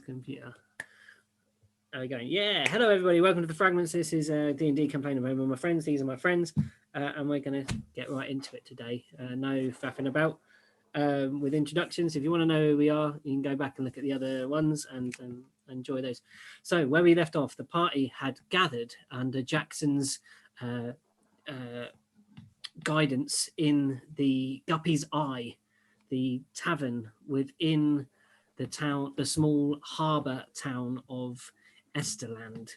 computer. There we go. Yeah. Hello, everybody. Welcome to the Fragments. This is a D&D campaign of Home with my friends. These are my friends. And we're going to get right into it today. No faffing about with introductions. If you want to know who we are, you can go back and look at the other ones and enjoy those. So where we left off, the party had gathered under Jackson's guidance in the Guppy's Eye, the tavern within the town, the small harbour town of Esterland.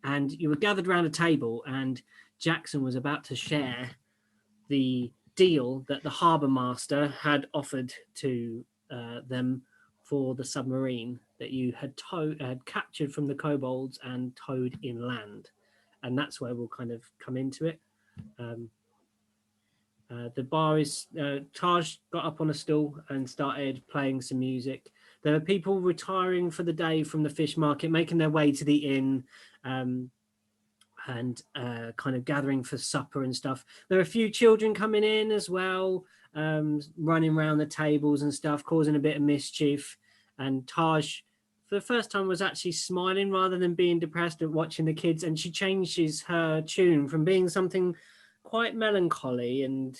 And you were gathered around a table, and Jackson was about to share the deal that the harbour master had offered to them for the submarine that you had captured from the kobolds and towed inland. And that's where we'll kind of come into it. The bar is Taj got up on a stool and started playing some music. There are people retiring for the day from the fish market, making their way to the inn and kind of gathering for supper and stuff. There are a few children coming in as well, running around the tables and stuff, causing a bit of mischief. And Taj, for the first time, was actually smiling rather than being depressed at watching the kids. And she changes her tune from being something quite melancholy and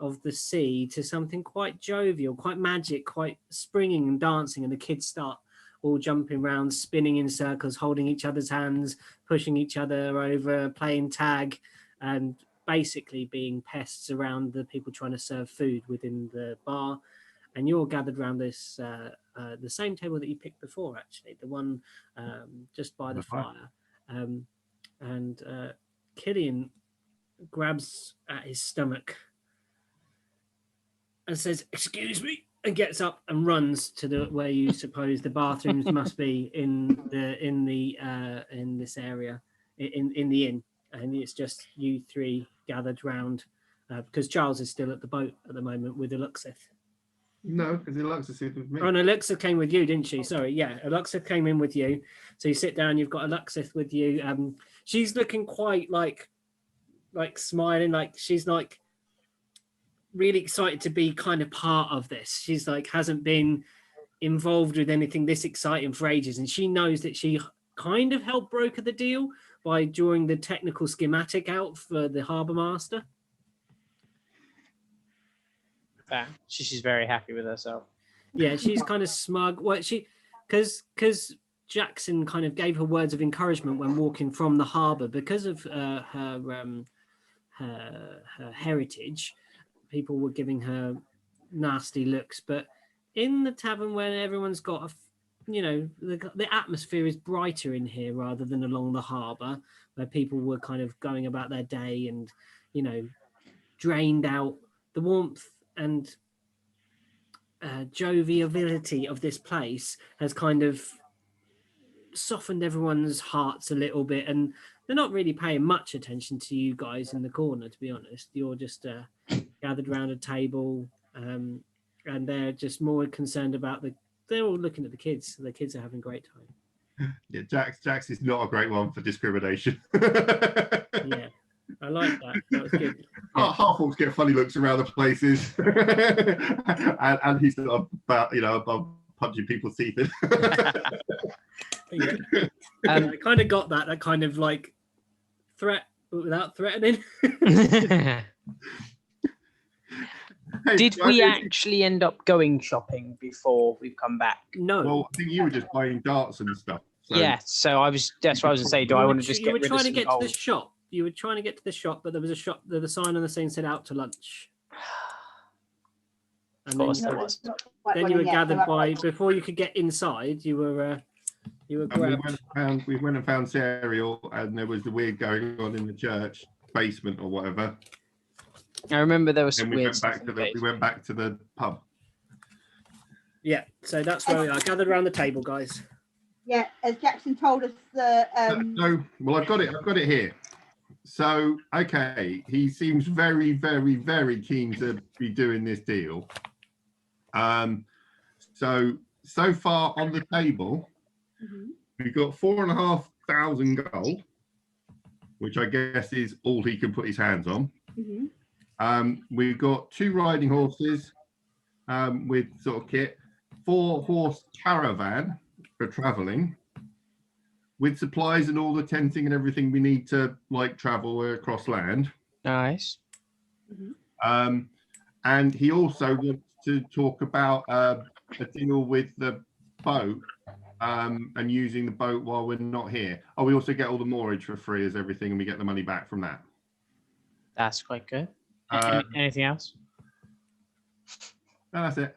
of the sea to something quite jovial, quite magic, quite springing and dancing. And the kids start all jumping around, spinning in circles, holding each other's hands, pushing each other over, playing tag, and basically being pests around the people trying to serve food within the bar. And you're gathered around this, the same table that you picked before, actually, the one just by the fire. And Killian grabs at his stomach and says, "Excuse me," and gets up and runs to the where you suppose the bathrooms must be in this area in the inn. And it's just you three gathered round because Charles is still at the boat at the moment with Eluxith. No, because Eluxith is with me. Oh no, Eluxith came with you, didn't she? Sorry, yeah, Eluxith came in with you. So you sit down, you've got Eluxith with you. She's looking quite like smiling, like she's like really excited to be kind of part of this. She's like hasn't been involved with anything this exciting for ages, and she knows that she kind of helped broker the deal by drawing the technical schematic out for the harbour master. She's very happy with herself. Yeah, she's kind of smug. Well, because Jackson kind of gave her words of encouragement when walking from the harbour because of her heritage. People were giving her nasty looks, but in the tavern where everyone's got the atmosphere is brighter in here rather than along the harbour where people were kind of going about their day and drained out. The warmth and joviality of this place has kind of softened everyone's hearts a little bit, and they're not really paying much attention to you guys in the corner, to be honest. You're just gathered around a table, and they're just more concerned about they're all looking at the kids. The kids are having a great time. Yeah, Jax is not a great one for discrimination. Yeah, I like that. That was good. Yeah. Half-orcs get funny looks around the places, and he's above punching people's teeth in. Yeah. I kind of got that kind of like threat, but without threatening. Did we actually end up going shopping before we've come back? No. Well, I think you were just buying darts and stuff. So. Yeah, so that's what I was going to say. Do I want to just get rid of some You were trying to get gold? to the shop. You were trying to get to the shop, but there was a shop. The sign on the scene said "out to lunch." And then you were gathered by before you could get inside. You were grabbed. We went and found cereal, and there was the weird going on in the church basement or whatever. I remember there was some we weird went back to we went back to the pub. Yeah, so that's where we are, gathered around the table, guys. Yeah, as Jackson told us, the well, I've got it here. So, okay, he seems very, very, very keen to be doing this deal. So far on the table, we've got 4,500 gold, which I guess is all he can put his hands on. We've got 2 riding horses with sort of kit, 4-horse caravan for traveling, with supplies and all the tenting and everything we need to like travel across land. Nice. And he also wants to talk about a deal with the boat and using the boat while we're not here. Oh, we also get all the moorage for free as everything, and we get the money back from that. That's quite good. Anything else? No, that's it.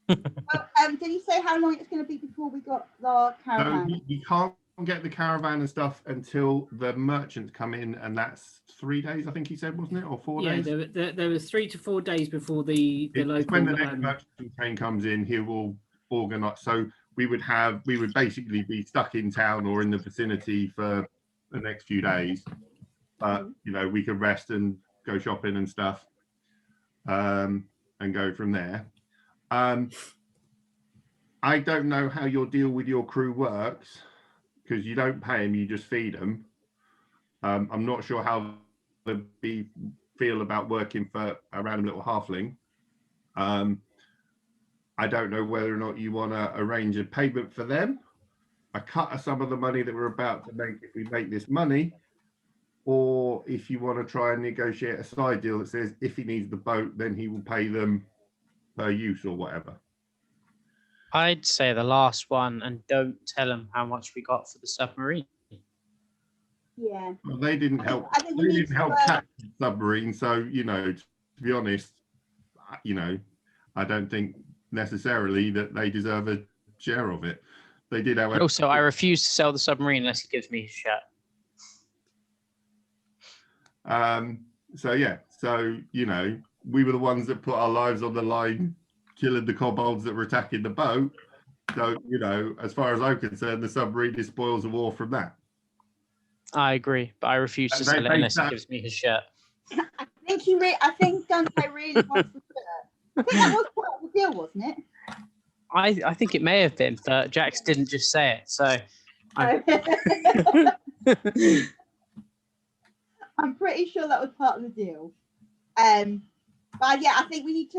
Well, did he say how long it's going to be before we got the caravan? So you can't get the caravan and stuff until the merchants come in, and that's 3 days, I think he said, wasn't it, or 4 days? Yeah, there was 3 to 4 days before the local. When the next merchant train comes in, he will organise. So we would basically be stuck in town or in the vicinity for the next few days, but you know, we could rest and go shopping and stuff, and go from there. I don't know how your deal with your crew works, because you don't pay them, you just feed them. I'm not sure how they feel about working for a random little halfling. I don't know whether or not you want to arrange a payment for them, a cut of some of the money that we're about to make if we make this money, or if you want to try and negotiate a side deal that says if he needs the boat, then he will pay them per use or whatever. I'd say the last one, and don't tell them how much we got for the submarine. Yeah. Well, they didn't help. They didn't help catch the submarine, so you know, to be honest, you know, I don't think necessarily that they deserve a share of it. They did, however. Also, I refuse to sell the submarine unless he gives me his shirt. So yeah, so you know, we were the ones that put our lives on the line, killing the kobolds that were attacking the boat. So you know, as far as I'm concerned, the submarine is spoils of war from that. I agree, but I refuse to sell it unless he gives me his shirt. I think Dante really wants the shirt. I think that was part of the deal, wasn't it? I think it may have been, but Jax didn't just say it, so. I'm pretty sure that was part of the deal. But yeah, I think we need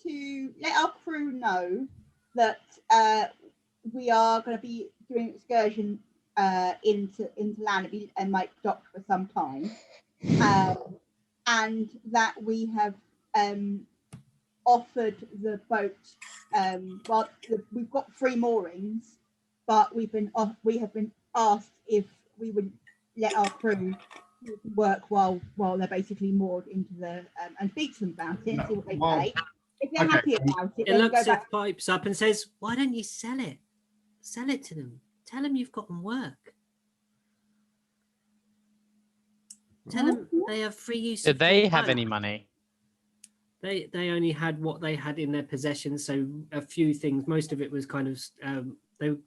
to let our crew know that we are going to be doing an excursion into land and might dock for some time, and that we have offered the boat. We've got 3 moorings, but we have been asked if we would let our crew work while they're basically moored into the and speak to them about it and see what they say. If they're happy about it, it looks at pipes up and says, "Why don't you sell it? Sell it to them. Tell them you've got them work. Tell them they have free use." Did they have any money? They only had what they had in their possession, so a few things. Most of it was kind of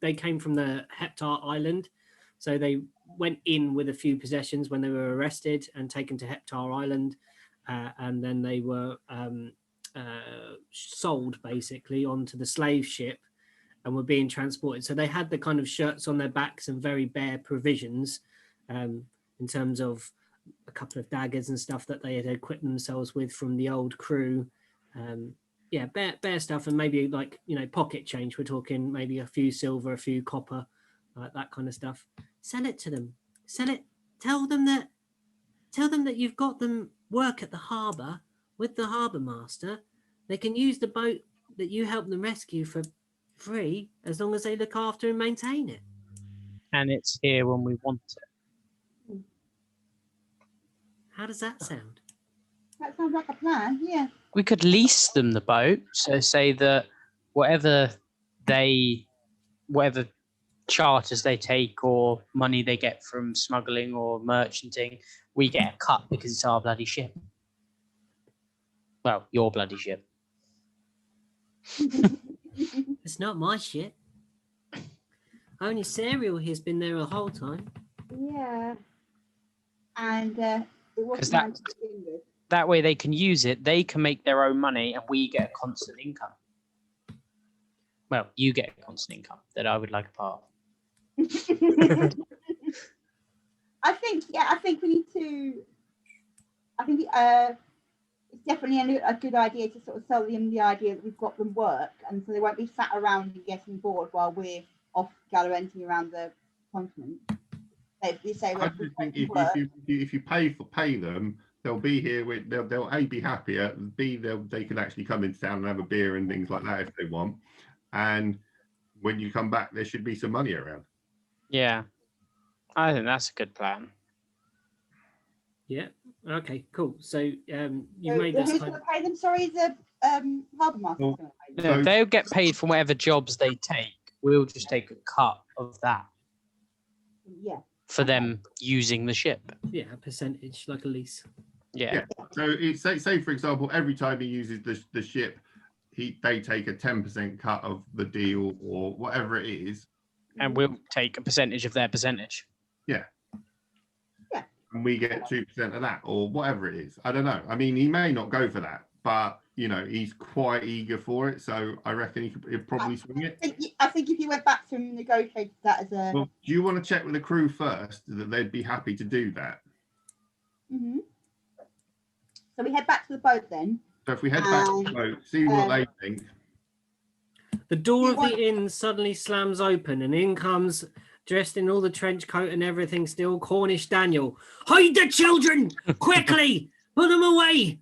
they came from the Heptar Island, so they went in with a few possessions when they were arrested and taken to Heptar Island, and then they were sold basically onto the slave ship and were being transported. So they had the kind of shirts on their backs and very bare provisions in terms of a couple of daggers and stuff that they had equipped themselves with from the old crew. Yeah, bare stuff, and maybe like, you know, pocket change. We're talking maybe a few silver, a few copper, that kind of stuff. Sell it to them. Sell it. Tell them that you've got them work at the harbour with the harbour master. They can use the boat that you help them rescue for free as long as they look after and maintain it. And it's here when we want it. How does that sound? That sounds like a plan, yeah. We could lease them the boat. So say that whatever charters they take or money they get from smuggling or merchanting, we get a cut because it's our bloody ship. Well, your bloody ship. It's not my shit. Only Serial has been there the whole time. Yeah. And it wasn't mine to begin with. That way they can use it, they can make their own money, and we get a constant income. Well, you get a constant income that I would like a part of. I think we need to. I think definitely a good idea to sort of sell them the idea that we've got them work, and so they won't be sat around and getting bored while we're off gallivanting around the continent. They say I just think if you pay them, they'll be here. They'll A, be happier, B, they can actually come into town and have a beer and things like that if they want. And when you come back, there should be some money around. Yeah, I think that's a good plan. Yeah. Okay. Cool. So you So made this. who's going to pay them? Sorry, the harbour master's Well, going to pay them. No, they'll get paid for whatever jobs they take. We'll just take a cut of that Yeah. for them using the ship. Yeah, a percentage, like a lease. Yeah. So it's say for example, every time he uses the ship, they take a 10% cut of the deal or whatever it is. And we'll take a percentage of their percentage. Yeah. Yeah. And we get 2% of that or whatever it is. I don't know. I mean, he may not go for that, but you know, he's quite eager for it. So I reckon he'd probably swing it. I think if you went back to him and negotiated that as a... Well, do you want to check with the crew first that they'd be happy to do that? Mm-hmm. So we head back to the boat then. So if we head back to the boat, see what they think. The door of the inn suddenly slams open and in comes, dressed in all the trench coat and everything still, Cornish Daniel. Hide the children! Quickly! Put them away!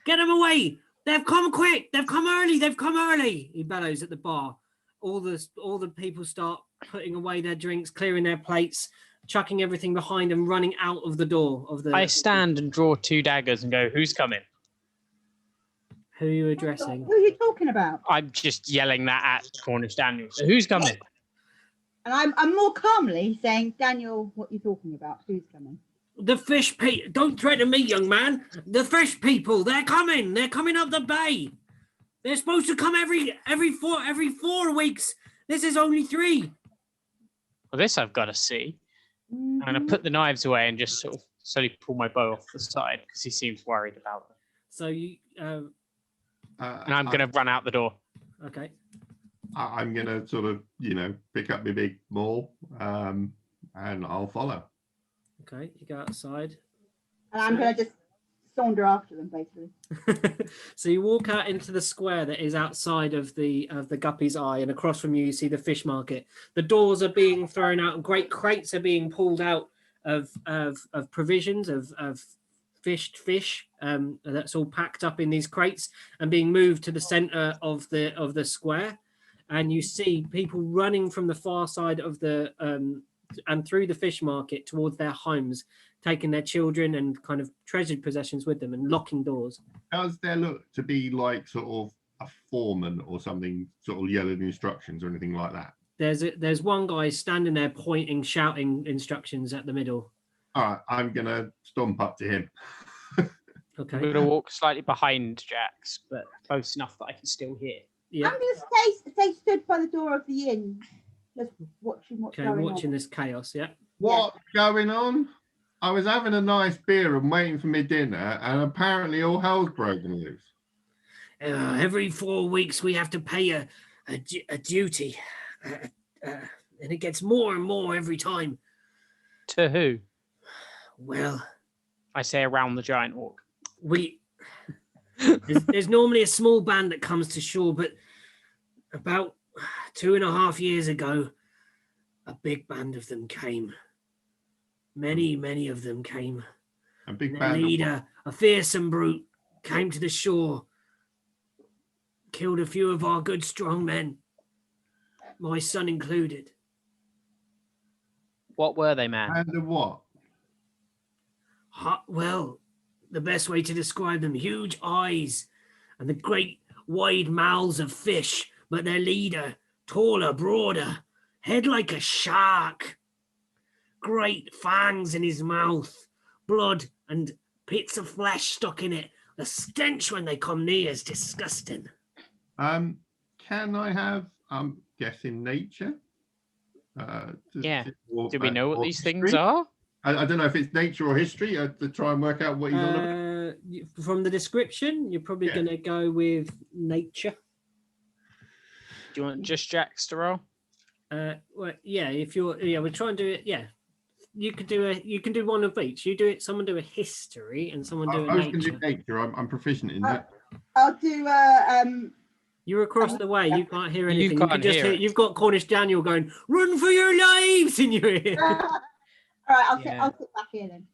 Get them away! They've come quick! They've come early! They've come early! He bellows at the bar. All the people start putting away their drinks, clearing their plates, chucking everything behind them, running out of the door of the... I stand and draw 2 daggers and go, who's coming? Who are you addressing? Who are you talking about? I'm just yelling that at Cornish Daniel. So who's coming? And I'm more calmly saying, Daniel, what are you talking about? Who's coming? The fish people. Don't threaten me, young man. The fish people. They're coming. They're coming up the bay. They're supposed to come every 4 weeks. This is only 3. Well, this I've got to see. Mm-hmm. I'm going to put the knives away and just sort of slowly pull my bow off the side because he seems worried about them. So you. And I'm going to run out the door. Okay. I'm going to sort of, pick up my big maul and I'll follow. Okay, you go outside. And I'm going to just saunter after them, basically. So you walk out into the square that is outside of the Guppy's Eye, and across from you see the fish market. The doors are being thrown out, and great crates are being pulled out of provisions of fished fish. That's all packed up in these crates and being moved to the center of the square. And you see people running from the far side of the and through the fish market towards their homes, taking their children and kind of treasured possessions with them and locking doors. Does there look to be like sort of a foreman or something sort of yelling instructions or anything like that? There's one guy standing there pointing, shouting instructions at the middle. All right, I'm going to stomp up to him. Okay. I'm going to walk slightly behind Jax, but close enough that I can still hear. Yeah. I'm going to stay stood by the door of the inn, just watching what's going Watching on. this chaos, yeah. What's going on? I was having a nice beer and waiting for my dinner, and apparently all hell's broken loose. Every 4 weeks we have to pay a duty, and it gets more and more every time. To who? Well, I say around the giant orc. There's normally a small band that comes to shore, but about 2.5 years ago, a big band of them came. Many of them came. A big Their band. leader, a fearsome brute, came to the shore, killed a few of our good strong men, my son included. What were they, man? And of what? Well, the best way to describe them, huge eyes and the great wide mouths of fish, but their leader, taller, broader, head like a shark, great fangs in his mouth, blood and bits of flesh stuck in it. The stench when they come near is disgusting. Can I have, I'm guessing, nature? Do we know what these things history? are? I don't know if it's nature or history to try and work out what he's on about. From the description, you're probably going to go with nature. Do you want just Jax to roll? Well, yeah. If you're, we'll try and do it. Yeah, you could do you can do one of each. You do it. Someone do a history, and someone do a I was going to nature. do nature. I'm proficient in that. I'll do You're across the way. You can't hear You anything. can't can just hear it. You've got Cornish Daniel going, "Run for your lives!" in your ear. all right, I'll Yeah. sit back here then.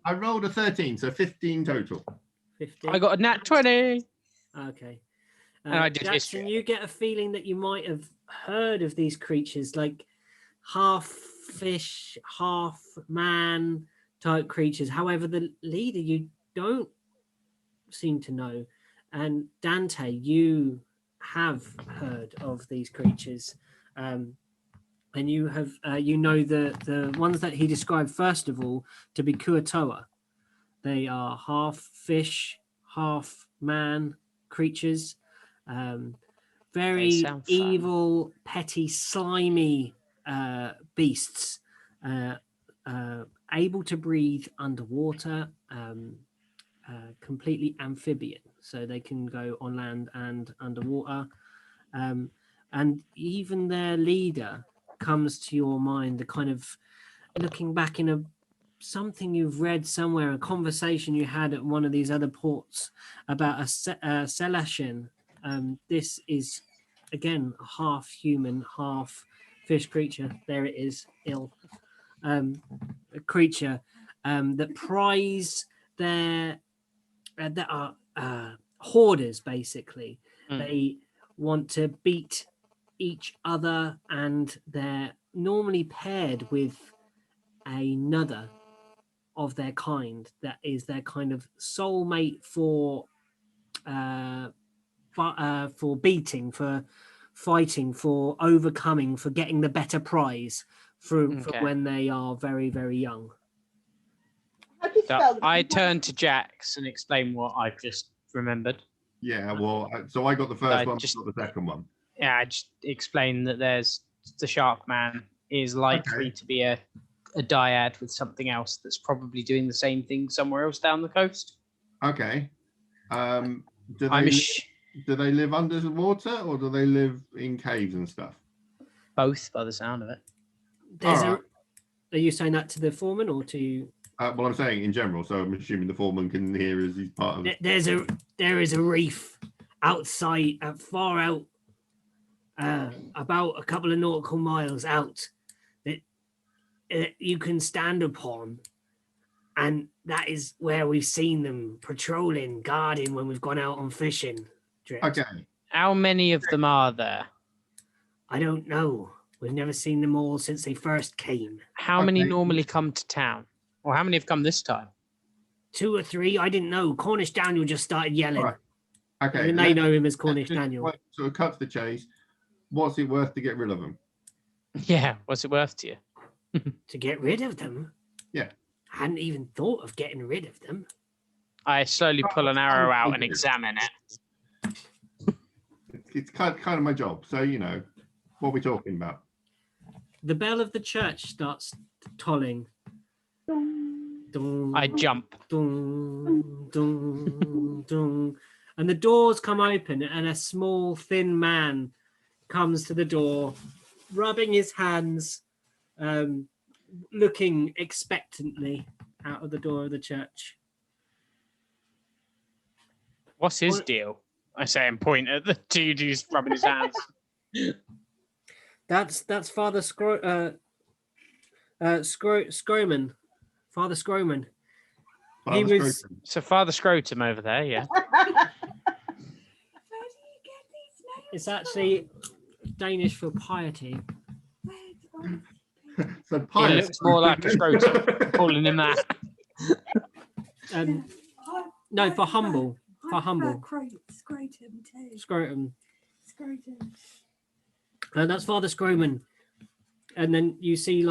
I rolled a 13, so 15 total. 15. I got a nat 20. Okay. And I did Jackson, history. you get a feeling that you might have heard of these creatures, like half fish, half man type creatures. However, the leader you don't seem to know. And Dante, you have heard of these creatures. And you have you know the ones that he described first of all to be Kuatoa. They are half fish, half man creatures. Very sound fun. evil, petty, slimy beasts, able to breathe underwater, completely amphibian, so they can go on land and underwater. And even their leader comes to your mind, the kind of looking back in something you've read somewhere, a conversation you had at one of these other ports about a Celestian. This is, again, a half human, half fish creature. There it is, a creature that prize that are hoarders, basically. They want to beat each other, and they're normally paired with another of their kind that is their kind of soulmate for beating, for fighting, for overcoming, for getting the better prize for when they are very, very young. How do you spell this? I turn to Jax and explain what I've just remembered. Yeah, well, so I got the first one, just- got the second one. Yeah, I just explain that there's the Shark Man is likely to be a dyad with something else that's probably doing the same thing somewhere else down the coast. Okay. Do I'm they live under the water, or do they live in caves and stuff? both by the sound of it. Are you saying that to the foreman or to? Well, I'm saying in general, so I'm assuming the foreman can hear as he's part of it. There is a reef outside, far out, about a couple of nautical miles out, that you can stand upon, and that is where we've seen them patrolling, guarding when we've gone out on fishing trips. Okay. How many of them are there? I don't know. We've never seen them all since they first came. How many normally come to town? Or how many have come this time? 2 or 3, I didn't know. Cornish Daniel just started yelling. Right. Okay. And they know him as Cornish Daniel. So it cuts the chase. What's it worth to get rid of them? Yeah, what's it worth to you? To get rid of them? Yeah. I hadn't even thought of getting rid of them. I slowly pull an arrow out and examine it. It's kind of my job. So, what are we talking about? The bell of the church starts tolling. Dong, I jump. dong, dong, dong. And the doors come open, and a small, thin man comes to the door, rubbing his hands, looking expectantly out of the door of the church. What's his deal? I say and point at the dude who's rubbing his hands. That's Father Scroman. Father Scroman. He was. So Father Scrotum over there, yeah. It's actually Danish for piety. So It pious. looks more like a scrotum. Calling him that. No, for humble. For humble. Scrotum too. Scrotum. Scrotum. That's Father Scroman. And then you see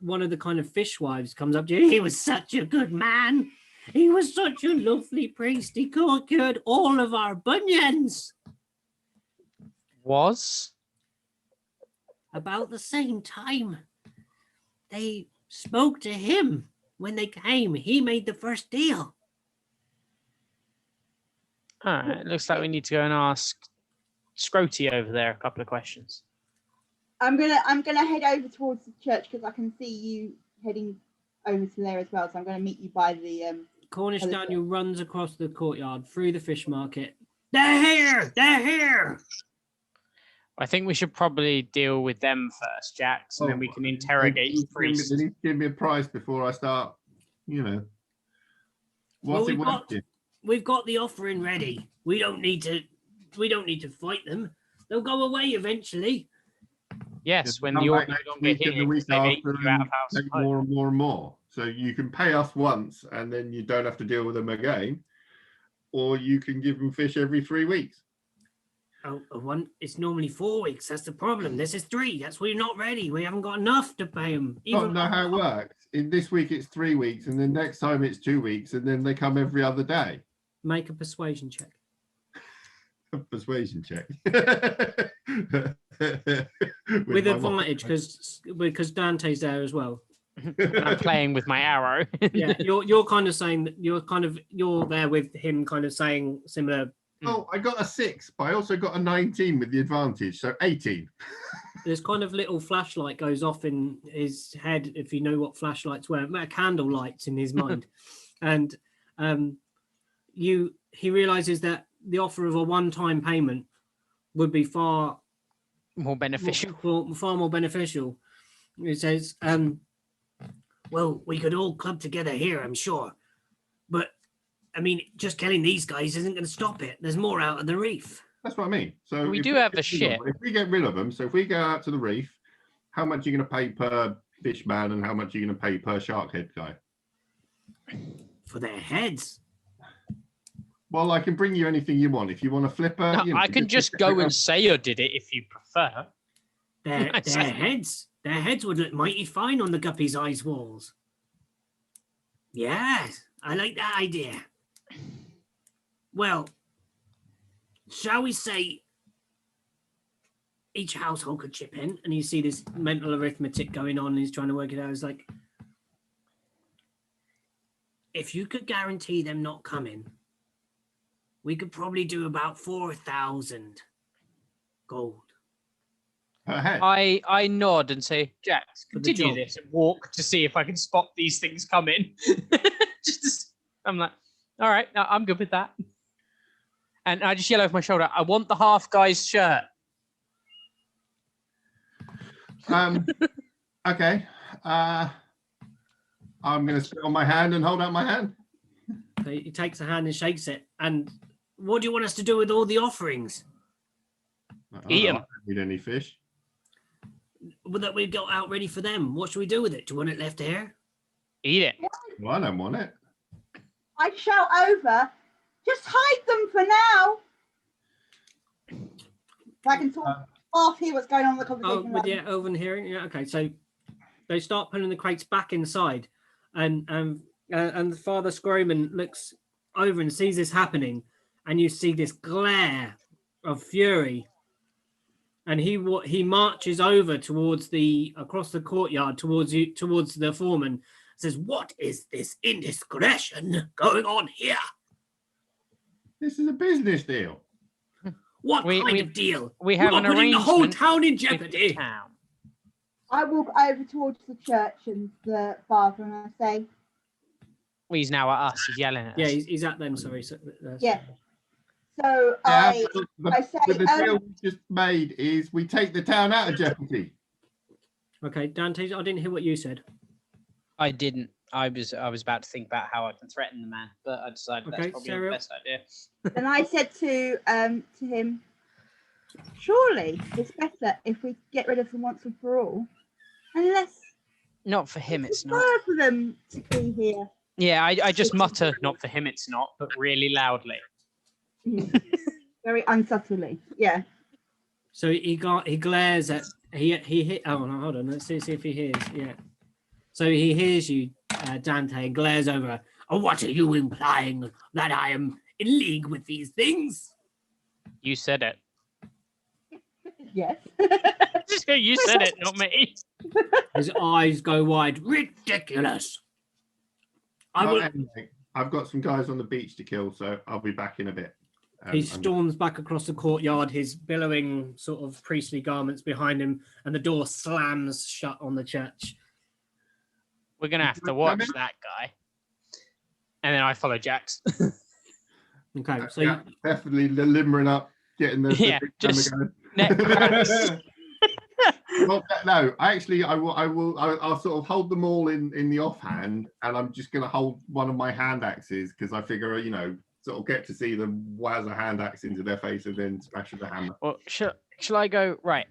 one of the kind of fishwives comes up to you. He was such a good man. He was such a lovely priest. He cured all of our bunions. Was? About the same time. They spoke to him when they came. He made the first deal. All right, it looks like we need to go and ask Scroty over there a couple of questions. I'm gonna head over towards the church because I can see you heading over to there as well. So I'm gonna meet you by the Cornish Oh, Daniel runs across the courtyard through the fish market. They're here! They're here! I think we should probably deal with them first, Jax, and then we can interrogate the priest. They need to give me a price before I start, you know. Well, What's it worth? we've got the offering ready. We don't need to fight them. They'll go away eventually. Yes, when Come you're back no next longer week and here, the week they've after eaten you out of and house. take and home. more and more and more. So you can pay us once and then you don't have to deal with them again, or you can give them fish every 3 weeks. Oh, it's normally 4 weeks. That's the problem. This is 3. That's we're not ready. We haven't got enough to pay them. I don't know how it works. In this week it's 3 weeks, and then next time it's 2 weeks, and then they come every other day. Make a persuasion check. A persuasion check. With advantage because Dante's there as well. And I'm playing with my arrow. Yeah, you're kind of saying that you're there with him, kind of saying similar. Oh, I got a 6, but I also got a 19 with the advantage, so 18. There's kind of little flashlight goes off in his head, if you know what flashlights were, candle lights in his mind, and he realizes that the offer of a one-time payment would be far More beneficial. far more beneficial. He says, well, we could all club together here, I'm sure, but I mean, just killing these guys isn't going to stop it. There's more out of the reef. That's what I mean. So We if do have the get rid of ship. them- If we get rid of them, so if we go out to the reef, how much are you going to pay per fish man, and how much are you going to pay per shark head guy? For their heads. Well, I can bring you anything you want. If you want a flipper, No, you know, I can just go and say I did it if you prefer. Their I say- heads would look mighty fine on the guppy's eyes walls. Yes, I like that idea. Well, shall we say each household could chip in? And you see this mental arithmetic going on, and he's trying to work it out. It's like, if you could guarantee them not coming, we could probably do about 4,000 gold. per head. I nod and say, Jax, For the continue job. this and walk to see if I can spot these things coming. I'm like, all right, no, I'm good with that. And I just yell over my shoulder, I want the half guy's shirt. Okay. I'm going to sit on my hand and hold out my hand. So he takes a hand and shakes it. And what do you want us to do with all the offerings Eat 'em. I don't need any fish. that we've got out ready for them? What should we do with it? Do you want it left here? Eat it. Well, I don't want it. I shout over, just hide them for now. I can talk half hear what's going on in the Oh, conversation. with the oven hearing. Yeah. Okay. So they start putting the crates back inside, and the Father Scroman looks over and sees this happening, and you see this glare of fury. And he marches over across the courtyard towards the foreman. Says, "What is this indiscretion going on here? This is a business deal. What We- kind we- of deal? We have You're an putting the whole arrangement town in with the jeopardy." town. I walk over towards the church and the father and I say, Well, he's now at us. He's yelling at Yeah, us. he's at them. Sorry. So, yeah. So Yeah, I but say, the deal we just made is we take the town out of jeopardy. Okay, Dante. I didn't hear what you said. I didn't. I was about to think about how I can threaten the man, but I decided Okay, that's probably Sarah. the best idea. then I said to him, surely it's better if we get rid of them once and for all, unless Not for him, it's not. prefer for them to be here. Yeah, I just mutter, not for him, it's not, but really loudly. Very unsubtly. Yeah. So he glares at he hit. Oh no, hold on. Let's see if he hears. Yeah. So he hears you, Dante, and glares over. Oh, what are you implying? That I am in league with these things? You said it. Yes. You said it, not me. His eyes go wide. Ridiculous. I Not will. anything. I've got some guys on the beach to kill, so I'll be back in a bit. He storms back across the courtyard, his billowing sort of priestly garments behind him, and the door slams shut on the church. We're gonna have to watch that guy. And then I follow Jax. Okay, so yeah, definitely limbering up, getting the Yeah, big just hammer neck cracks. going. Well, no, actually, I'll sort of hold them all in the offhand, and I'm just going to hold one of my hand axes because I figure, sort of get to see them waz a hand axe into their face and then smash with the hammer. Well, shall I go right?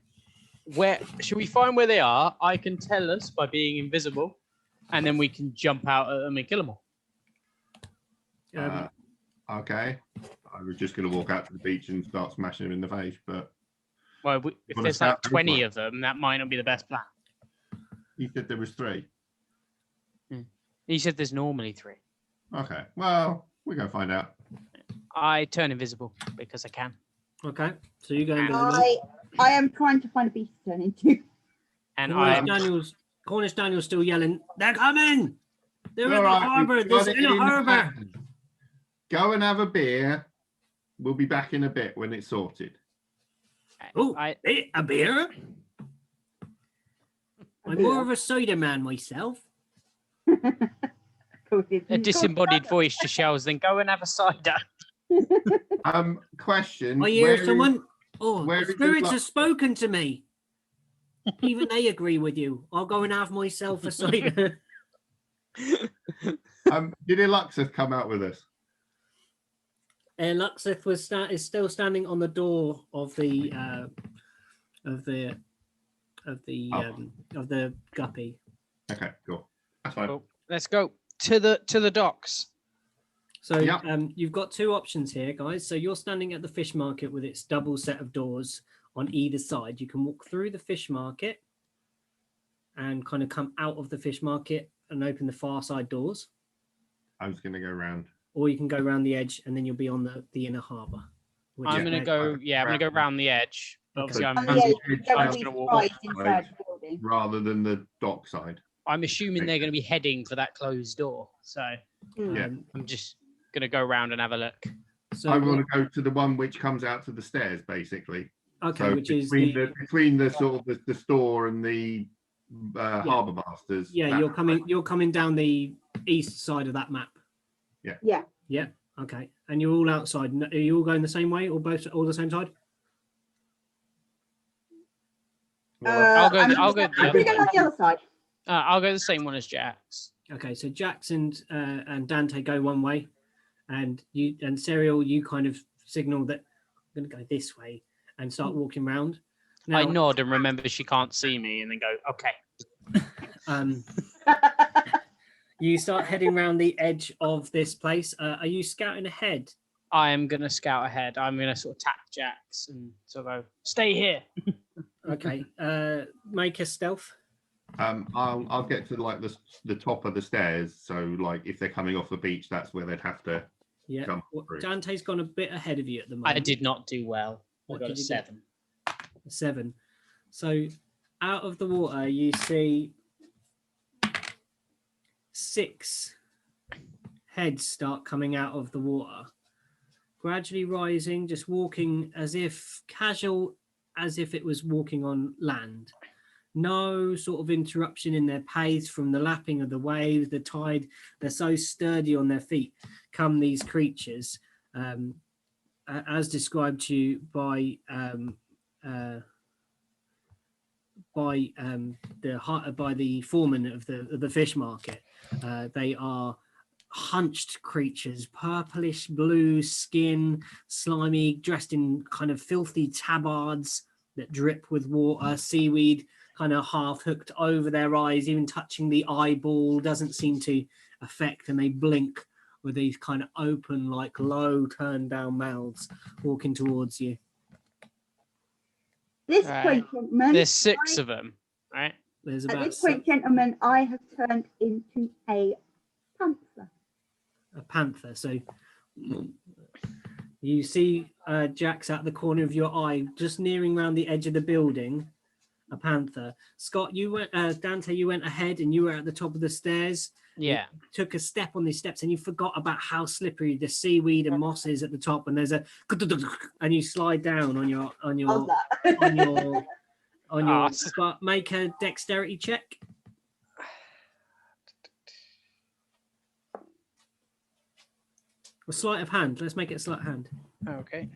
Where should we find where they are? I can tell us by being invisible, and then we can jump out at them and kill them all. Okay, I was just going to walk out to the beach and start smashing them in the face, but Well, if there's like 20 of them, that might not be the best plan. He said there was 3. He said there's normally 3. Okay, well, we're going to find out. I turn invisible because I can. Okay, so you go invisible. I am trying to find a beast to turn into. And Cornish Daniel's still yelling, "They're coming! They're in the Right, harbour! we've got They're it in the in harbour!" hand. Go and have a beer. We'll be back in a bit when it's sorted. Oh, a beer? I'm more of a cider man myself. a disembodied voice just yells, "Then go and have a cider." Question. I hear someone. Oh, where the is spirits have spoken to me. Even they agree with you. I'll go and have myself a cider. Did Eluxeth come out with us? Luxeth is still standing on the door of the guppy. Okay, cool. That's fine. Well, let's go to the docks. So Yep. You've got 2 options here, guys. So you're standing at the fish market with its double set of doors on either side. You can walk through the fish market and kind of come out of the fish market and open the far side doors. I was going to go around. Or you can go around the edge and then you'll be on the inner harbour. I'm gonna go. Yeah, I'm gonna go around the edge. Okay. Obviously, I'm Inside gonna walk. the building. Rather than the dock side. I'm assuming they're gonna be heading for that closed door. So Yeah. I'm just gonna go around and have a look. So I want to go to the one which comes out to the stairs, basically. okay, So which is between the sort of the store and the harbour masters. yeah, you're coming down the east side of that map. Yeah. Yeah. Okay. And you're all outside. Are you all going the same way or both all the same side? I'll go. I'm I'll go. gonna go on the other side. I'll go the same one as Jax. Okay, so Jax and Dante go one way, and you and Serial, you kind of signal that I'm going to go this way and start walking around. Now, I nod and remember she can't see me, and then go, okay. You start heading around the edge of this place. Are you scouting ahead? I am gonna scout ahead. I'm gonna sort of tap Jax and sort of go, stay here. Okay. Make a stealth. I'll get to like the top of the stairs. So like if they're coming off the beach, that's where they'd have to jump through. Dante's gone a bit ahead of you at the moment. I did not do well. I got a 7. A 7. So out of the water, you see 6 heads start coming out of the water, gradually rising, just walking as if casual, as if it was walking on land. No sort of interruption in their pace from the lapping of the waves, the tide. They're so sturdy on their feet. Come these creatures, as described to you by the foreman of the fish market. They are hunched creatures, purplish blue skin, slimy, dressed in kind of filthy tabards that drip with water, seaweed kind of half hooked over their eyes, even touching the eyeball doesn't seem to affect, and they blink with these kind of open, like low turned down mouths walking towards you. This Right. point, gentlemen. There's 6 of them, right? There's At about this point, gentlemen, I have turned into a panther. a panther. So you see Jax out the corner of your eye, just nearing around the edge of the building. a panther. Scott, you went. Dante, you went ahead, and you were at the top of the stairs. Yeah. You took a step on these steps, and you forgot about how slippery the seaweed and moss is at the top. And there's a, and you slide down on your How's that? on your. Ah, But make a dexterity check. A sleight of hand. Let's make it a sleight of hand. Okay.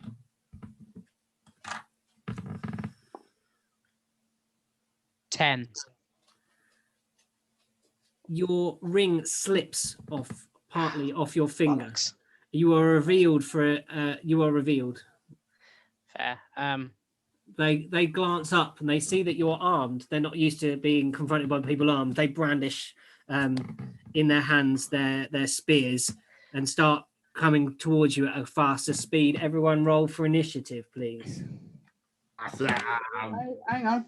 Ten. Your ring slips off partly off your finger. Bollocks. You are revealed you are revealed. Fair. They glance up and they see that you're armed. They're not used to being confronted by people armed. They brandish in their hands their spears and start coming towards you at a faster speed. Everyone roll for initiative, please. Hang on.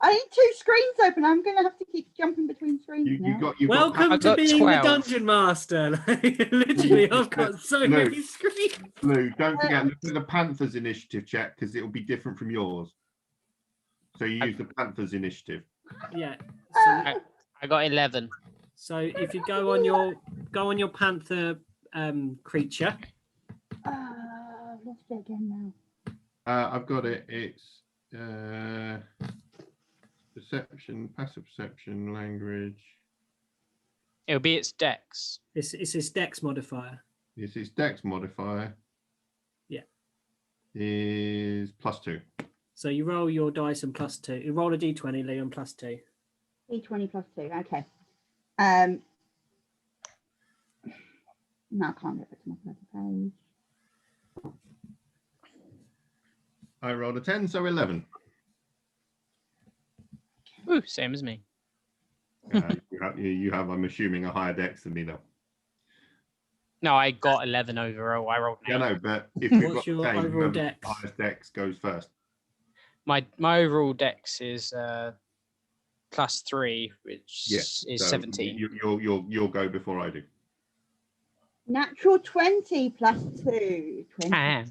I need 2 screens open. I'm going to have to keep jumping between screens now. Welcome I've to got being 12. the dungeon master. Literally, I've got so No. many screens. Lou, don't forget, look at the Panthers initiative check because it will be different from yours. So you use the Panthers initiative. Yeah. I got 11. So if you go on your panther creature. I've lost it again now. I've got it. It's perception, passive perception, language. It'll be its dex. It's his dex modifier. This is dex modifier. Yeah. Is +2. So you roll your dice and +2. You roll a d20, Leon, +2. D20 +2. Okay. No, I can't get back to my bloody page. I rolled a 10, so 11. Ooh, same as me. You have, I'm assuming, a higher dex than me, though. No, I got 11 overall. I rolled 8. Yeah, no, but if you've What's got your 10, overall whoever dex? the highest dex goes first. My overall dex is +3, which is so 17. You'll go before I do. Natural 20 +2. 20. Ah.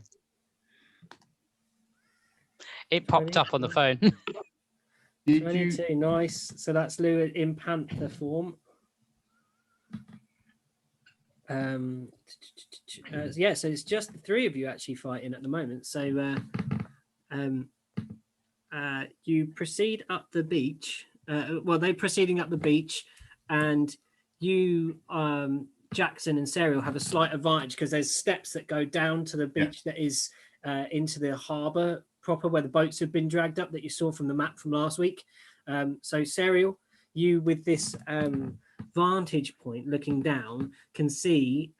It popped up on the phone. Did 22, you? nice. So that's Lou in panther form. Yeah, so it's just the 3 of you actually fighting at the moment. So you proceed up the beach. They're proceeding up the beach, and you, Jackson and Serial, have a slight advantage because there's steps that go down to the beach that is into the harbour proper where the boats have been dragged up that you saw from the map from last week. So Serial, you with this vantage point looking down can see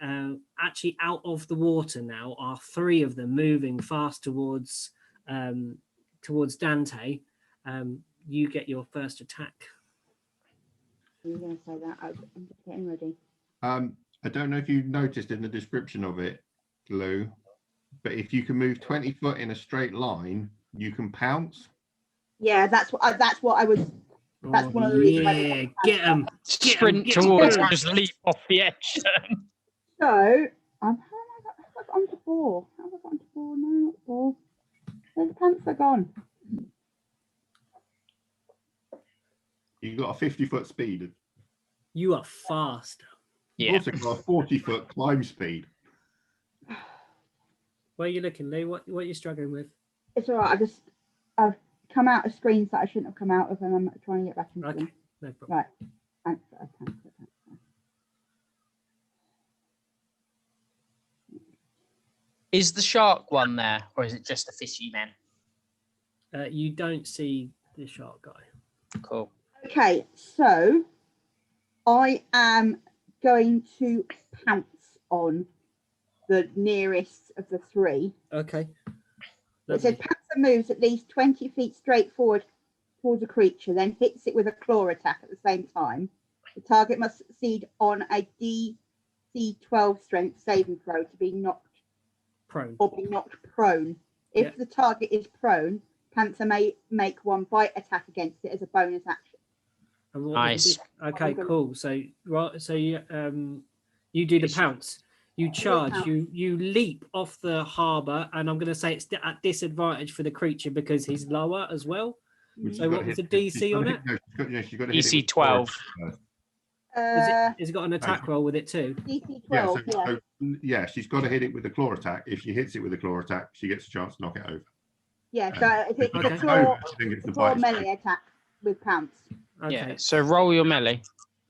actually out of the water now are 3 of them moving fast towards Dante. You get your first attack. I'm going to say that. I'm just getting ready. I don't know if you noticed in the description of it, Lou, but if you can move 20 foot in a straight line, you can pounce. Yeah, that's what I was. That's one of the reasons. Yeah, get them. Sprint towards and just leap off the edge. So, how have I got onto 4? How have I got onto 4? No, not 4. Where's the panther gone? You've got a 50-foot speed. You are fast. You've also got a 40-foot climb speed. Where are you looking, Lou? What are you struggling with? It's all right. I've come out of screens that I shouldn't have come out of, and I'm trying to get back into them. Okay, no problem. Right. Panther. Is the shark one there, or is it just the fishy men? You don't see the shark guy. Cool. Okay, so I am going to pounce on the nearest of the 3. Okay. It said panther moves at least 20 feet straight forward towards a creature, then hits it with a claw attack at the same time. The target must succeed on a DC 12 strength saving throw to be knocked Prone. or be knocked prone. If the target is prone, panther may make 1 bite attack against it as a bonus action. Nice. Okay, cool. So you do the pounce. You charge. You leap off the harbour, and I'm going to say it's at disadvantage for the creature because he's lower as well. Which So she's what gotta was the hit- she's DC on gotta it? hit- no, she's got to hit DC it with 12. first. Has it got an attack roll with it too? DC Yeah, 12. Yeah. so, yeah, she's got to hit it with the claw attack. If she hits it with the claw attack, she gets a chance to knock it over. Yeah. So it's Okay. a claw, She then gets the claw bite melee straight. attack with pounce. Okay. Yeah. So roll your melee.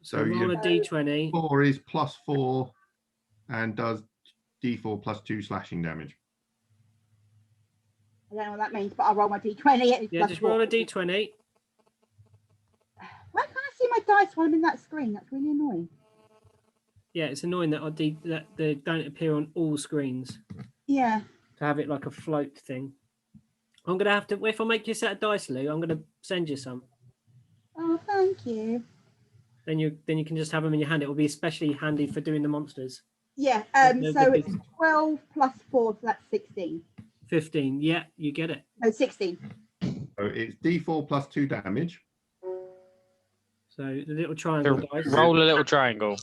So So roll you- a d20. 4 is +4 and does D4 +2 slashing damage. I don't know what that means, but I'll roll my D20. It's Yeah, plus just 4. roll a d20. Why can't I see my dice while I'm in that screen? That's really annoying. Yeah, it's annoying that they don't appear on all screens. Yeah. To have it like a float thing. I'm gonna have to. If I make you a set of dice, Lou, I'm gonna send you some. Oh, thank you. Then you can just have them in your hand. It will be especially handy for doing the monsters. Yeah. The So big- it's 12 plus 4, so that's 16. 15. Yeah, you get it. No, 16. So it's D4 +2 damage. So the little triangle So dice. roll a little triangle.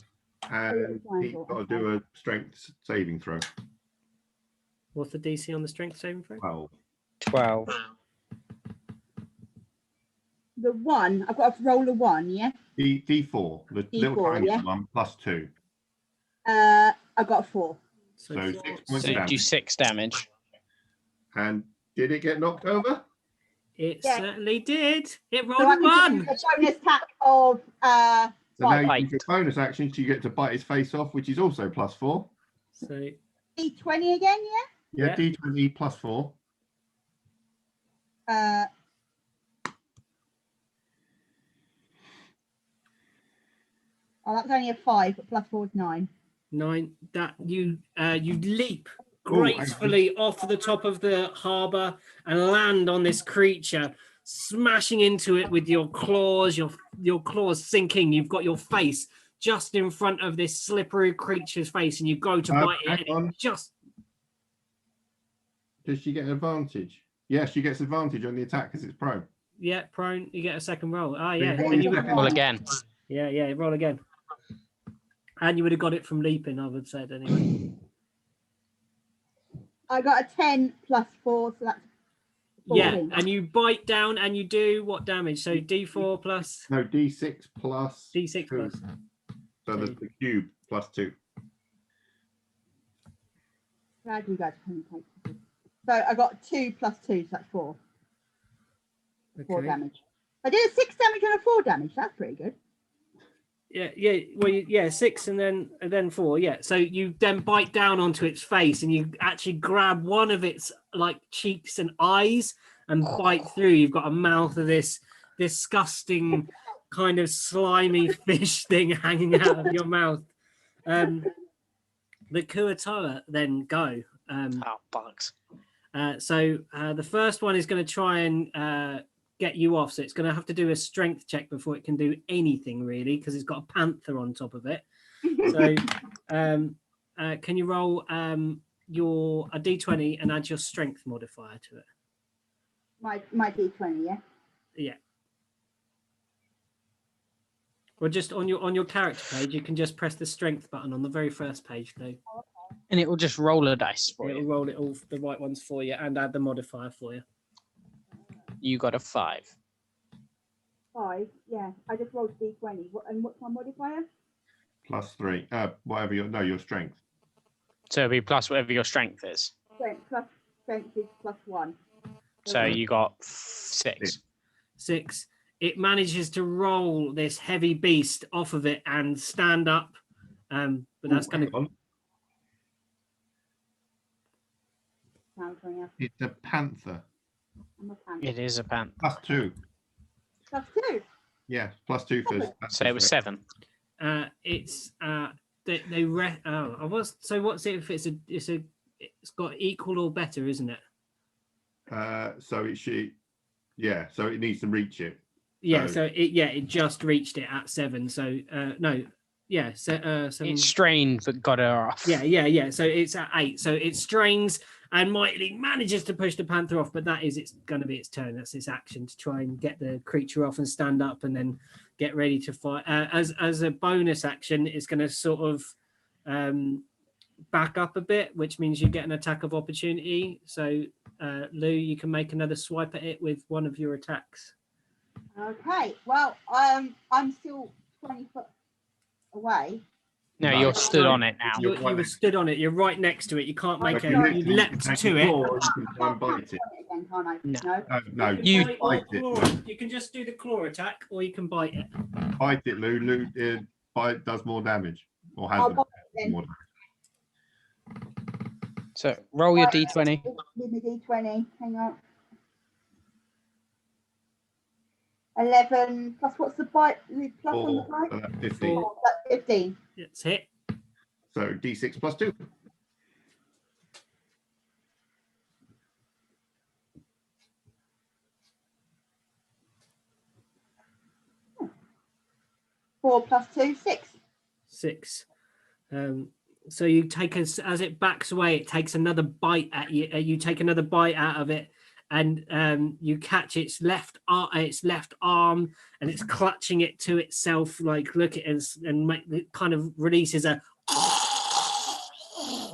And he's triangle, got to okay. do a strength saving throw. What's the DC on the strength saving throw? 12. 12. The 1, I've got to roll a 1, yeah? D4, the little D4, triangle yeah. one +2. I got a 4. So four- 6 points So of do damage. 6 damage. And did it get knocked over? It Yeah. certainly did. It So I rolled a can do 1. a bonus attack of So now you Bite. can do bonus actions. You get to bite his face off, which is also +4. So D20 again, Yeah, Yeah. D20 +4. yeah? Oh, that's only a 5, but plus 4 is 9. 9. That you leap Oh, I- gracefully off the top of the harbour and land on this creature, smashing into it with your claws. Your claws sinking. You've got your face just in front of this slippery creature's face, and you go to bite hang it. And on. it just Does she get an advantage? Yeah, she gets advantage on the attack because it's prone. prone. You get a second roll. Ah, yeah. Roll And your you would, second Roll again. yeah. Roll again. And you would have got it from leaping, I would say anyway. I got a 10 plus 4, so that's 14. Yeah, and you bite down and you do what damage? So D4 plus No, D6 plus D6 2. plus. So there's the cube +2. Glad you guys couldn't take it. So I got 2 plus 2, so that's 4. 4 Okay. damage. I did a 6 damage and a 4 damage. That's pretty good. Yeah. Well, yeah, 6 and then 4. Yeah. So you then bite down onto its face and you actually grab one of its like cheeks and eyes and bite through. You've got a mouth of this disgusting kind of slimy fish thing hanging out of your mouth. The Kuatoa then go. Oh, bugs. So the first one is going to try and get you off. So it's going to have to do a strength check before it can do anything really, because it's got a panther on top of it. So can you roll a d20 and add your strength modifier to it? My D20, yeah? Yeah. Or just on your character page, you can just press the strength button on the very first page, though. And it will just roll a dice for It'll you. roll it all the right ones for you and add the modifier for you. You got a 5. 5, yeah. I just rolled D20. And what's my modifier? +3. Whatever your strength. So it'll be plus whatever your strength is. Strength is plus 1. So you got 6. 6. It manages to roll this heavy beast off of it and stand up. But that's Ooh, going hang to. on. Countering out. It's a panther. I'm a panther. It is a panther. +2. Plus 2. Yeah, +2 for. So it was 7. It's they I was so what's it if it's got equal or better, isn't it? So it should. Yeah, so it needs to reach it. Yeah. So- So it just reached it at 7. So no. Yeah. So 7. It strained but got her off. Yeah. So it's at 8. So it strains and mightily manages to push the panther off, but it's going to be its turn. That's its action to try and get the creature off and stand up and then get ready to fight. As a bonus action, it's going to sort of back up a bit, which means you get an attack of opportunity. So Lou, you can make another swipe at it with one of your attacks. Okay. Well, I'm still 20 foot away. No, No. you're stood on it now. You're You were stood on it. You're right next to it. You can't make If a. you You literally leapt take to the it. claw, you can try and bite it. Again, can't I? No. No, You- bite it. Claw. Lou. You can just do the claw attack, or you can bite it. Bite it, Lou. Lou, bite does more damage, or has I'll the bite it then. more damage. So roll your d20. Give me D20. Hang on. 11 plus what's the bite? The plus on the 4, bite? so that's 15. Four. That's 15. It's hit. So D6 plus 2. Four plus 2, 6. 6. So you take as it backs away, it takes another bite at you. You take another bite out of it, and you catch its left arm, and it's clutching it to itself. Like look at it and it kind of releases a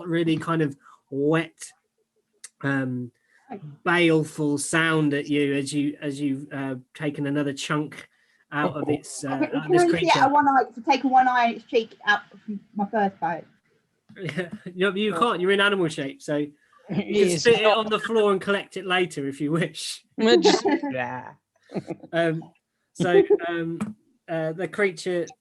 really kind of wet, baleful sound at you as you've taken another chunk out of its I think we out of can this only see creature. out of one eye to take a one eye in its cheek out from my first bite. You can't. You're in animal shape, so you can It's spit it not- on the floor and collect it later if you wish. Just- yeah. The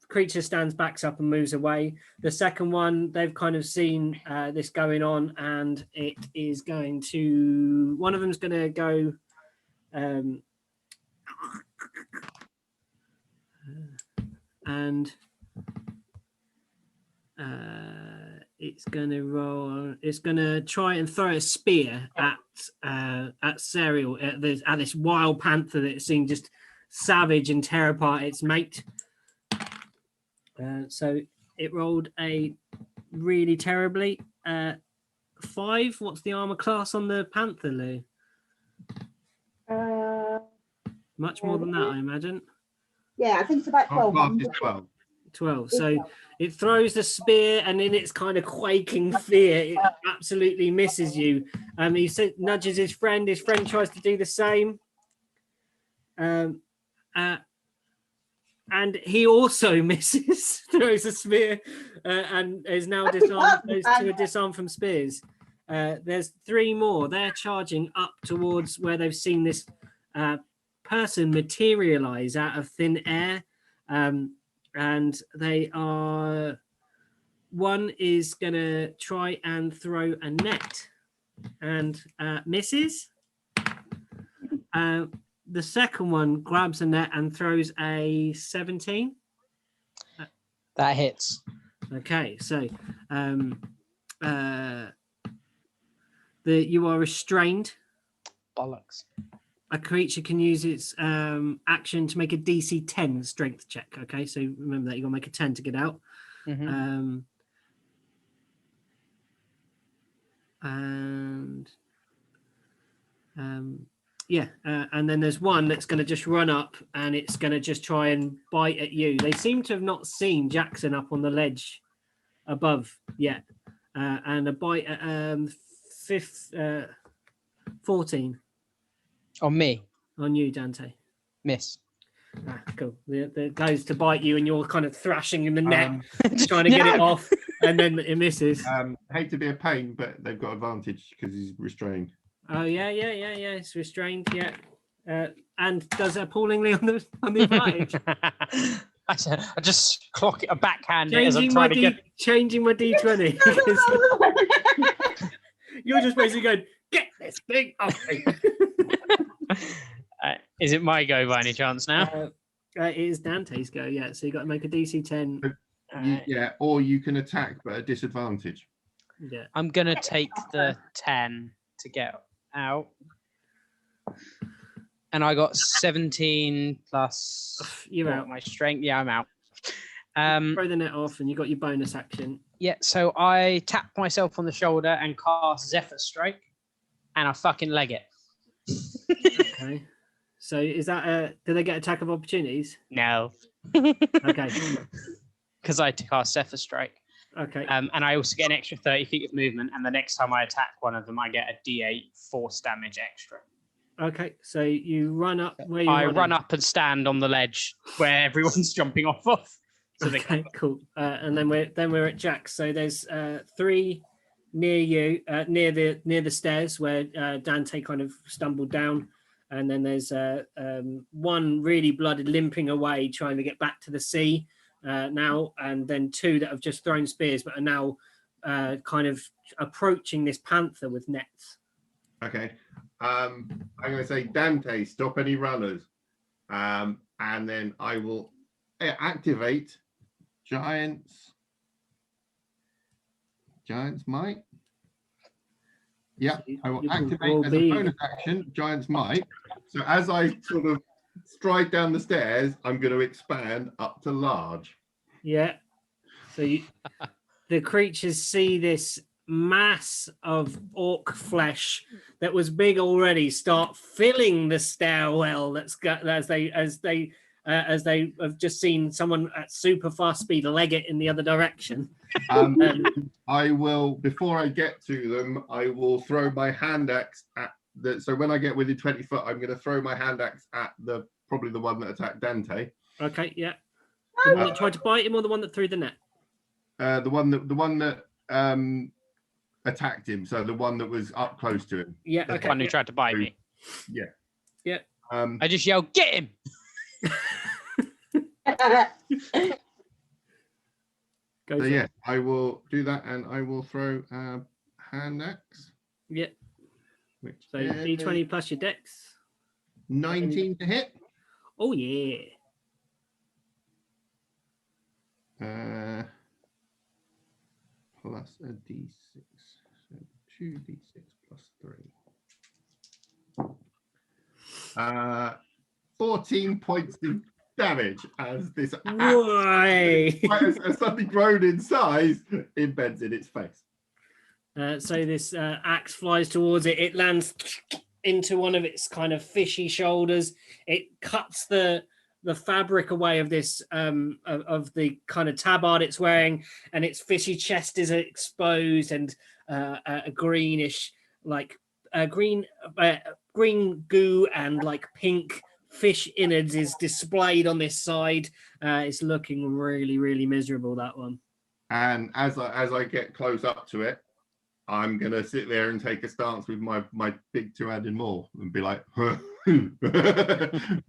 creature stands, backs up, and moves away. The second one, they've kind of seen this going on, and it is going to. One of them's going to go. And it's going to roll. It's going to try and throw a spear at Serial, at this wild panther that seemed just savage and tear apart its mate. So it rolled a really terribly 5. What's the armor class on the panther, Lou? Much more than that, I imagine. Yeah, I think it's about 12. Class is 12. 12. So it throws the spear, and in its kind of quaking fear, it absolutely misses you. He nudges his friend. His friend tries to do the same. And he also misses, throws a spear, and is now disarmed. Those two are disarmed from spears. There's 3 more. They're charging up towards where they've seen this person materialize out of thin air. And they are. One is going to try and throw a net and misses. The second one grabs a net and throws a 17. That hits. Okay, so you are restrained. Bollocks. A creature can use its action to make a DC 10 strength check. Okay, so remember that you got to make a 10 to get out. Mhm. And then there's one that's going to just run up, and it's going to just try and bite at you. They seem to have not seen Jackson up on the ledge above yet, and a bite at 14 On me. on you, Dante. Miss. Cool. It goes to bite you, and you're kind of thrashing in the neck, trying to get it off, and then it misses. Hate to be a pain, but they've got advantage because he's restrained. Oh yeah. It's restrained. Yeah, and does appallingly on the advantage. I just clock it a backhand it as I'm trying to get. Changing my D20. You're just basically going, get this thing off me. Is it my go by any chance now? It is Dante's go. Yeah, so you got to make a DC 10. Yeah, or you can attack but at disadvantage. Yeah. I'm gonna take the 10 to get out, and I got 17 plus. You're out. My strength. Yeah, I'm out. Throw the net off, and you got your bonus action. Yeah, so I tap myself on the shoulder and cast Zephyr Strike, and I fucking leg it. Okay. So is that do they get attack of opportunities? No. Okay. Because I cast Zephyr Strike. Okay. And I also get an extra 30 feet of movement, and the next time I attack one of them, I get a D8 force damage extra. Okay, so you run up where you I run up and stand on the ledge where everyone's jumping off of. So they Okay, cool. And then we're at Jack's. So there's 3 near you, near the stairs where Dante kind of stumbled down, and then there's 1 really blooded, limping away, trying to get back to the sea now, and then 2 that have just thrown spears but are now kind of approaching this panther with nets. Okay. I'm going to say, Dante, stop any runners. And then I will activate Giant's Might. Yeah, I will activate as a bonus action Giant's Might. So as I sort of stride down the stairs, I'm going to expand up to large. Yeah. So the creatures see this mass of orc flesh that was big already start filling the stairwell that's got as they have just seen someone at super fast speed leg it in the other direction. I will, before I get to them, I will throw my hand axe at the, so when I get within 20 foot, I'm going to throw my hand axe at probably the one that attacked Dante. Okay, yeah. The one that tried to bite him or the one that threw the net? The one that attacked him, so the one that was up close to him. Yeah, the okay. one who tried to bite me. Yeah. Yeah. I just yell, "Get him!" Go So for yeah, it. I will do that, and I will throw hand axe. Yeah. Which So is D20 plus your dex. 19 to hit. Oh yeah. Plus a d6, so 2d6 plus 3. 14 points of damage as this Why? as something grown in size embeds in its face. So this axe flies towards it. It lands into one of its kind of fishy shoulders. It cuts the fabric away of this of the kind of tabard it's wearing, and its fishy chest is exposed, and a greenish, like green goo and like pink fish innards is displayed on this side. It's looking really, really miserable, that one. And as I get close up to it, I'm gonna sit there and take a stance with my big 2-handed maul and be like,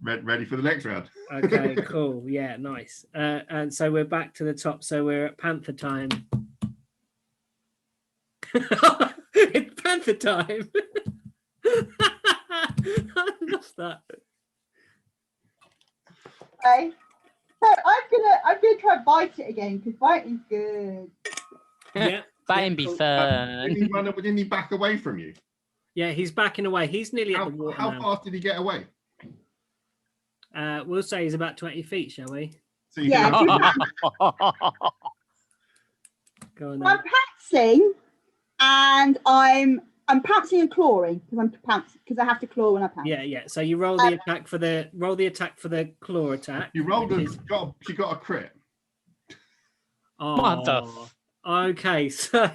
ready for the next round. Okay, cool. Yeah, nice. And so we're back to the top. So we're at Panther time. It's Panther time. I love that. Okay. So I'm gonna try and bite it again because biting's good. Yeah. Biting be cool. fun. Didn't he back away from you? Yeah, he's backing away. He's nearly at the water How now. fast did he get away? We'll say he's about 20 feet, shall we? So you Yeah. Go on then. I'm pouncing, and I'm pouncing and clawing because I have to claw when I pounce. Yeah. So you roll the attack for the claw attack. You rolled she got a crit. Oh, Mother. Okay, so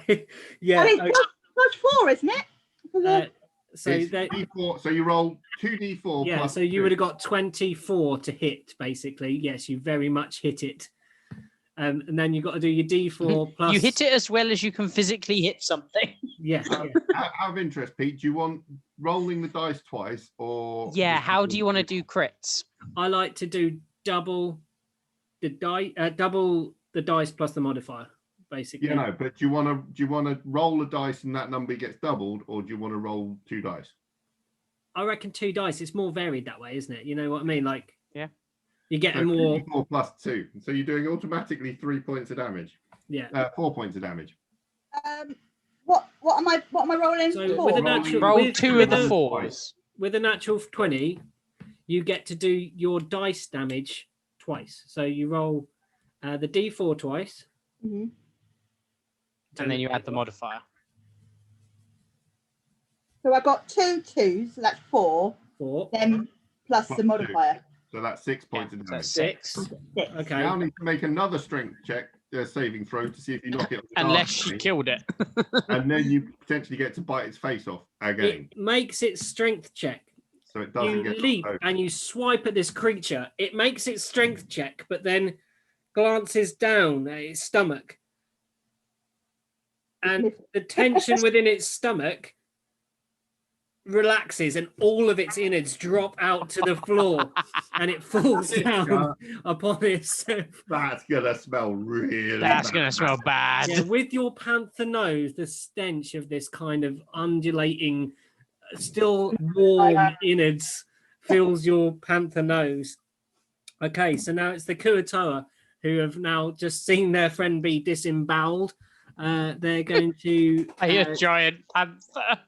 yeah. I mean, plus 4, isn't it? So D4, so you roll 2d4. yeah, plus so you 2. would have got 24 to hit, basically. Yes, you very much hit it. And then you've got to do your D4 plus. You hit it as well as you can physically hit something. Yeah. Out of interest, Pete, do you want rolling the dice twice or? Yeah, how do you want to do crits? I like to do double the dice plus the modifier, basically. Yeah, no, but do you want to roll a dice and that number gets doubled, or do you want to roll 2 dice? I reckon 2 dice. It's more varied that way, isn't it? You know what I mean? Like, yeah, you get So a more 2d4 plus 2, so you're doing automatically 3 points of damage. yeah. 4 points of damage. What am I rolling So for? with a natural roll with, 2 with of the a- 4s. with a natural 20, you get to do your dice damage twice. So you roll the D4 twice. Mhm. And then you add the modifier. So I got 2 2s, so that's 4. 4. Then plus the Plus modifier. So that's 6 points of So damage. 6. 6. Okay. You now need to make another strength check, saving throw, to see if you knock it off the Unless dice, she killed it. and then you potentially get to bite its face off again. It makes its strength check. So it doesn't You get leap knocked over. and you swipe at this creature. It makes its strength check, but then glances down at its stomach. And the tension within its stomach relaxes and all of its innards drop out to the floor and it falls down upon itself. That's gonna smell really That's bad. gonna smell bad. Yeah, with your panther nose, the stench of this kind of undulating, still warm innards fills your panther nose. Okay, so now it's the Kuatoa who have now just seen their friend be disemboweled. They're going to A giant panther.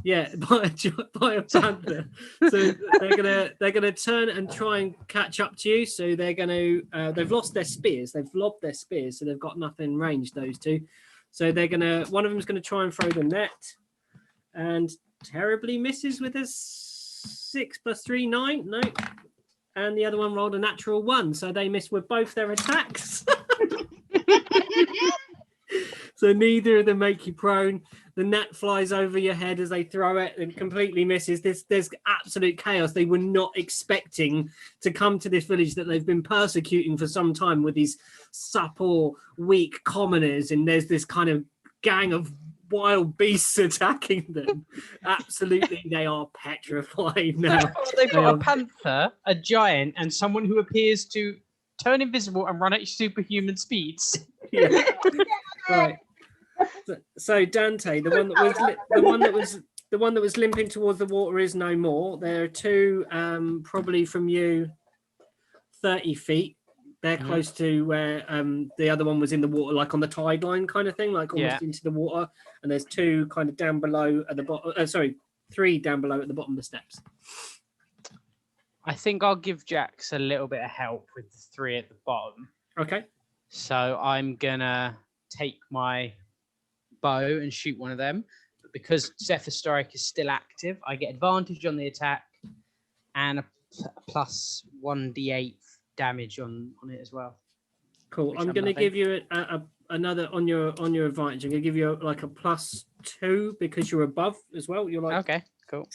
yeah, by a panther. So they're gonna turn and try and catch up to you. So they're gonna they've lost their spears. They've lobbed their spears, so they've got nothing ranged. Those two. So they're gonna one of them's gonna try and throw the net, and terribly misses with a 6 + 3 9. No, and the other one rolled a natural 1, so they miss with both their attacks. So neither of them make you prone. The net flies over your head as they throw it and completely misses. There's absolute chaos. They were not expecting to come to this village that they've been persecuting for some time with these supple, weak commoners, and there's this kind of gang of wild beasts attacking them. Absolutely, they are petrified now. They've got a panther, a giant, and someone who appears to turn invisible and run at superhuman speeds. Yeah. Right. So Dante, the one that was limping towards the water is no more. There are two, probably from you, 30 feet. They're close to where the other one was in the water, like on the tide line kind of thing, like almost into the water. And there's two kind of down below at the bottom. Three down below at the bottom of the steps. I think I'll give Jax a little bit of help with the three at the bottom. Okay. So I'm gonna take my bow and shoot one of them. But because Zephyr Strike is still active, I get advantage on the attack and a plus 1d8 damage on it as well. Cool. I'm going to give you another on your advantage. I'm going to give you like a +2 because you're above as well. You're like okay, cool.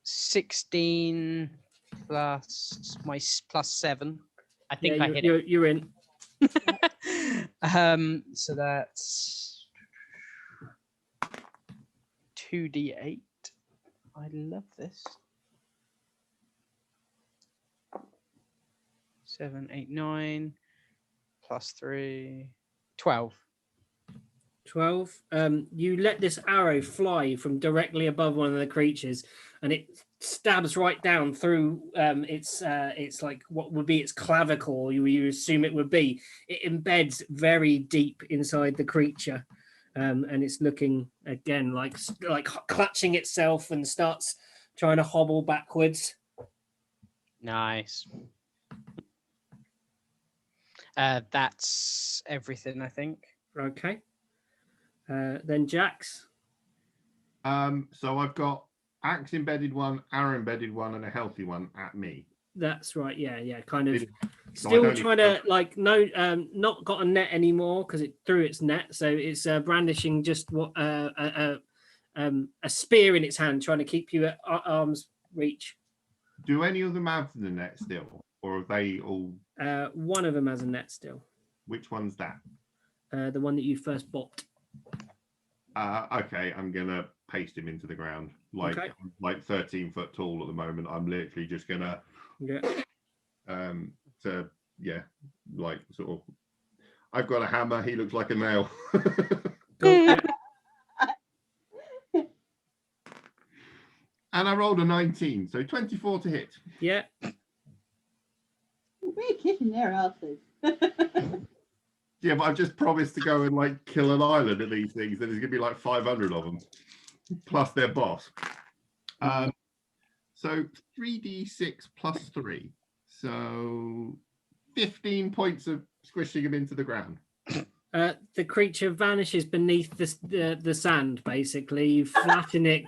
16 plus my +7. I think I hit it. You're in. So that's 2d8. I love this. 7, 8, 9 +3, 12. 12. You let this arrow fly from directly above one of the creatures, and it stabs right down through its like what would be its clavicle. You assume it would be. It embeds very deep inside the creature, and it's looking again like clutching itself and starts trying to hobble backwards. Nice. That's everything, I think. Okay. Then Jax. So I've got axe embedded one, arrow embedded one, and a healthy one at me. That's right. Yeah. Kind of So still trying to not got a net anymore because it threw its net. So it's brandishing just what a spear in its hand, trying to keep you at arm's reach. Do any of them have the net still, or are they all? One of them has a net still. Which one's that? The one that you first bought. Okay, I'm gonna paste him into the ground. Like 13 foot tall at the moment. I'm literally just gonna like sort of. I've got a hammer. He looks like a nail. Cool. And I rolled a 19, so 24 to hit. Yeah. We're kicking their asses. Yeah, but I've just promised to go and like kill an island of these things. Then there's gonna be like 500 of them, plus their boss. So 3d6 plus 3, so 15 points of squishing him into the ground. The creature vanishes beneath the sand. Basically, you flatten it.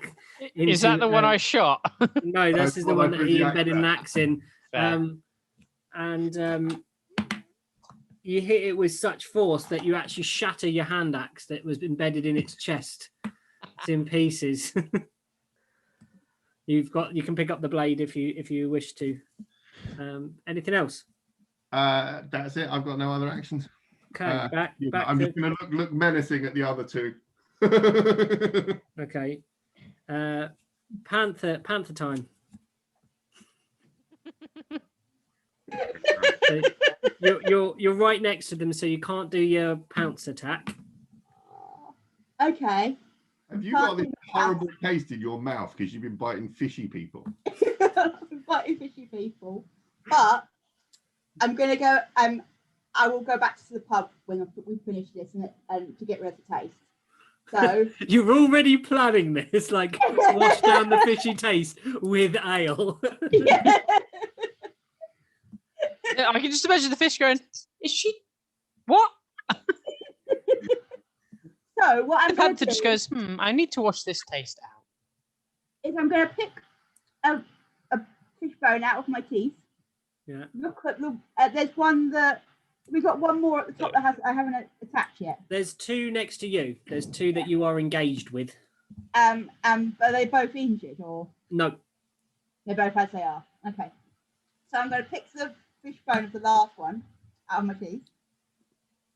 Is that the one I shot? No, this is the one that he embedded an axe in. Fair. You hit it with such force that you actually shatter your hand axe that was embedded in its chest. It's in pieces. You can pick up the blade if you wish to. Anything else? That's it. I've got no other actions. Okay, back I'm to just going to look menacing at the other two. okay. Panther time. So you're right next to them, so you can't do your pounce attack. Okay. Have you got this horrible taste in your mouth because you've been biting fishy people? Biting fishy people. But I'm gonna go. I will go back to the pub when we finish this and to get rid of the taste. So you're already planning this, like wash down the fishy taste with ale. Yeah. I can just imagine the fish going, "Is she what?" So what I'm The going panther to just do goes, I need to wash this taste out. is I'm going to pick a fish bone out of my teeth. Yeah. Look at the. There's one that we've got one more at the top that I haven't attached yet. There's two next to you. There's two that you are engaged with. Are they both injured or? No. They're both as they are. Okay. So I'm going to pick the fish bone of the last one out of my teeth.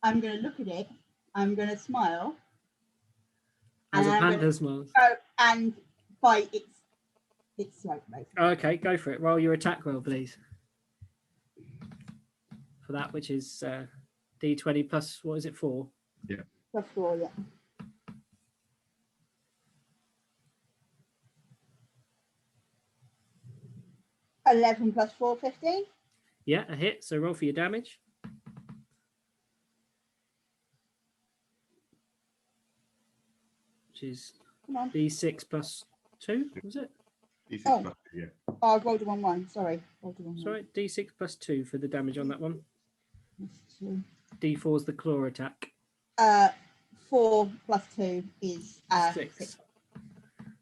I'm going to look at it. I'm going to smile. As a I'm panther gonna smiles. go and bite its throat, basically. Okay, go for it. Roll your attack roll, please. For that, which is D20 plus, what is it, 4? Yeah. Plus 4, yeah. $11 plus 4, 15. Yeah, a hit. So roll for your damage. Which is D6 plus 2, was it? D6 Oh. plus 2, yeah. Oh, I rolled a 1-1. Sorry. Sorry, D6 plus 2 for the damage on that one. Two. D4 is the claw attack. 4 plus 2 is 6.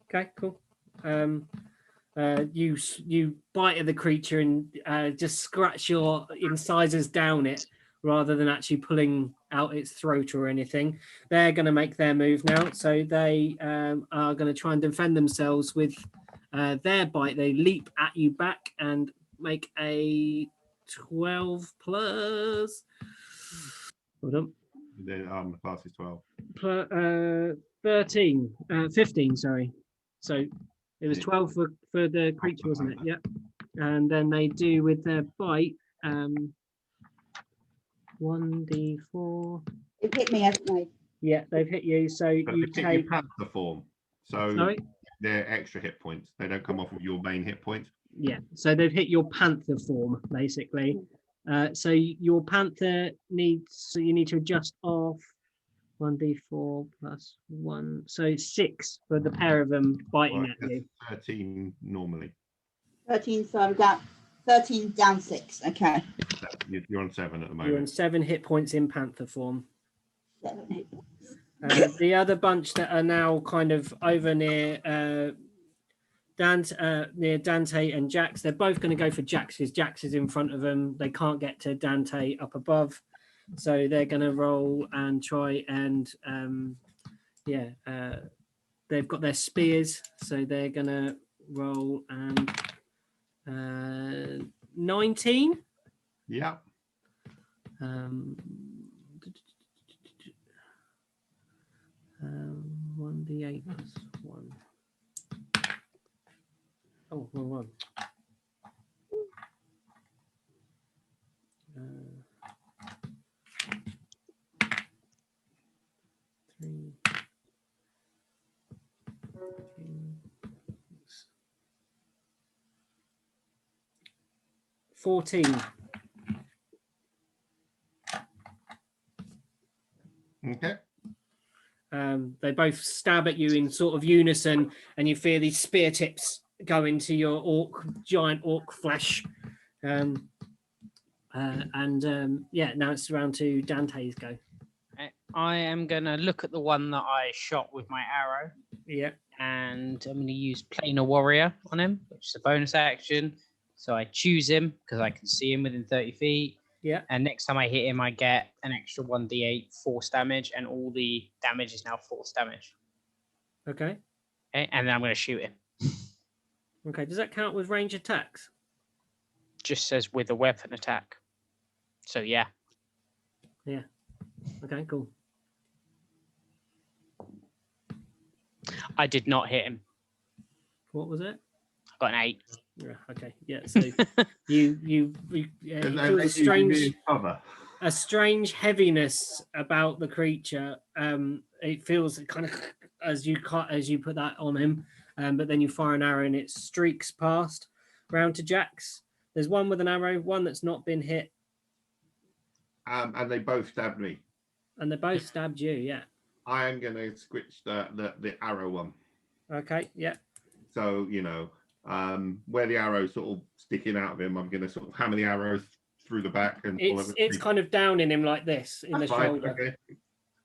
Okay, cool. You bite at the creature and just scratch your incisors down it rather than actually pulling out its throat or anything. They're going to make their move now, so they are going to try and defend themselves with their bite. They leap at you back and make a 12 plus. Hold on. Then the class is 12. 15, sorry. So it was 12 for the creature, wasn't it? Yeah. And then they do with their bite 1d4. It hit me, hasn't it? Yeah, they've hit you. So But you they take. your panther form. So Sorry? they're extra hit points. They don't come off of your main hit points. Yeah, so they've hit your panther form basically. So your panther you need to adjust off 1d4 plus 1, so 6 for the pair of them biting Right, at you. 13 normally. 13, so I'm down. 13 down 6. Okay. You're on 7 at the You're on moment. 7 hit points in panther form. 7 hit points. The other bunch that are now kind of over near Dante and Jax, they're both going to go for Jax because Jax is in front of them. They can't get to Dante up above, so they're going to roll and try and they've got their spears, so they're going to roll and 19. Yeah. 1d8 plus 1. Oh, wrong one. 3, 14. Okay. They both stab at you in sort of unison, and you feel these spear tips go into your giant orc flesh. Now it's around to Dante's go. I am going to look at the one that I shot with my arrow. Yeah. And I'm going to use Planar Warrior on him, which is a bonus action. So I choose him because I can see him within 30 feet. Yeah. And next time I hit him, I get an extra 1d8 force damage, and all the damage is now force damage. Okay. Okay, and then I'm going to shoot him. Okay, does that count with range attacks? Just says with a weapon attack. So yeah. Okay, cool. I did not hit him. What was it? I got an 8. Yeah. Okay. Yeah. So you And feel they usually be in cover. a strange heaviness about the creature. It feels kind of as you put that on him, but then you fire an arrow and it streaks past round to Jax. There's one with an arrow, one that's not been hit, And they both stabbed me. and they both stabbed you. Yeah. I am going to switch the arrow one. Okay. Yeah. So, where the arrow's sort of sticking out of him, I'm going to sort of hammer the arrow through the back and It's kind of down in him like this in the shoulder. Okay.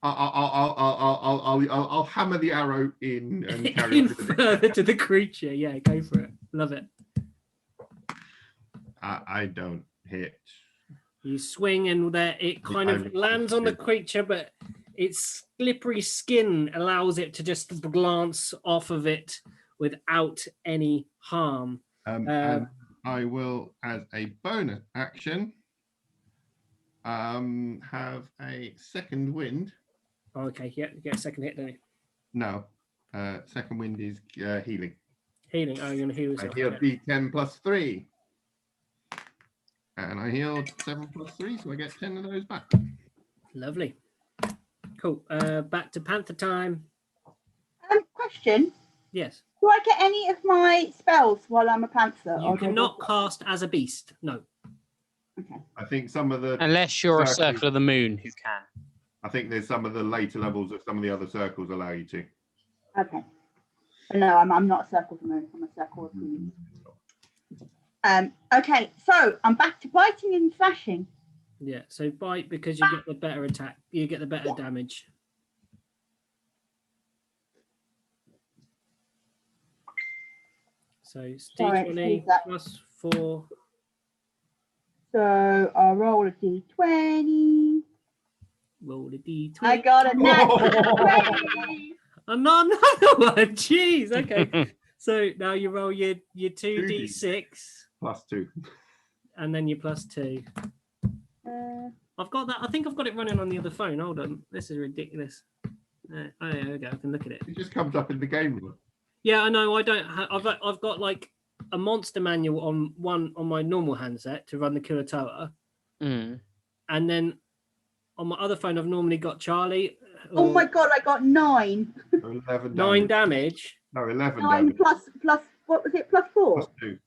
I'll hammer the arrow in and carry in on with it. further to the creature. Yeah, go for it. Love it. I don't hit. You swing and there it kind of lands on the creature, but its slippery skin allows it to just glance off of it without any harm. And I will, as a bonus action, have a second wind. Okay, yeah, you get a second hit, don't you? No, second wind is healing. Healing. Oh, you're gonna heal I yourself. healed Okay. D10 plus 3. And I healed 7 plus 3, so I get 10 of those back. Lovely. Cool. Back to Panther time. Question. Yes. Do I get any of my spells while I'm a panther? You cannot cast as a beast. No. Okay. I think some of the Unless you're a circles- circle of the moon who can. I think there's some of the later levels of some of the other circles allow you to. Okay. But no, I'm not a circle of the moon. I'm a circle of the moon. Okay, so I'm back to biting and slashing. Yeah. So bite because you get the better attack. You get the better damage. So it's Sorry, D20 excuse that. plus 4. So I'll roll a d20. Roll a D20. I got a natural 20. Another one. Jeez. Okay. So now you roll your 2d6 Plus 2. and then your plus 2. I've got that. I think I've got it running on the other phone. Hold on. This is ridiculous. Oh, there we go. I can look at it. It just comes up in the game room. Yeah, I know. I don't. I've got like a monster manual on my normal handset to run the Kurotoa, Mm. and then on my other phone I've normally got Charlie. Oh my god, I got 9. 11 9 damage. damage. No, 11 9 damage. plus what was it? Plus 4? Plus 2.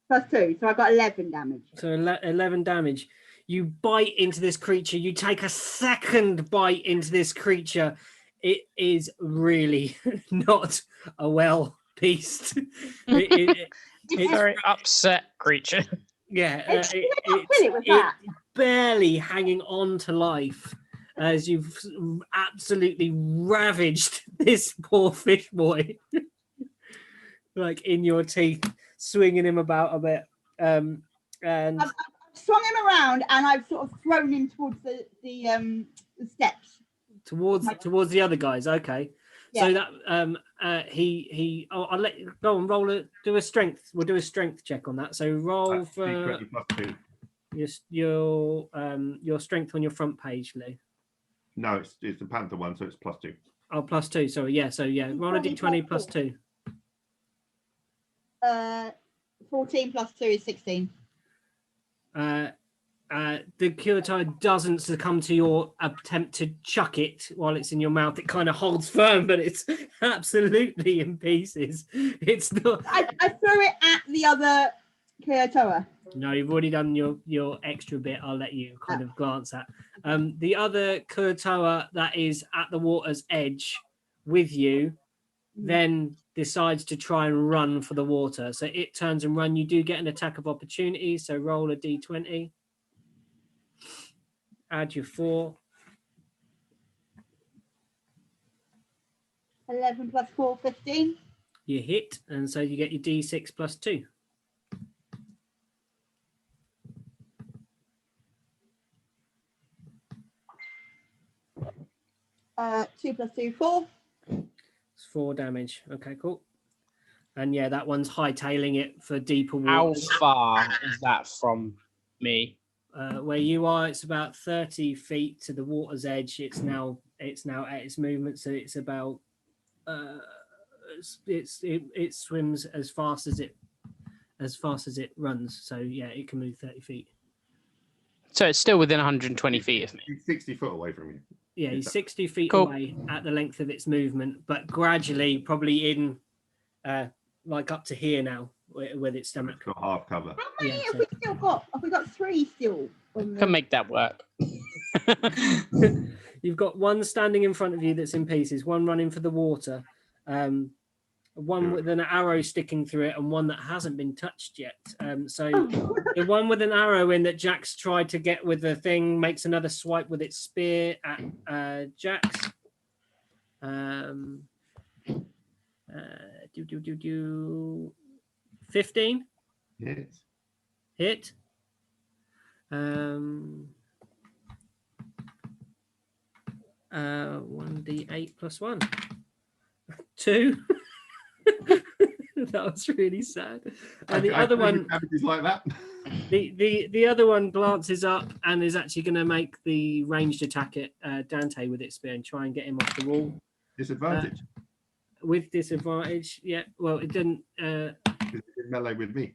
Plus 2. So I got 11 damage. So 11 damage. You bite into this creature. You take a second bite into this creature. It is really not a well beast. It's a very upset creature. Yeah, It's that. barely hanging on to life as you've absolutely ravaged this poor fish boy, like in your teeth, swinging him about a bit. And I've swung him around and I've sort of thrown him towards the steps. towards the other guys. Okay. Yeah. So that I'll let you go and roll it. Do a strength. We'll do a strength check on that. So roll That's for D20 plus 2. your strength on your front page, Lou. No, it's the Panther one, so it's plus 2. Oh, plus 2. Sorry. Yeah. So yeah, roll a d20 plus 2. 14 plus 2 is 16. The Kurotai doesn't succumb to your attempt to chuck it while it's in your mouth. It kind of holds firm, but it's absolutely in pieces. It's not. I threw it at the other Kurotoa. No, you've already done your extra bit. I'll let you kind of glance at. The other Kurotoa that is at the water's edge with you then decides to try and run for the water. So it turns and run. You do get an attack of opportunity. So roll a d20. Add your 4. 11 plus 4, 15. You hit, and so you get your d6 plus 2. Two plus 2, 4. It's 4 damage. Okay, cool. And yeah, that one's hightailing it for deeper How waters. far is that from me? Where you are, it's about 30 feet to the water's edge. It's now at its movement, so it's about it swims as fast as it runs. So yeah, it can move 30 feet. So it's still within 120 feet of me. He's 60 foot away from you. Yeah, he's 60 feet Cool. away at the length of its movement, but gradually, probably in like up to here now with its stomach. It's got half cover. How many Yeah, have so- we still got? Have we got 3 still? On the... Can make that work. You've got one standing in front of you that's in pieces, one running for the water, one with an arrow sticking through it, and one that hasn't been touched yet. So the one with an arrow in that Jax tried to get with the thing makes another swipe with its spear at Jax. 15 Yes. hit. 1d8 plus 1. 2. That was really sad. And the other one, is like that. the other one glances up and is actually going to make the ranged attack at Dante with its spear and try and get him off the wall. Disadvantage. With disadvantage, yeah. Well, it didn't. Because it did melee with me.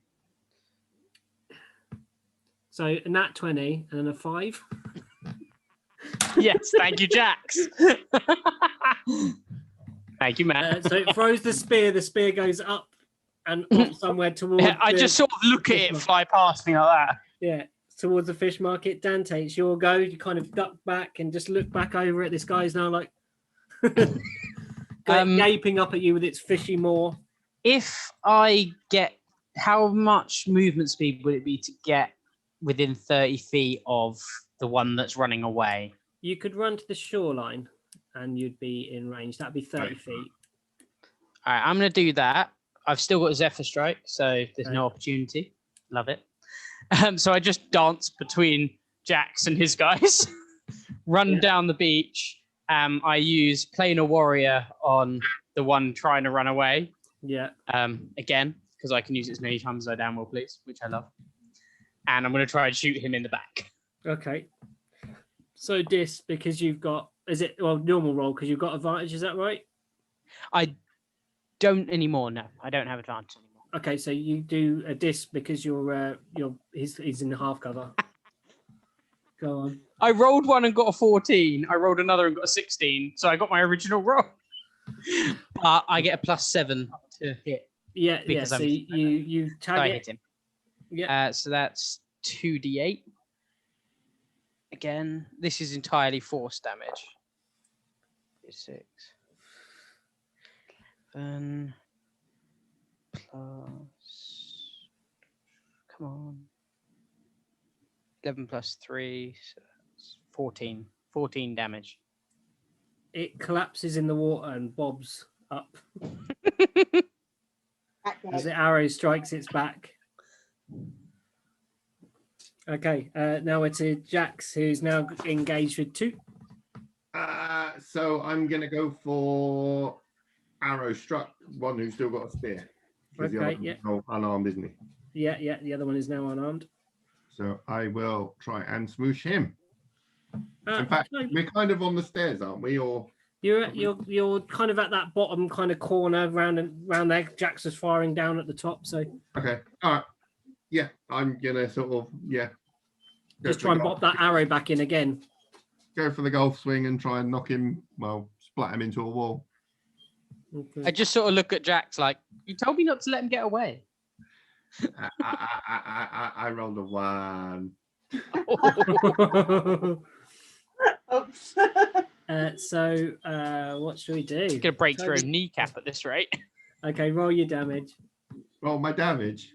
So a nat 20 and then a 5. Yes, thank you, Jax. Thank you, Matt. So it throws the spear. The spear goes up and off somewhere towards. Yeah, I just sort of look at it fly past me like that. Yeah, towards the fish market. Dante, it's your go. You kind of duck back and just look back over at this guy's now like gaping up at you with its fishy maw. If I get, how much movement speed would it be to get within 30 feet of the one that's running away? You could run to the shoreline and you'd be in range. That'd be 30 feet. All right, I'm going to do that. I've still got Zephyr Strike, so there's no opportunity. Love it. So I just dance between Jax and his guys, run down the beach. I use Planar Warrior on the one trying to run away. Yeah. Again, because I can use it as many times as I damn well please, which I love. And I'm going to try and shoot him in the back. Okay. So dis, because you've got, normal roll because you've got advantage, is that right? I don't anymore, no. I don't have advantage anymore. Okay, so you do a dis because he's in the half cover. Go on. I rolled one and got a 14. I rolled another and got a 16. So I got my original roll. But I get a +7 to hit. Yeah, because So you So tag I it. hit him. Yeah. So that's 2d8. Again, this is entirely force damage. 6. 11 plus. Come on. 11 plus 3. So that's 14. 14 damage. It collapses in the water and bobs up as the arrow strikes its back. Okay, now it's Jax, who's now engaged with 2. So I'm going to go for arrow struck, one who's still got a spear. Okay, the other yeah. one's unarmed, isn't he? Yeah, the other one is now unarmed. So I will try and smoosh him. In fact, no, we're kind of on the stairs, aren't we? Or you're kind of at that bottom kind of corner round there. Jax is firing down at the top, so okay, all right. Yeah, I'm gonna sort of just try and pop that arrow back in again. Go for the golf swing and try and knock him. Well, splat him into a wall. Okay. I just sort of look at Jax like, you told me not to let him get away. I rolled a 1. Oops. So what should we do? He's going to break through a kneecap at this rate. Okay, roll your damage. Roll my damage.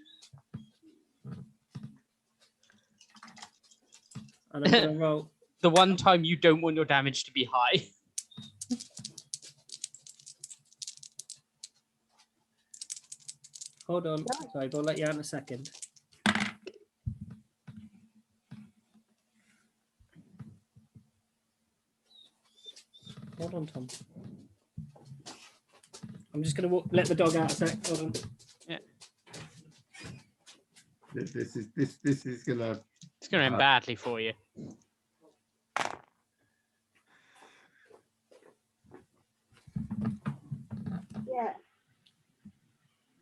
And I'm going to roll. The one time you don't want your damage to be high. Hold on. Sorry, we'll let you out in a second. Hold on, Tom. I'm just going to let the dog out a sec. Hold on. Yeah. This is gonna. It's going to end badly for you. Yeah.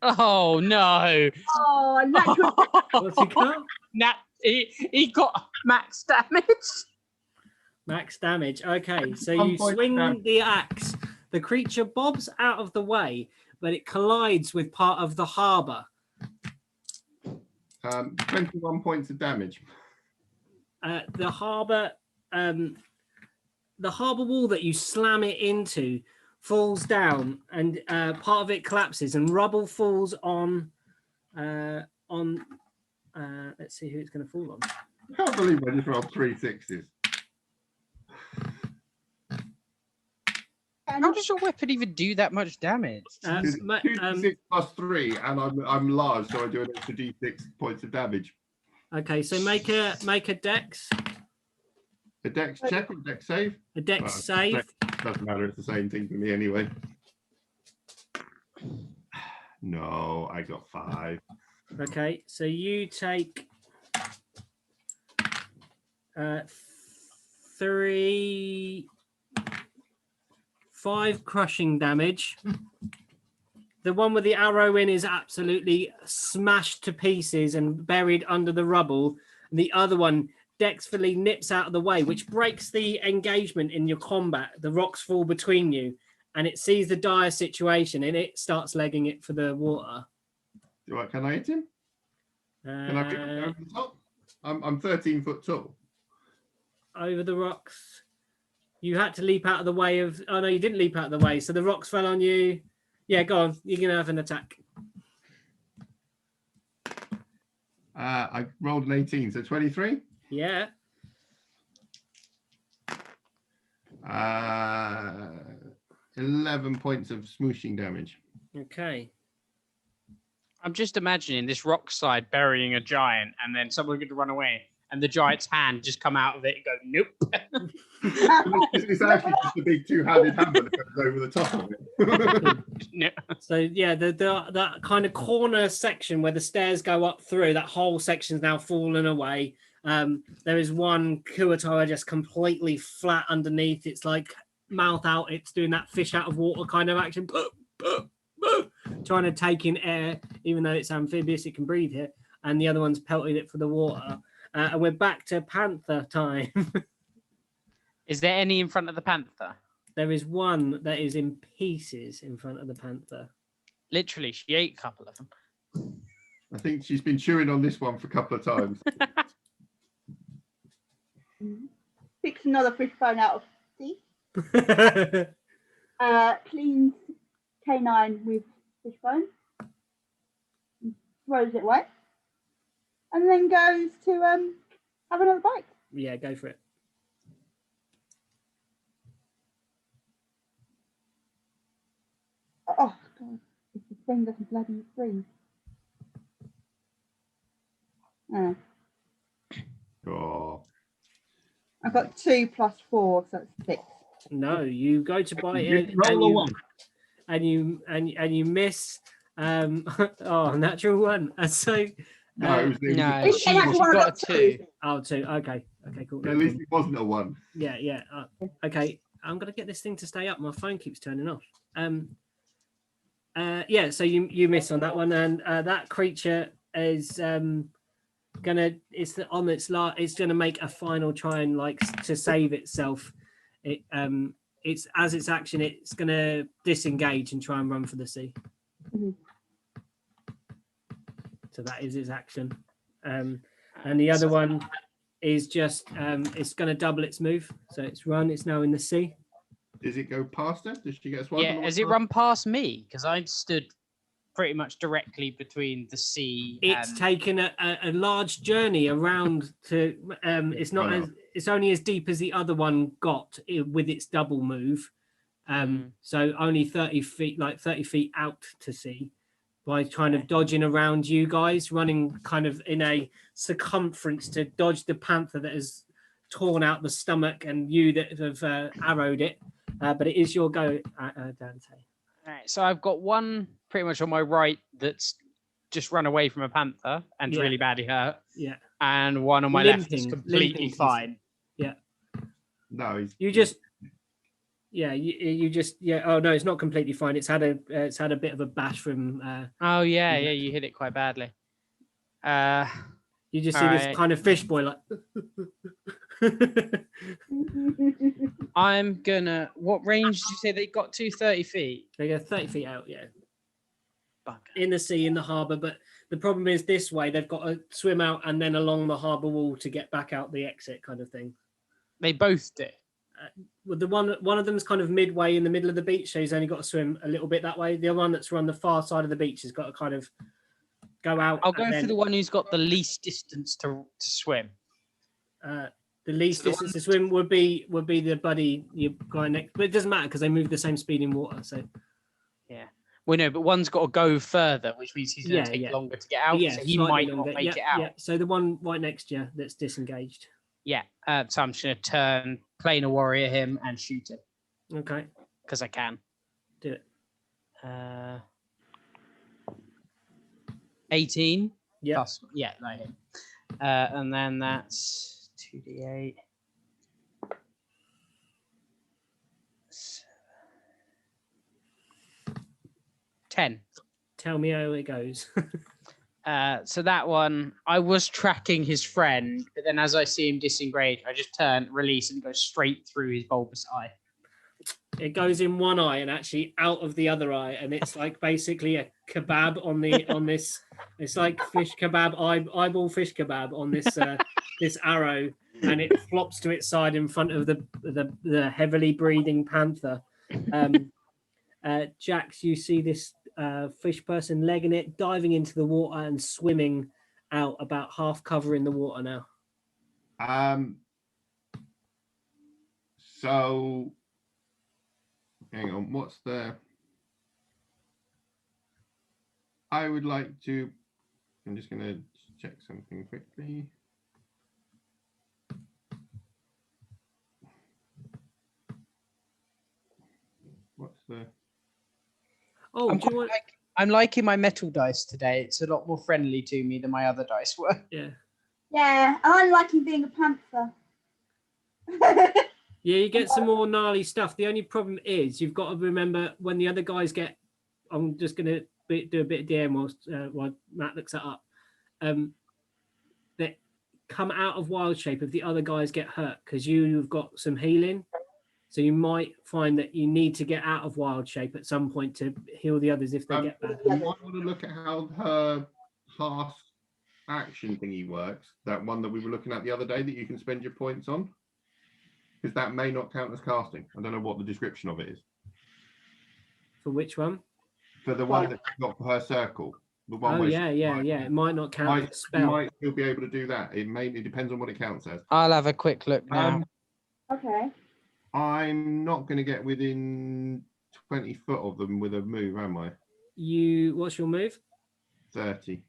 Oh no! Oh, natural. What's he got? He got max damage. Max damage. Okay, so 1 you point swing down. the axe. The creature bobs out of the way, but it collides with part of the harbour. 21 points of damage. The harbour wall that you slam it into falls down, and part of it collapses, and rubble falls on. Let's see who it's going to fall on. I can't believe I just rolled 3 6s. How does your weapon even do that much damage? 2d6 plus 3, and I'm large, so I do an extra d6 points of damage. Okay, so make a dex. A dex check or dex save? A dex save. Doesn't matter. It's the same thing for me anyway. No, I got 5. Okay, so you take 5 crushing damage. The one with the arrow in is absolutely smashed to pieces and buried under the rubble. And the other one dexterly nips out of the way, which breaks the engagement in your combat. The rocks fall between you, and it sees the dire situation, and it starts legging it for the water. Can I hit him? Can I reach over the top? I'm 13 foot tall. Over the rocks. You had to leap out of the way of... Oh, no, you didn't leap out of the way, so the rocks fell on you. Yeah, go on. You're going to have an attack. I rolled an 18, so 23. Yeah. 11 points of smooshing damage. Okay. I'm just imagining this rock slide burying a giant, and then someone going to run away, and the giant's hand just come out of it and go, nope. It's actually just a big two-handed hammer that goes over the top of it. No. So yeah, that kind of corner section where the stairs go up through, that whole section's now fallen away. There is one Kuatara just completely flat underneath. It's like mouth out. It's doing that fish out of water kind of action. Trying to take in air, even though it's amphibious, it can breathe here. And the other one's pelting it for the water. And we're back to panther time. Is there any in front of the panther? There is one that is in pieces in front of the panther. Literally, she ate a couple of them. I think she's been chewing on this one for a couple of times. Picks another fish bone out of sea. Cleans canine with fish bone. Throws it away. And then goes to have another bite. Yeah, go for it. Oh, God. If the thing doesn't bloody breathe. Oh. I've got 2 plus 4, so it's 6. No, you go to bite You it roll a one. and you miss. Oh, natural one. And so No, it was No, she got a 2. Oh, 2. Okay, cool. No at least problem. it wasn't a 1. Yeah. Okay, I'm gonna get this thing to stay up. My phone keeps turning off. Yeah. So you miss on that one, and that creature is it's gonna make a final try and like to save itself. It's as its action, it's gonna disengage and try and run for the sea. Mhm. So that is its action. And the other one is just it's going to double its move. So it's run. It's now in the sea. Does it go past her? Does she get a swipe? Yeah, has it run past me? Because I'm stood pretty much directly between the sea. It's taken a large journey around to. It's not as. It's only as deep as the other one got with its double move. So only 30 feet, like 30 feet out to sea. By kind of dodging around you guys, running kind of in a circumference to dodge the panther that has torn out the stomach and you that have arrowed it. But it is your go, Dante. All right, so I've got one pretty much on my right that's just run away from a panther and Yeah. really badly hurt, Yeah. and one on my left that's Limping completely to fine. Yeah. No, You just. Yeah, you just Oh no, it's not completely fine. It's had a bit of a bash from. Oh yeah, Yeah. you hit it quite badly. You just see this kind of fish boy like. I'm gonna. What range did you say they got to? 30 feet. They go 30 feet out, yeah. Bugger. In the sea, in the harbour, but the problem is this way they've got to swim out and then along the harbour wall to get back out the exit, kind of thing. They both did. Well, the one of them's kind of midway in the middle of the beach, so he's only got to swim a little bit that way. The other one that's on the far side of the beach has got to kind of go out. I'll go for the one who's got the least distance to swim. The least distance to swim would be the buddy you guy next, but it doesn't matter because they move the same speed in water. So yeah, we know, but one's got to go further, which means he's going to take longer to get out. Yeah, so he might not make it out. Yeah. So the one right next to you that's disengaged. Yeah, so I'm just going to turn planar warrior him and shoot him. Okay. Because I can. Do it. 18. Yeah. Plus, yeah, like him. And then that's 2d8. 10. Tell me how it goes. So that one, I was tracking his friend, but then as I see him disengage, I just turn, release, and it goes straight through his bulbous eye. It goes in one eye and actually out of the other eye, and it's like basically a kebab on this. It's like fish kebab, eyeball fish kebab on this this arrow, and it flops to its side in front of the heavily breathing panther. Jax, you see this fish person legging it, diving into the water and swimming out, about half covering the water now. So hang on, what's the... I would like to... I'm just going to check something quickly. What's the... Oh, I'm liking my metal dice today. It's a lot more friendly to me than my other dice were. Yeah. Yeah, I like him being a panther. Yeah, you get some more gnarly stuff. The only problem is you've got to remember when the other guys get... I'm just going to do a bit of DM while Matt looks that up. That come out of wild shape if the other guys get hurt, because you've got some healing. So you might find that you need to get out of wild shape at some point to heal the others if they get bad. You might want to look at how her half action thingy works. That one that we were looking at the other day that you can spend your points on. Because that may not count as casting. I don't know what the description of it is. For which one? For the one that you got for her circle. The one yeah. It might not count as a spell. You might still be able to do that. It depends on what it counts as. I'll have a quick look now. Okay. I'm not going to get within 20 foot of them with a move, am I? What's your move? 30.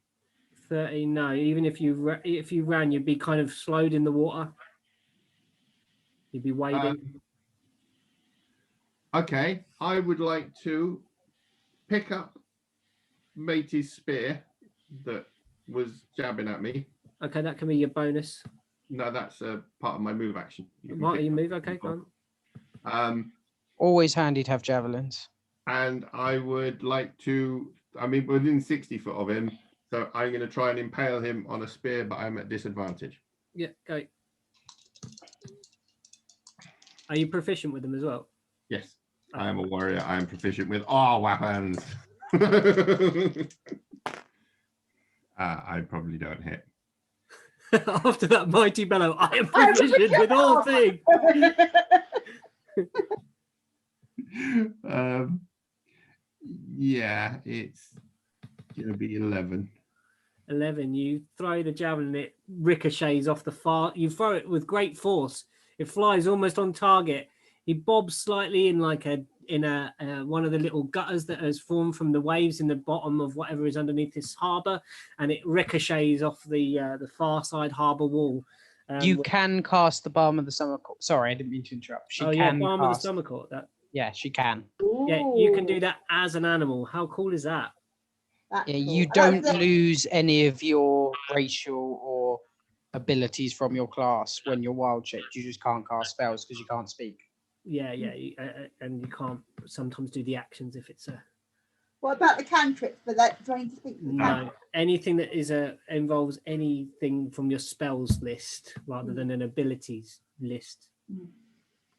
30. No, even if you ran, you'd be kind of slowed in the water. You'd be wading. Okay, I would like to pick up Matey's spear that was jabbing at me. Okay, that can be your bonus. No, that's a part of my move action. You move? Okay, go on. Always handy to have javelins. And I would like to, within 60 foot of him, so I'm going to try and impale him on a spear, but I'm at disadvantage. Yeah, go. Are you proficient with them as well? Yes, I am a warrior. I am proficient with all weapons. I probably don't hit. After that mighty bellow, I am proficient with all things. Yeah, it's gonna be 11. 11. You throw the javelin, it ricochets off the far. You throw it with great force. It flies almost on target. He bobs slightly in like one of the little gutters that has formed from the waves in the bottom of whatever is underneath this harbour, and it ricochets off the far side harbour wall. You can cast the Balm of the Summer Court. Sorry, I didn't mean to interrupt. Balm of the Summer Court. Yeah, she can. Yeah, you can Ooh, do that as an animal. How cool is that? that's Yeah, cool. you And that's don't the- lose any of your racial or abilities from your class when you're wild shaped. You just can't cast spells because you can't speak. Yeah, and you can't sometimes do the actions if it's a What about the cantrips? But that do I need to speak to the no. cantrips? Anything that is involves anything from your spells list rather than an abilities list,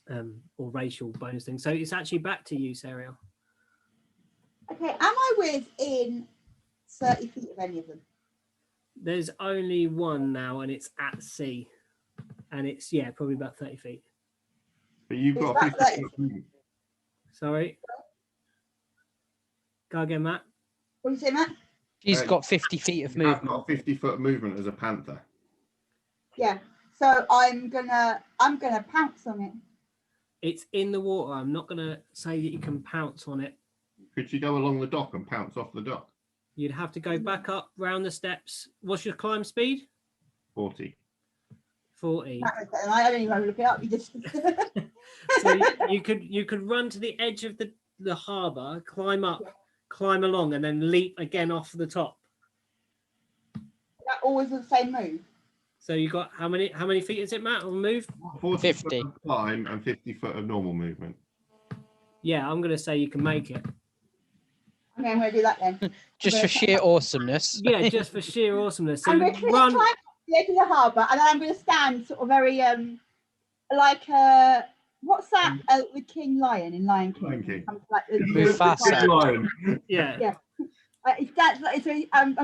or racial bonus thing. So it's actually back to you, Serial. Okay, am I within 30 feet of any of them? There's only one now, and it's at sea, and it's probably about 30 feet. But you've It's got about 50 30 foot movement. Sorry, go again, Matt. What do you say, Matt? She's got 50 feet of You have movement. got 50-foot movement as a panther. Yeah. So I'm gonna pounce on it. It's in the water. I'm not gonna say that you can pounce on it. Could you go along the dock and pounce off the dock? You'd have to go back up round the steps. What's your climb speed? 40. 40. And I don't even look it up. You just So you could run to the edge of the harbour, climb up, climb along, and then leap again off the top. that always the same move. So you got how many feet is it, Matt? On move? 40 50. foot of climb and 50 foot of normal movement. Yeah, I'm gonna say you can make it. Okay, I'm gonna do that then. Just for sheer awesomeness. Yeah, just for sheer awesomeness. So I'm you going to run. climb to the edge of the harbour, and then I'm going to stand sort of very like what's that? The King Lion in Lion King. Lion King. Like Mufasa. Lion. Yeah. Yeah. I'm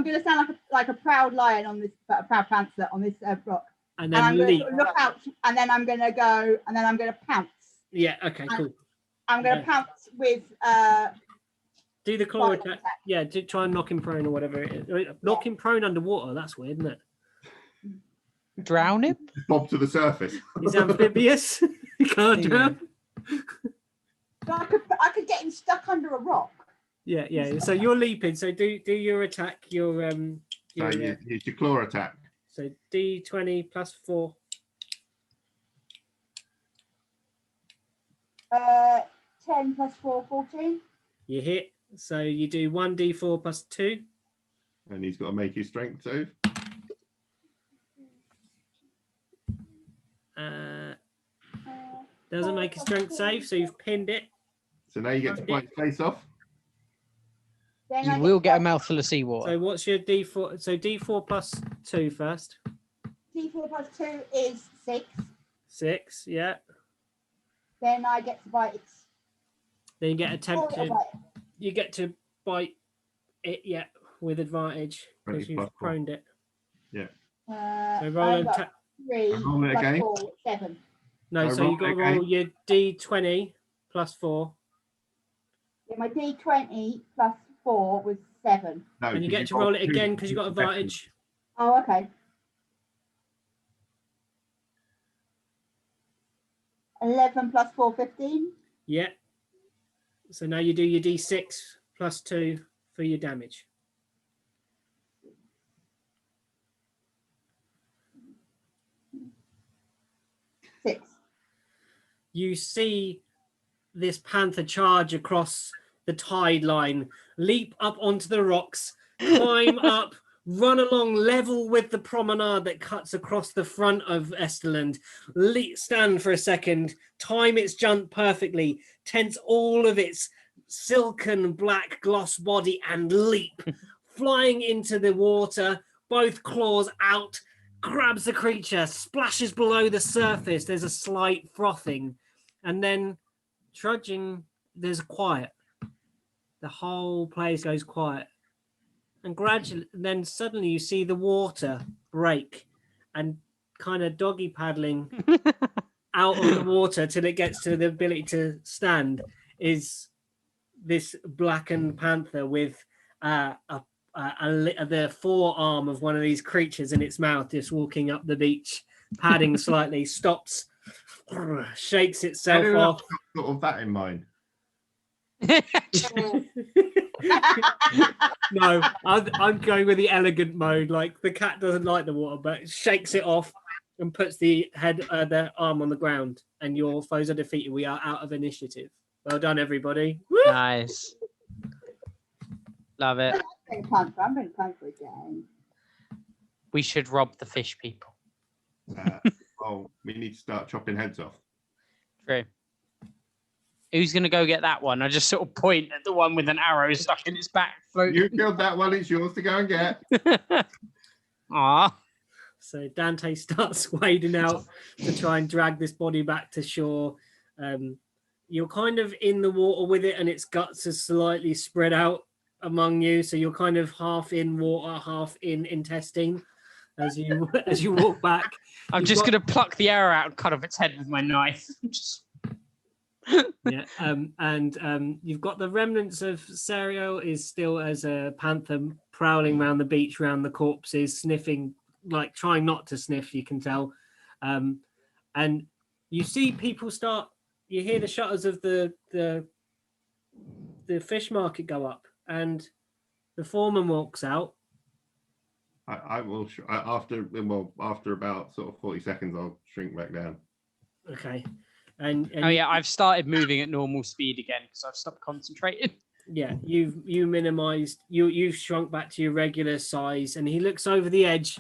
going to stand like a proud lion on this, a proud panther on this rock, And and I'm then going leap. to look out, and then I'm going to go, and then I'm going to pounce. Yeah. Okay. Cool. I'm going to Yeah. pounce with Do the claw Right, attack. Yeah. Try and knock him prone or whatever. Knock him prone underwater. That's weird, isn't it? Drown him? Bob to the surface. He's amphibious. He can't Yeah. drown. But I could get him stuck under a rock. Yeah. Yeah. So you're leaping. So do your attack. Your So use your claw attack. So D20 plus 4. 10 plus 4, 14. You hit. So you do 1d4 plus 2. And he's got to make his strength save. Doesn't make a strength save, so you've pinned it. So now you get to bite his face off. Then You I will get a mouthful of seawater. So what's your D4? So D4 plus 2 first. D4 plus 2 is 6. 6, yeah. Then I get to bite its. Then you get Oh, attempted. I bite. You get to bite it, yeah, with advantage because 20 you've plus 4. proned it. Uh, So roll I and got 3 And roll it plus again. 4, 7. No, So so roll you got to it roll again. your D20 plus 4, Yeah, my D20 plus 4 was 7. No, and you 'cause get to got roll it two again because you got successes. advantage. Oh, okay. 11 plus 4, 15. Yeah. So now you do your D6 plus 2 for your damage. Six. You see this panther charge across the tide line, leap up onto the rocks, climb up, run along level with the promenade that cuts across the front of Esteland, stand for a second, time its jump perfectly, tense all of its silken black gloss body and leap, flying into the water, both claws out, grabs the creature, splashes below the surface. There's a slight frothing, and then trudging, there's a quiet. The whole place goes quiet. And gradually, then suddenly you see the water break and kind of doggy paddling out of the water till it gets to the ability to stand is this blackened panther with the forearm of one of these creatures in its mouth, just walking up the beach, padding slightly, stops, shakes itself Anyone off. else got sort of that in mind? No, I'm going with the elegant mode. Like the cat doesn't like the water, but shakes it off and puts the arm on the ground, and your foes are defeated. We are out of initiative. Well done, everybody. Woo! Nice. Love it. I'm going to plan for a game. We should rob the fish people. Oh, we need to start chopping heads off. True. Who's going to go get that one? I just sort of point at the one with an arrow stuck in its back. You killed that one. It's yours to go and get. Aw. So Dante starts wading out to try and drag this body back to shore. You're kind of in the water with it, and its guts are slightly spread out among you. So you're kind of half in water, half in intestine as you walk back. I'm just going to pluck the arrow out and cut off its head with my knife. Yeah, and you've got the remnants of Serial is still as a panther prowling around the beach, around the corpses, sniffing, like trying not to sniff. You can tell, and you see people start. You hear the shutters of the fish market go up, and the foreman walks out. I will after about sort of 40 seconds, I'll shrink back down. Okay. And oh yeah, I've started moving at normal speed again because I've stopped concentrating. Yeah, you minimized, you've shrunk back to your regular size, and he looks over the edge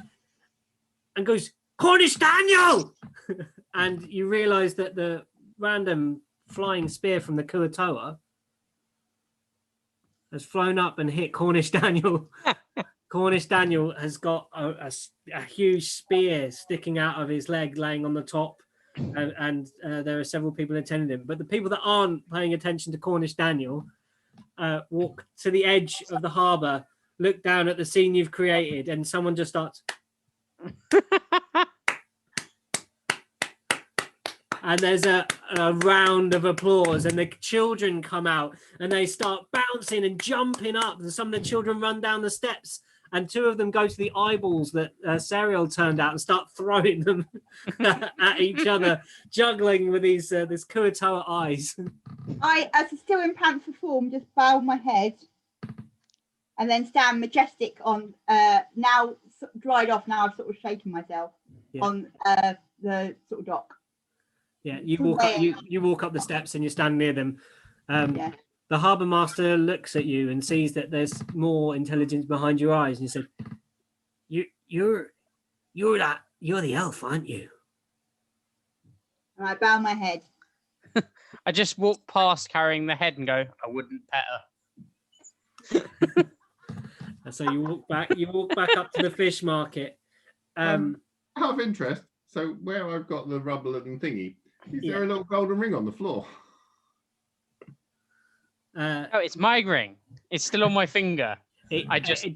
and goes, Cornish Daniel! And you realize that the random flying spear from the Kuatoa has flown up and hit Cornish Daniel. Cornish Daniel has got a huge spear sticking out of his leg, laying on the top. And there are several people attending him, but the people that aren't paying attention to Cornish Daniel walk to the edge of the harbour, look down at the scene you've created, and someone just starts and there's a round of applause, and the children come out and they start bouncing and jumping up, and some of the children run down the steps, and two of them go to the eyeballs that Serial turned out and start throwing them at each other, juggling with these this Kuatoa eyes. I, as a still in panther form, just bow my head and then stand majestic on, now dried off, now I've sort of shaken myself, on the sort of dock. Yeah, you walk up the steps and you stand near them. The harbour master looks at you and sees that there's more intelligence behind your eyes, and he said, "You're the elf, aren't you?" And I bow my head. I just walk past carrying the head and go, I wouldn't pet her. And so you walk back up to the fish market. Out of interest, so where I've got the rubble and thingy, is there a little golden ring on the floor? Oh, it's my ring. It's still on my finger. It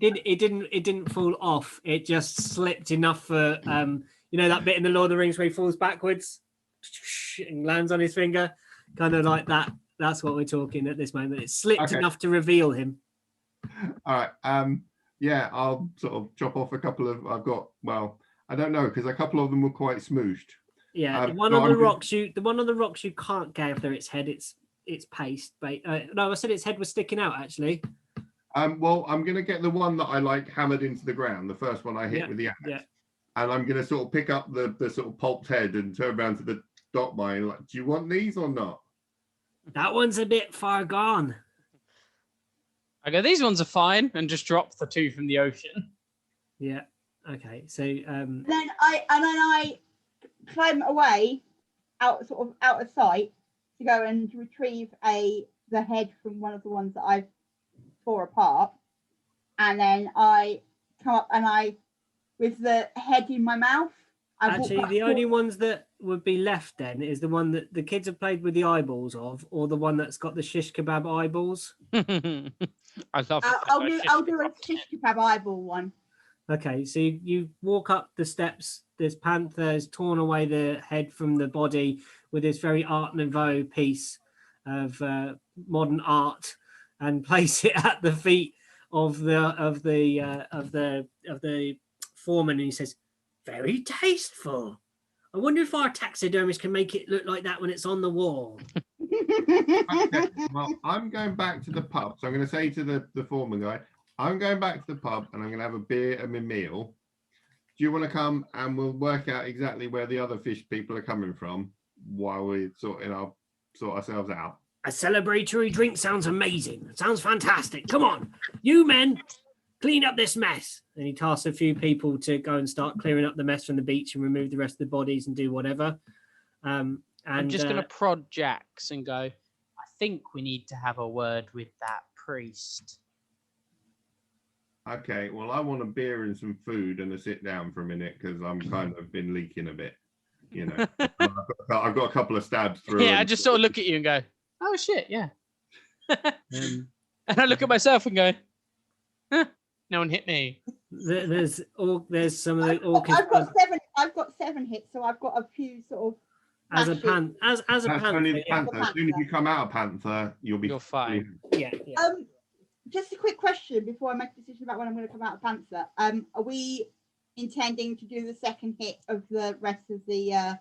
didn't fall off. It just slipped enough for that bit in the Lord of the Rings where he falls backwards and lands on his finger, kind of like that. That's what we're talking at this moment. It slipped enough to reveal him. All right. I'll sort of chop off a couple of. I don't know, because a couple of them were quite smooshed. Yeah, the one on the rocks you can't gather its head. It's paste. No, I said its head was sticking out actually. Well, I'm going to get the one that I like hammered into the ground, the first one I hit with the axe. Yeah. And I'm going to sort of pick up the sort of pulped head and turn around to the dock mine. Like, do you want these or not? That one's a bit far gone. I go, these ones are fine, and just drop the two from the ocean. Yeah. Okay. So then I climb away out of sight to go and retrieve the head from one of the ones that I tore apart, and then I come up and I, with the head in my mouth. Actually, the only ones that would be left then is the one that the kids have played with the eyeballs of, or the one that's got the shish kebab eyeballs. I love. I'll do a shish kebab eyeball one. Okay, so you walk up the steps. This panther has torn away the head from the body with this very Art Nouveau piece of modern art, and place it at the feet of the foreman, and he says, "Very tasteful. I wonder if our taxidermist can make it look like that when it's on the wall." Okay, well, I'm going back to the pub, so I'm going to say to the foreman guy, I'm going back to the pub and I'm going to have a beer and a meal. Do you want to come and we'll work out exactly where the other fish people are coming from while we sort ourselves out? A celebratory drink sounds amazing. Sounds fantastic. Come on, you men, clean up this mess. And he tasks a few people to go and start clearing up the mess from the beach and remove the rest of the bodies and do whatever. And I'm just going to prod Jax and go, I think we need to have a word with that priest. Okay, well, I want a beer and some food and a sit down for a minute because I'm kind of been leaking a bit. You know, I've got a couple of stabs through. Yeah, I just sort of look at you and go, oh shit, yeah. And I look at myself and go, huh, no one hit me. There's some of the I've got 7 hits, so I've got a few sort of. As a panther. That's only the panther. As soon as you come out of panther, you're fine. Yeah. Just a quick question before I make a decision about when I'm going to come out of panther. Are we intending to do the second hit of the rest of the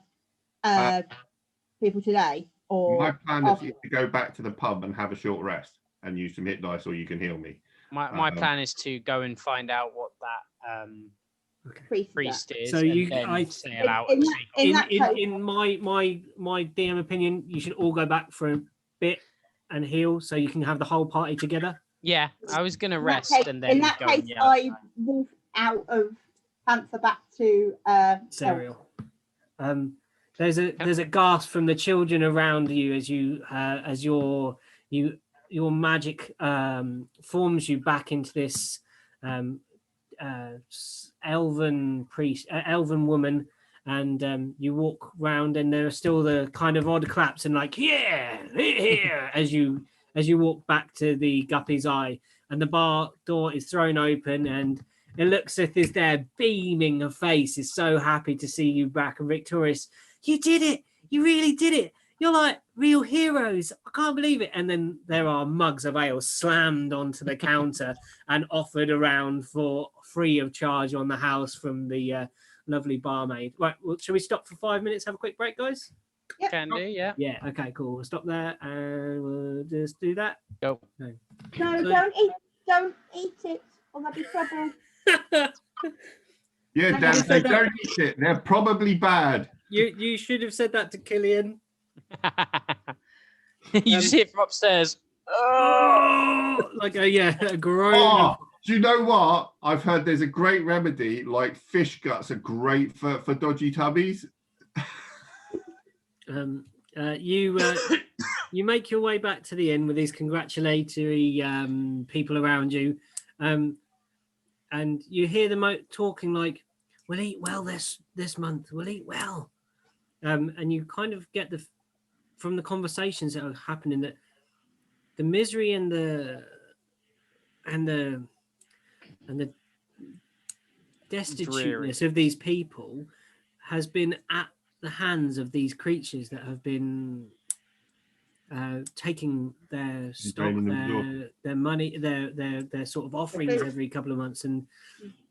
people today? Or my plan is to go back to the pub and have a short rest and use some hit dice, or you can heal me. My plan is to go and find out what that priest is. So I sail out. In my DM opinion, you should all go back for a bit and heal, so you can have the whole party together. Yeah, I was gonna rest and then. In that case, I move out of panther back to Serial. There's a gasp from the children around you as your magic forms you back into this elven woman, and you walk round, and there are still the kind of odd claps and like here as you walk back to the Guppy's Eye, and the bar door is thrown open, and Elixith is there beaming. Her face is so happy to see you back, and victorious. You did it! You really did it! You're like real heroes. I can't believe it. And then there are mugs of ale slammed onto the counter and offered around for free of charge on the house from the lovely barmaid. Right, well, shall we stop for 5 minutes, have a quick break, guys? Yep. Can do, yeah. Yeah, okay, cool. We'll stop there and we'll just do that. Go. No, don't eat it, or there'll be trouble. Yeah, Dan, they don't eat it. They're probably bad. You should have said that to Killian. You see it from upstairs. Oh, like a groan. Oh, do you know what? I've heard there's a great remedy, like fish guts are great for dodgy tubbies. You make your way back to the inn with these congratulatory people around you, and you hear them talking like, "We'll eat well this month. We'll eat well," and you kind of get from the conversations that are happening that the misery and the destituteness of these people has been at the hands of these creatures that have been taking their stock, their money, their sort of offerings every couple of months, and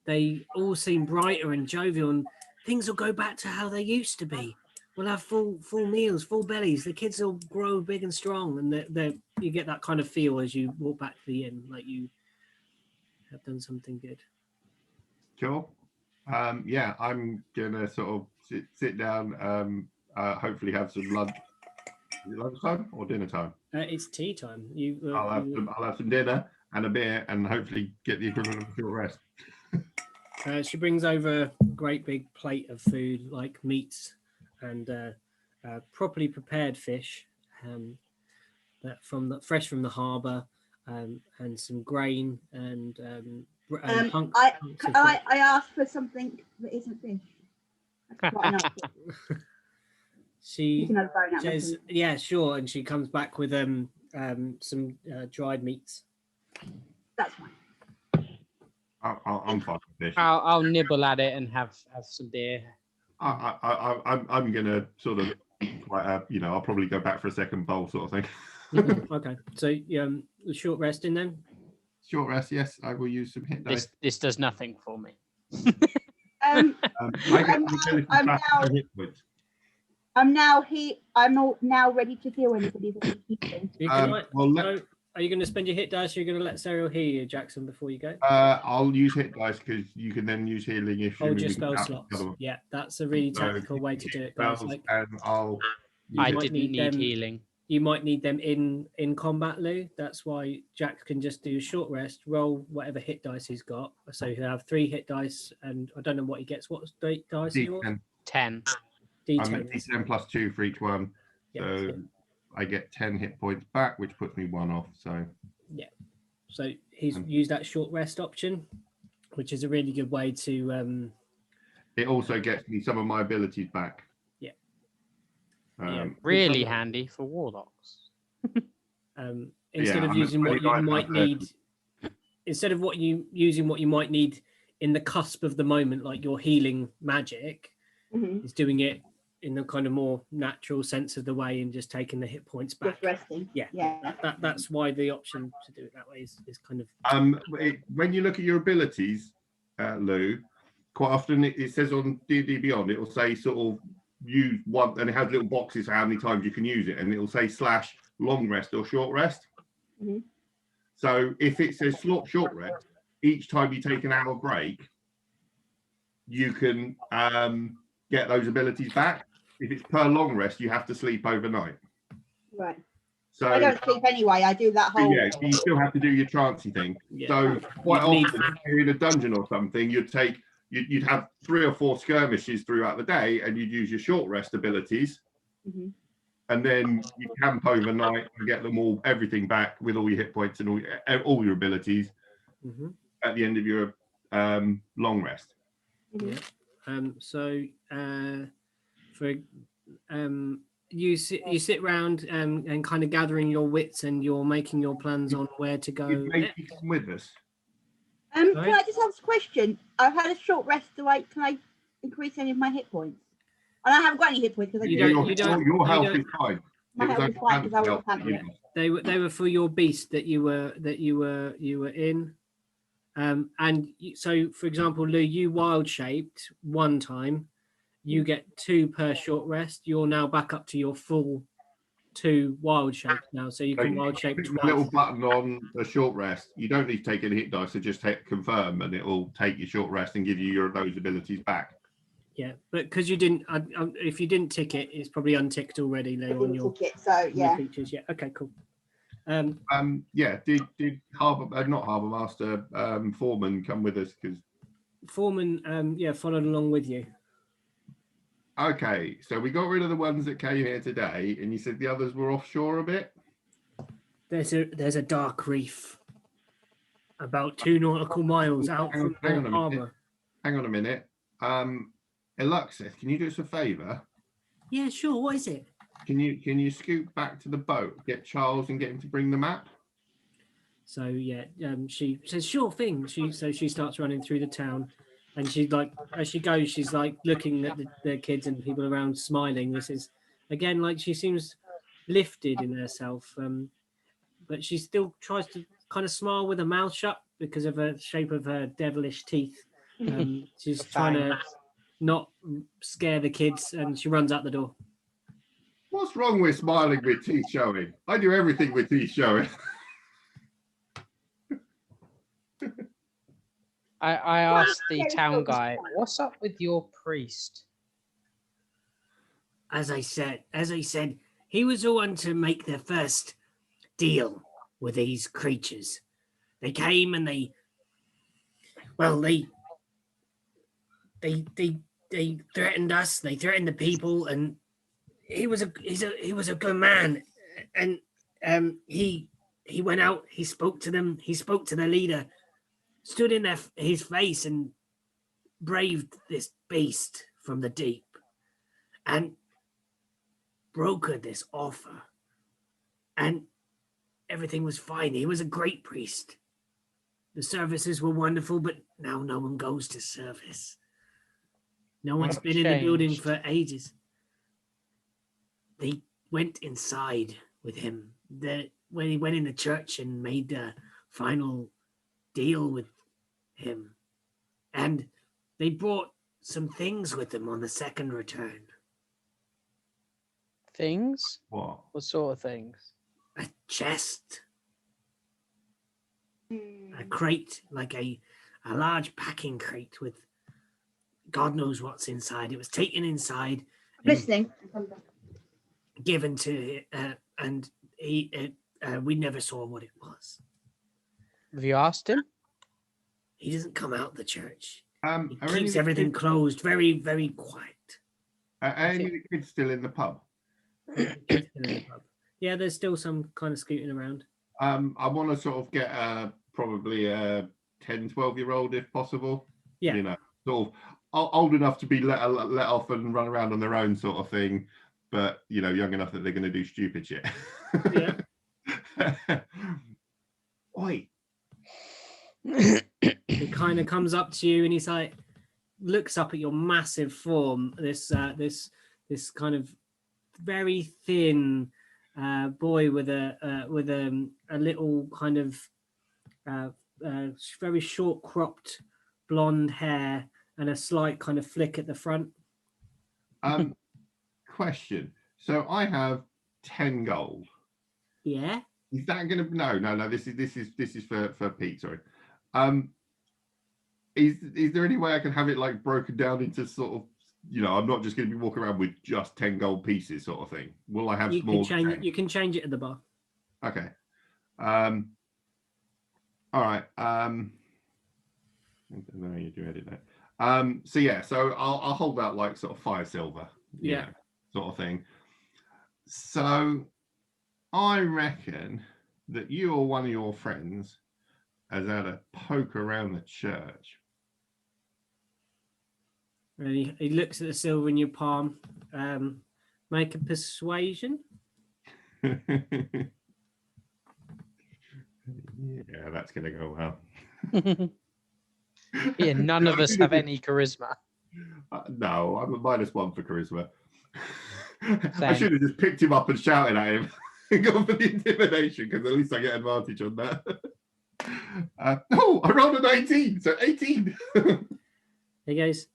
they all seem brighter and jovial, and things will go back to how they used to be. We'll have full meals, full bellies. The kids will grow big and strong, and you get that kind of feel as you walk back to the inn, like you have done something good. Sure. Yeah, I'm gonna sort of sit down. Hopefully, have some lunch. Is it lunchtime or dinner time? It's tea time. I'll have some dinner and a beer, and hopefully get the equivalent of a short rest. She brings over a great big plate of food, like meats and properly prepared fish, fresh from the harbour, and some grain and. I asked for something that isn't fish. She says, "Yeah, sure," and she comes back with some dried meats. That's fine. I'm fine with fish. I'll nibble at it and have some beer. I'm gonna sort of I'll probably go back for a second bowl sort of thing. Okay, so short rest in then. Short rest, yes. I will use some hit dice. This does nothing for me. I'm now ready to heal anybody that's eating. Are you going to spend your hit dice, or are you going to let Serial heal you, Jackson, before you go? I'll use hit dice because you can then use healing if you hold your spell slots. Yeah, that's a really tactical way to do it, guys. And I didn't need healing. you might need them in combat, Lou. That's why Jack can just do a short rest, roll whatever hit dice he's got. So he'll have 3 hit dice, and I don't know what he gets. What dice he wants? 10. I'm at D10. D10 plus 2 for each one. Yeah, So so- I get 10 hit points back, which puts me 1 off. So So he's used that short rest option, which is a really good way to. it also gets me some of my abilities back. Yeah. Really handy for warlocks. Instead of I'm at using what you 29 might out of 30. need, instead of using what you might need in the cusp of the moment, like your healing magic, Mhm. is doing it in the kind of more natural sense of the way and just taking the hit points back. Just resting. Yeah, Yeah. that's why the option to do it that way is kind of. When you look at your abilities, Lou, quite often it says on D&D Beyond, it will say sort of use one, and it has little boxes for how many times you can use it, and it will say / long rest or short rest. Mhm. So if it says short rest, each time you take an hour break, you can get those abilities back. If it's per long rest, you have to sleep overnight. Right. So I don't sleep anyway. I do that whole. yeah, you still have to do your trancey thing. Yeah. So quite You'd need- often, if you're in a dungeon or something, you'd have 3 or 4 skirmishes throughout the day, and you'd use your short rest abilities, Mhm. and then you camp overnight and get everything back with all your hit points and all your abilities Mhm. at the end of your long rest. Mhm. So for you sit round and kind of gathering your wits, and you're making your plans on where to go You'd make next. you come with us. Can Sorry? I just ask a question? I've had a short rest. Can I increase any of my hit points? And I haven't got any hit points because You Your health don't- is fine. My It was health is fine because I was health that you pampered. lost. They were for your beast that you were in. So for example, Lou, you wild shaped one time, you get 2 per short rest. You're now back up to your full 2 wild shapes now, so you So can you wild shape click the twice. little button on a short rest. You don't need to take any hit dice, so just hit confirm, and it will take your short rest and give you those abilities back. Yeah, but because you didn't, if you didn't tick it, it's probably unticked already, I Lou, on didn't your tick it, so on your yeah. features. Yeah, okay, cool. Yeah, did not Harbour Master Foreman come with us? Because Foreman, followed along with you. okay, so we got rid of the ones that came here today, and you said the others were offshore a bit. There's a dark reef about 2 nautical miles out from the harbour. Hang on a minute. Eluxeth, can you do us a favour? Yeah, sure. What is it? Can you scoot back to the boat, get Charles, and get him to bring the map? So yeah, she says sure thing. She starts running through the town, and she like as she goes, she's like looking at the kids and people around, smiling. This is again like she seems lifted in herself, but she still tries to kind of smile with her mouth shut because of the shape of her devilish teeth. She's The trying to fangs. not scare the kids, and she runs out the door. What's wrong with smiling with teeth showing? I do everything with teeth showing. I asked the town guy, what's up with your priest? As I said, he was the one to make the first deal with these creatures. They came and they threatened us. They threatened the people, and he was a good man, and he went out. He spoke to them. He spoke to their leader, stood in his face, and braved this beast from the deep, and brokered this offer, and everything was fine. He was a great priest. The services were wonderful, but now no one goes to service. No one's What been in the building changed? for ages. They went inside with him. When he went in the church and made the final deal with him. And they brought some things with them on the second return. Things? What? What sort of things? A chest, a crate, like a large packing crate with God knows what's inside. It was taken inside and Listening. given to and we never saw what it was. Have you asked him? He doesn't come out the church. Are He any of keeps the everything kids- closed, very, very quiet. are any of the kids still in the pub? Still in the pub. Yeah, there's still some kind of scooting around. I want to sort of get probably a 10, 12-year-old if possible. Yeah. You know, sort of old enough to be let off and run around on their own sort of thing, but you know, young enough that they're going to do stupid shit. Yeah. Oi. He kind of comes up to you and he's like, looks up at your massive form. This kind of very thin boy with a little kind of very short cropped blonde hair and a slight kind of flick at the front. Question. So I have 10 gold. Yeah. Is that going to no? This is for Pete. Sorry. Is there any way I can have it like broken down into sort of, you know, I'm not just going to be walking around with just 10 gold pieces sort of thing. Will I have small? You can change it at the bar. Okay. All right. I don't know how you do edit that. So yeah, so I'll hold out like sort of 5 silver, you know, sort of thing. So I reckon that you or one of your friends has had a poke around the church. And he looks at the silver in your palm. Make a persuasion. Yeah, that's going to go well. Yeah, none of us have any charisma. No, I'm a -1 for charisma. I Same. should have just picked him up and shouted at him and gone for the intimidation, because at least I get advantage on that. Oh, I rolled a 19, so 18. He goes,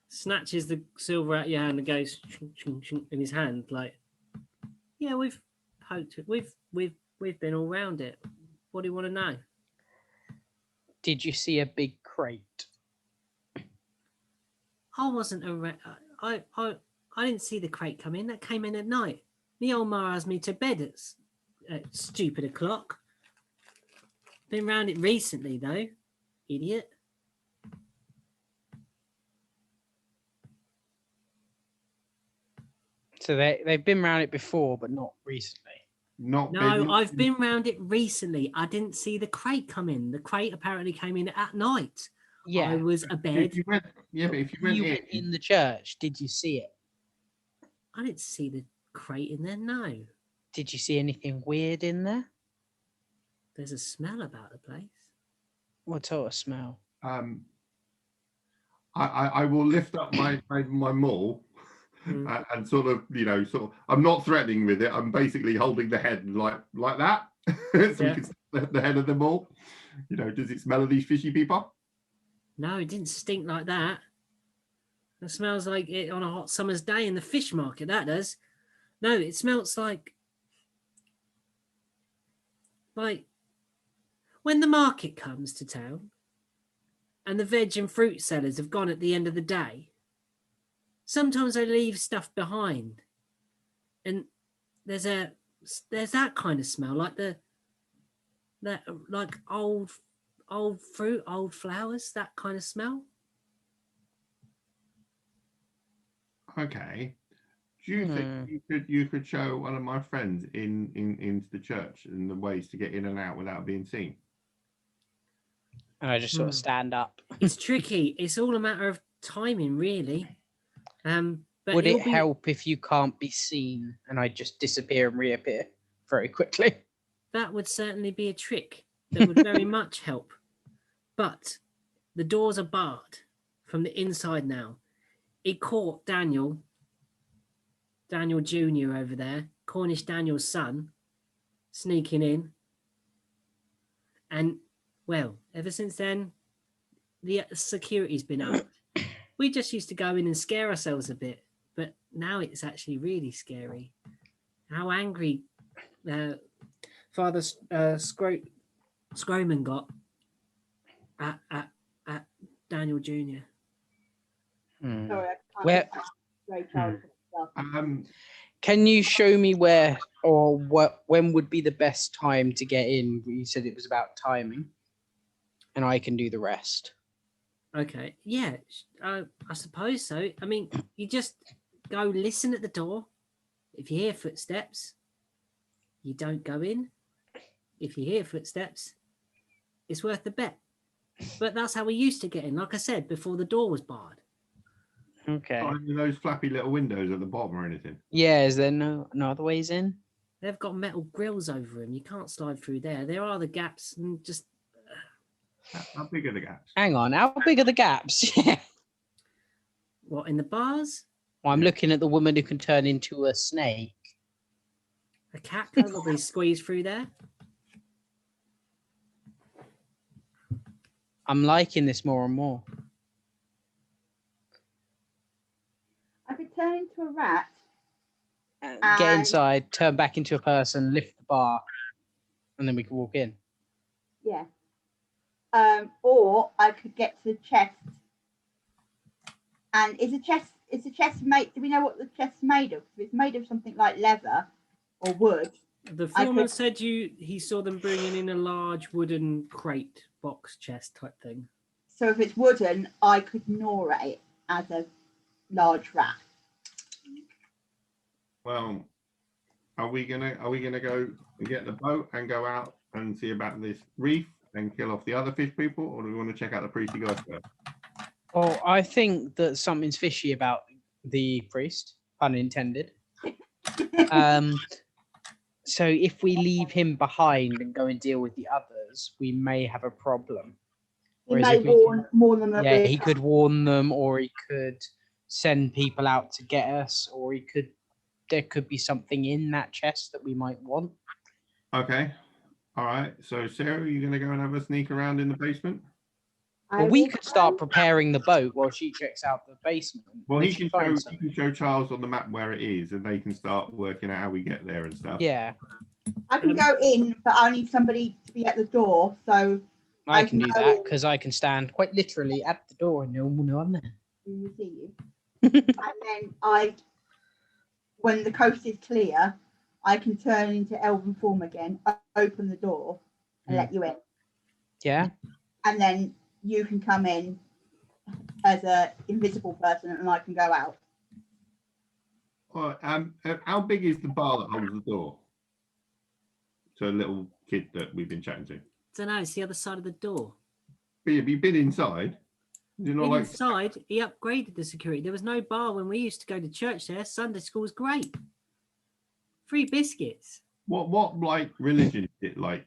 snatches the silver out of your hand and goes shink, shink, shink in his hand, like, yeah, we've poked it. We've been all round it. What do you want to know? Did you see a big crate? I wasn't around. I didn't see the crate come in. That came in at night. Me old ma has me to bed at stupid o'clock. Been round it recently though, idiot. So they've been around it before, but not recently. I've been round it recently. I didn't see the crate come in. The crate apparently came in at night. Yeah, I was abed. If you went in the church, did you see it? I didn't see the crate in there. No. Did you see anything weird in there? There's a smell about the place. What sort of smell? I will lift up my maul and sort of, you know, I'm not threatening with it. I'm basically holding the head like that, so we can see the head of the maul. You know, does it smell of these fishy people? No, it didn't stink like that. It smells like it on a hot summer's day in the fish market. That does. No, it smells like when the market comes to town and the veg and fruit sellers have gone at the end of the day. Sometimes they leave stuff behind, and there's that kind of smell, like old fruit, old flowers, that kind of smell. Okay. Do you think you could show one of my friends into the church and the ways to get in and out without being seen? And I just sort of stand up. It's tricky. It's all a matter of timing, really. But would it help if you can't be seen and I just disappear and reappear very quickly? That would certainly be a trick that would very much help. But the doors are barred from the inside now. It caught Daniel Jr. over there, Cornish Daniel's son, sneaking in. And, well, ever since then, the security's been up. We just used to go in and scare ourselves a bit, but now it's actually really scary. How angry Father Scroman got at Daniel Jr. Sorry, I can't Where- very childish stuff. Can you show me where or when would be the best time to get in? You said it was about timing, and I can do the rest. Okay, yeah, I suppose so. I mean, you just go listen at the door. If you hear footsteps, you don't go in. If you hear footsteps, it's worth the bet. But that's how we used to get in, like I said, before the door was barred. Okay. Not any of those flappy little windows at the bottom or anything. Yeah, is there no other ways in? They've got metal grills over them. You can't slide through there. There are the gaps, and just How big are the gaps? Hang on, how big are the gaps? what in the bars? Well, I'm Yeah. looking at the woman who can turn into a snake. A cat can probably squeeze through there. I'm liking this more and more. I could turn into a rat. Get And- inside, turn back into a person, lift the bar, and then we can walk in. Yeah. Or I could get to the chest. And is the chest made? Do we know what the chest's made of? If it's made of something like leather or wood. The I foreman could- said he saw them bringing in a large wooden crate, box chest type thing. So if it's wooden, I could gnaw at it as a large rat. Well, are we gonna go and get the boat and go out and see about this reef and kill off the other fish people, or do we want to check out the priesty guys first? Well, I think that something's fishy about the priest, pun intended. So if we leave him behind and go and deal with the others, we may have a problem. He Whereas may if we warn them that Yeah, we're he could warn them, or he could send people out to get us, or there could be something in that chest that we might want. Okay. All right. So Sarah, are you gonna go and have a sneak around in the basement? Well, we could start preparing the boat while she checks out the basement. Well, If he she can finds show something. Charles on the map where it is, and they can start working out how we get there and stuff. Yeah, I can go in, but I need somebody to be at the door. So I I can can do go that in. because I can stand quite literally at the door and no one will know I'm there. we will see you. And then when the coast is clear, I can turn into elven form again, open the door, and let you in. Yeah, And then you can come in as a invisible person, and I can go out. Well, how big is the bar that holds the door? To a little kid that we've been chatting to. Don't know. It's the other side of the door. But have you been inside? You know, like Inside, he upgraded the security. There was no bar when we used to go to church there. Sunday school was great. Free biscuits. what like religion is it like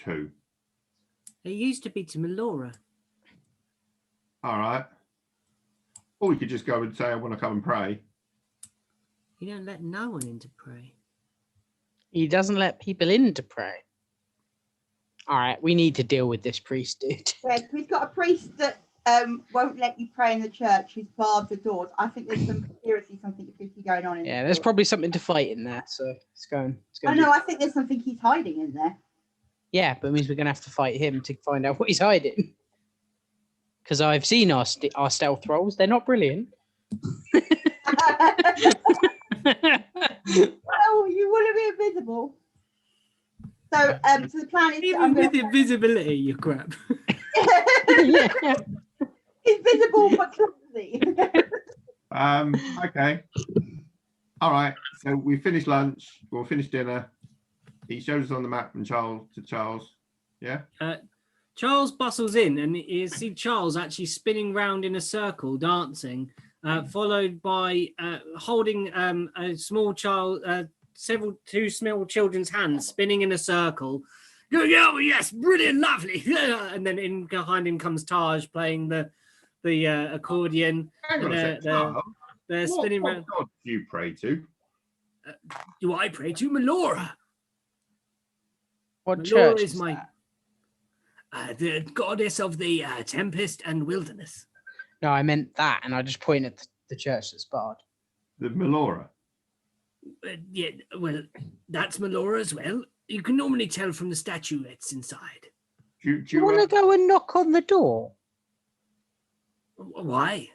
to? It used to be to Melora. All right. Or we could just go and say, I want to come and pray. You don't let no one in to pray. he doesn't let people in to pray. All right, we need to deal with this priest, dude. Yeah, we've got a priest that won't let you pray in the church. Who's barred the doors. I think there's some conspiracy, something fishy going on in Yeah, the there's door. probably something to fight in there, so it's going. Oh no, I think there's something he's hiding in there. Yeah, but it means we're gonna have to fight him to find out what he's hiding. Because I've seen our stealth rolls; they're not brilliant. Well, you want to be invisible. So the plan is that I'm Even going with invisibility, you crap. Yeah. invisible but clumsy. Okay. All right. So we finished lunch. We'll finish dinner. He shows us on the map from Charles. Yeah. Charles bustles in, and you see Charles actually spinning round in a circle, dancing, followed by holding a small child, two small children's hands, spinning in a circle. Yeah, yes, brilliant, lovely. And then in behind him comes Taj playing the accordion. Hang on a sec. Charles, They're spinning what round. God do you pray to? Do I pray to Melora? What Melora church is is my that? the goddess of the tempest and wilderness. No, I meant that, and I just pointed at the church that's barred. The Melora. Yeah, well, that's Melora as well. You can normally tell from the statuettes inside. Do Do you want to go and knock on the door? Why?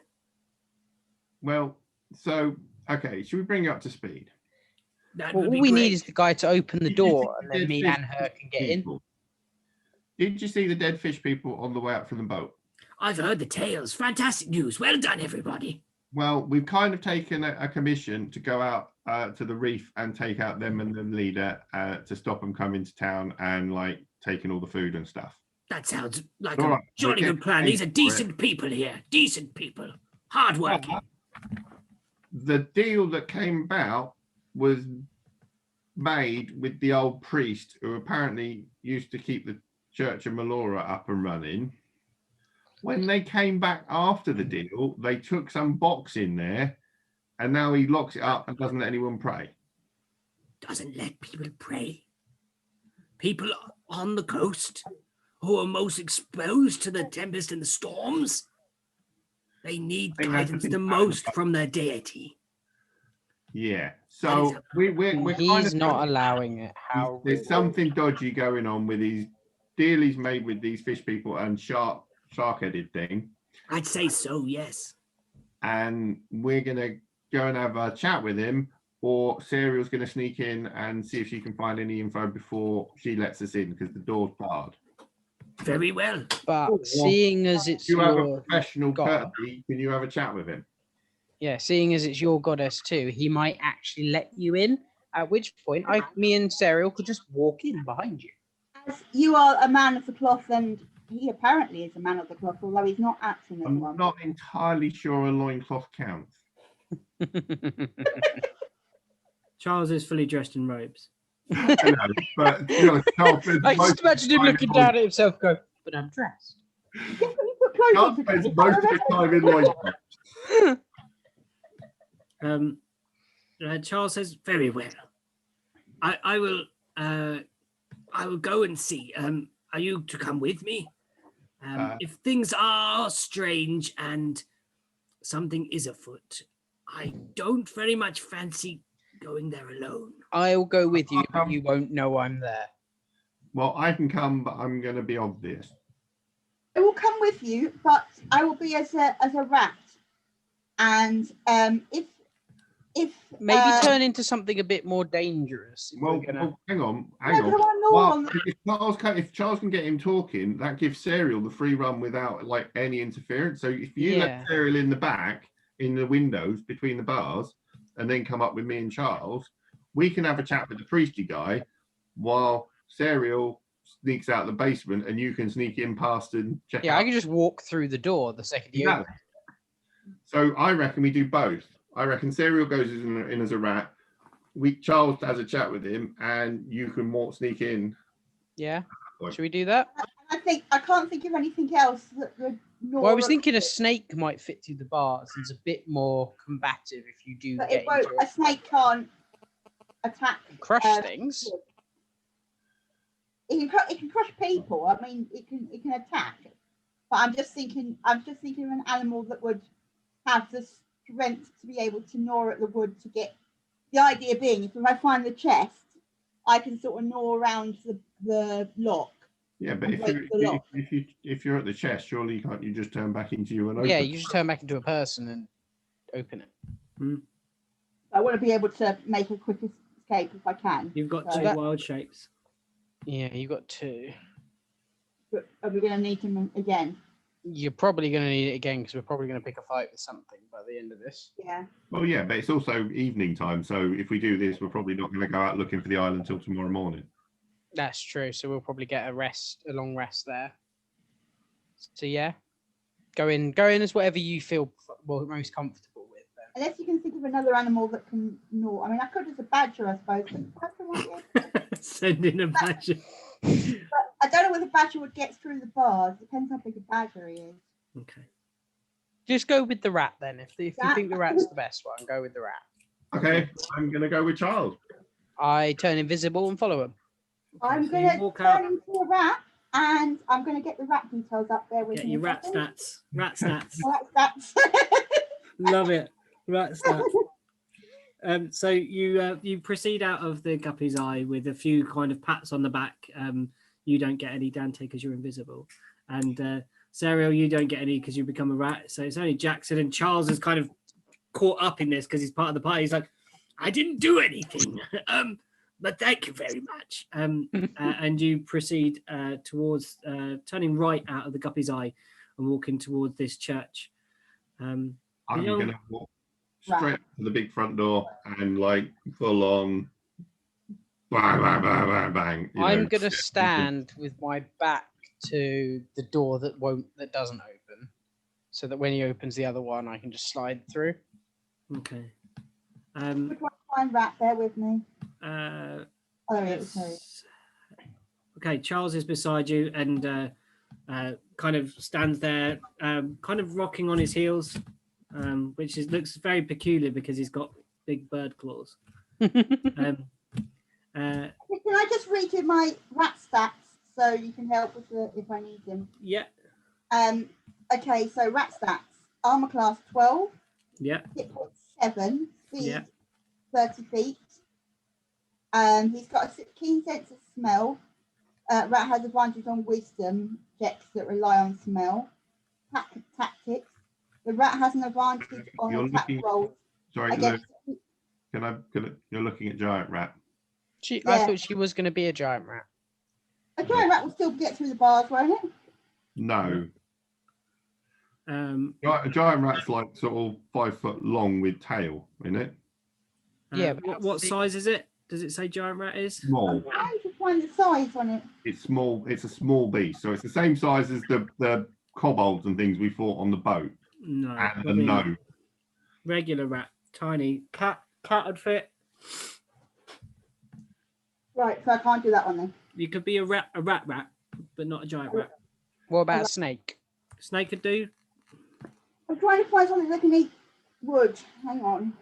Well, so okay. Should we bring you up to speed? That Well, would all be we great. need is the guy to open the Did you see door, and the then me dead and fish her can get in. people? Did you see the dead fish people on the way up from the boat? I've heard the tales. Fantastic news. Well done, everybody. Well, we've kind of taken a commission to go out to the reef and take out them and the leader to stop them coming to town and like taking all the food and stuff. That sounds like All a right, jolly we'll good get plan. paid These are for it. decent people here. Decent people. Hard working. The deal that came about was made with the old priest who apparently used to keep the Church of Melora up and running. When they came back after the deal, they took some box in there and now he locks it up and doesn't let anyone pray. Doesn't let people pray. People on the coast who are most exposed to the tempest and the storms. They need I think that's guidance the the thing. most from their deity. Yeah. That So is we're kind He's of not allowing it. How there's rude. something dodgy going on with these deal he's made with these fish people and shark-headed thing. I'd say so, yes. And we're gonna go and have a chat with him, or Serial's gonna sneak in and see if she can find any info before she lets us in because the door's barred. Very well. But seeing as it's You have a your professional god. courtesy, can you have a chat with him? Yeah, seeing as it's your goddess too, he might actually let you in. At which point, me and Serial could just walk in behind you. As you are a man of the cloth, and he apparently is a man of the cloth, although he's not acting as I'm one. not entirely sure a loincloth counts. Charles is fully dressed in robes. I know, but you know, Charles spends I most just imagine him of his looking time in down at himself, go, "But I'm dressed." Definitely put clothes Charles on spends today. most of his time in loincloth. Charles says, very well. I will go and see. Are you to come with me? If things are strange and something is afoot, I don't very much fancy going there alone. I'll go with you, but you won't know I'm there. Well, I can come, but I'm going to be obvious. I will come with you, but I will be as a rat. And if Maybe turn into something a bit more dangerous. if Well, we're gonna- well, hang on. No, but I'm not Well, on the- if Charles can get him talking, that gives Serial the free run without like any interference. So if you Yeah. let Serial in the back, in the windows between the bars, and then come up with me and Charles, we can have a chat with the priesty guy while Serial sneaks out the basement, and you can sneak in past and check Yeah, out. I can just walk through the door the second you open. Exactly. So I reckon we do both. I reckon Serial goes in as a rat. Charles has a chat with him, and you can sneak in. Yeah. Like- Should we do that? I can't think of anything else that would. Well, I was thinking a snake might fit through the bars. It's a bit more combative if you do But get it won't. into A snake can't attack. crush uh, things. It can crush people. I mean, it can attack. But I'm just thinking of an animal that would have the strength to be able to gnaw at the wood to get. The idea being, if I find the chest, I can sort of gnaw around the lock. Yeah, but And break the lock. if you're at the chest, surely can't you just turn back into you and open? Yeah, you just turn back into a person and open it. I want to be able to make a quick escape if I can. You've got So two that- wild shapes. Yeah, you got two. But are we going to need him again? You're probably going to need it again because we're probably going to pick a fight with something by the end of this. Yeah. Well, yeah, but it's also evening time, so if we do this, we're probably not going to go out looking for the island until tomorrow morning. That's true. So we'll probably get a long rest there. So yeah, go in as whatever you feel most comfortable with. Then. Unless you can think of another animal that can gnaw. I mean, I could as a badger, I suppose. But the badger won't be able to. Send in a badger. But I don't know whether badger would get through the bars. Depends how big a badger he is. Okay. Just go with the rat then. If you Rat. think the rat's the best one, go with the rat. Okay, I'm going to go with Charles. I turn invisible and follow him. I'm so going you to walk turn out, into a rat, and I'm going to get the rat details up there with get me. your rat stats. Rat stats. That's Love it. Rat stats. So you proceed out of the guppy's eye with a few kind of pats on the back. You don't get any, Dante, because you're invisible. And Serial, you don't get any because you become a rat. So it's only Jackson, and Charles is kind of caught up in this because he's part of the party. He's like, I didn't do anything. But thank you very much. And you proceed towards turning right out of the Guppy's Eye and walking towards this church. I'm going to walk straight up to the big front door and like full on bang, bang, bang, bang, bang. I'm going to stand with my back to the door that doesn't open, so that when he opens the other one, I can just slide through. Okay. Which one find Rat there with me? Okay, Charles is beside you and kind of stands there, kind of rocking on his heels, which looks very peculiar because he's got big bird claws. Can I just read you my Rat stats so you can help with if I need them? Yeah. Okay, so Rat stats: armor class 12. Yeah. Hit point 7. Speed 30 feet. He's got a keen sense of smell. Rat has advantage on wisdom checks that rely on smell. Tactics. The rat has an advantage on attack rolls. Sorry, Luke, you're looking at giant rat. I thought she was going to be a giant rat. A giant rat will still get through the bars, won't it? No. A giant rat's like sort of 5 foot long with tail, isn't it? Yeah. What size is it? Does it say giant rat is? Small. How do you find the size on it? It's small. It's a small beast, so it's the same size as the kobolds and things we fought on the boat. No. And a gnome. Regular rat, tiny. Cat would fit. Right, so I can't do that one then. You could be a rat, but not a giant rat. What about a snake? Snake could do. I'm trying to find something that can eat wood. Hang on.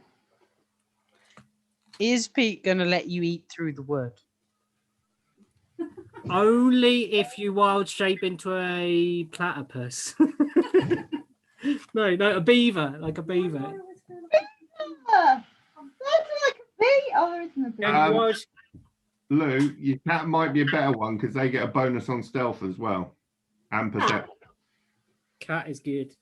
Is Pete going to let you eat through the wood? Only if you wild shape into a platypus. No, a beaver, like a beaver. That's like a bee. Oh, there isn't a bee. Lou, your cat might be a better one because they get a bonus on stealth as well. And perception. Cat is good.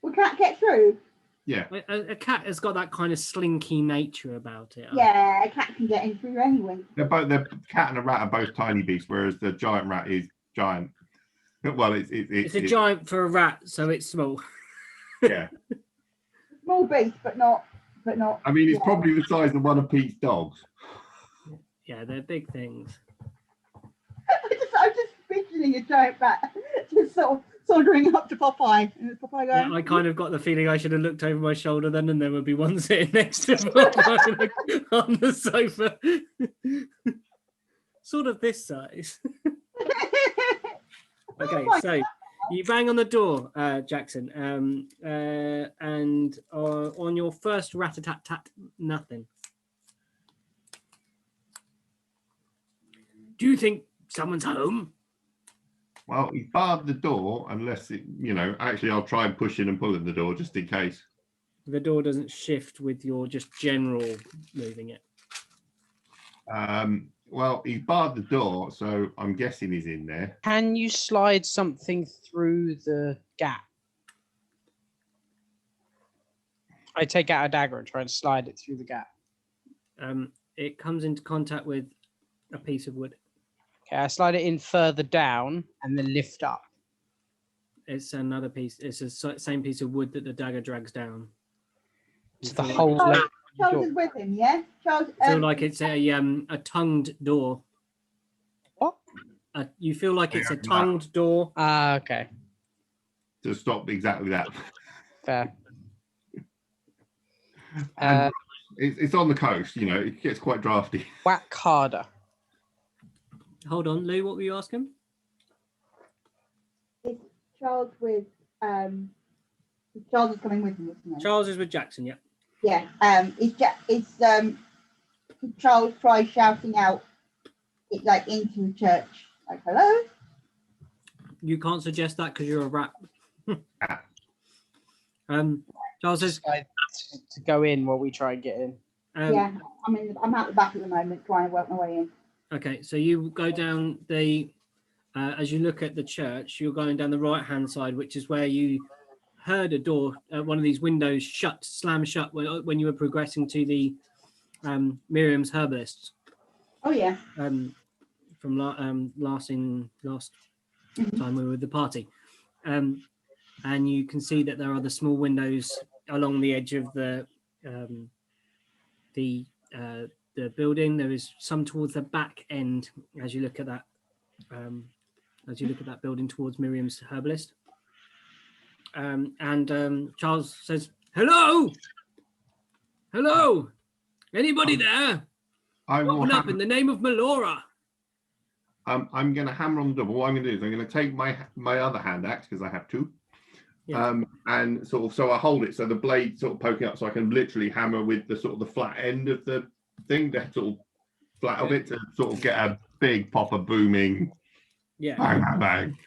Will cat get through? Yeah. A cat has got that kind of slinky nature about it. Yeah, a cat can get in through anyway. The cat and a rat are both tiny beasts, whereas the giant rat is giant. Well, it's a giant for a rat, so it's small. Yeah. Small beast, but not. I mean, it's probably the size of one of Pete's dogs. Yeah, they're big things. I'm just picturing a giant rat just sort of sauntering up to Popeye. And Popeye going, I kind of got the feeling I should have looked over my shoulder then, and there would be one sitting next to Popeye on the sofa. Sort of this size. Okay, so you bang on the door, Jackson, and on your first rat-a-tat-tat, nothing. Do you think someone's home? Well, he barred the door unless it, actually I'll try and push in and pull in the door just in case. The door doesn't shift with your just general moving it. Well, he barred the door, so I'm guessing he's in there. Can you slide something through the gap? I take out a dagger and try and slide it through the gap. It comes into contact with a piece of wood. Okay, I slide it in further down and then lift up. It's another piece. It's the same piece of wood that the dagger drags down. So the whole Charles is with him, yeah? Charles. Feel like it's a tongued door. What? You feel like it's a tongued door. Okay. To stop exactly that. Fair. It's on the coast, it gets quite drafty. Whack harder. Hold on, Lou, what were you asking? Is Charles with Charles is coming with him, isn't he? Charles is with Jackson, yeah. Yeah. Is Charles try shouting out it like into the church, like hello? You can't suggest that because you're a rat. Charles says to go in while we try and get in. Yeah, I'm out the back at the moment trying to work my way in. Okay, so you go down as you look at the church, you're going down the right-hand side, which is where you heard a door, one of these windows slam shut when you were progressing to the Miriam's Herbalists. Oh yeah. From last time we were with the party. And you can see that there are the small windows along the edge of the building. There is some towards the back end as you look at that building towards Miriam's Herbalist. And Charles says, "Hello, anybody there? I will Open up in the name of Melora." I'm going to hammer on the door. What I'm going to do is I'm going to take my other hand axe, because I have two. Yeah. And sort of, so I hold it so the blade sort of poking up, so I can literally hammer with the sort of the flat end of the thing, the sort of flat of it, to sort of get a big pop of booming. Yeah. Bang, bang, bang.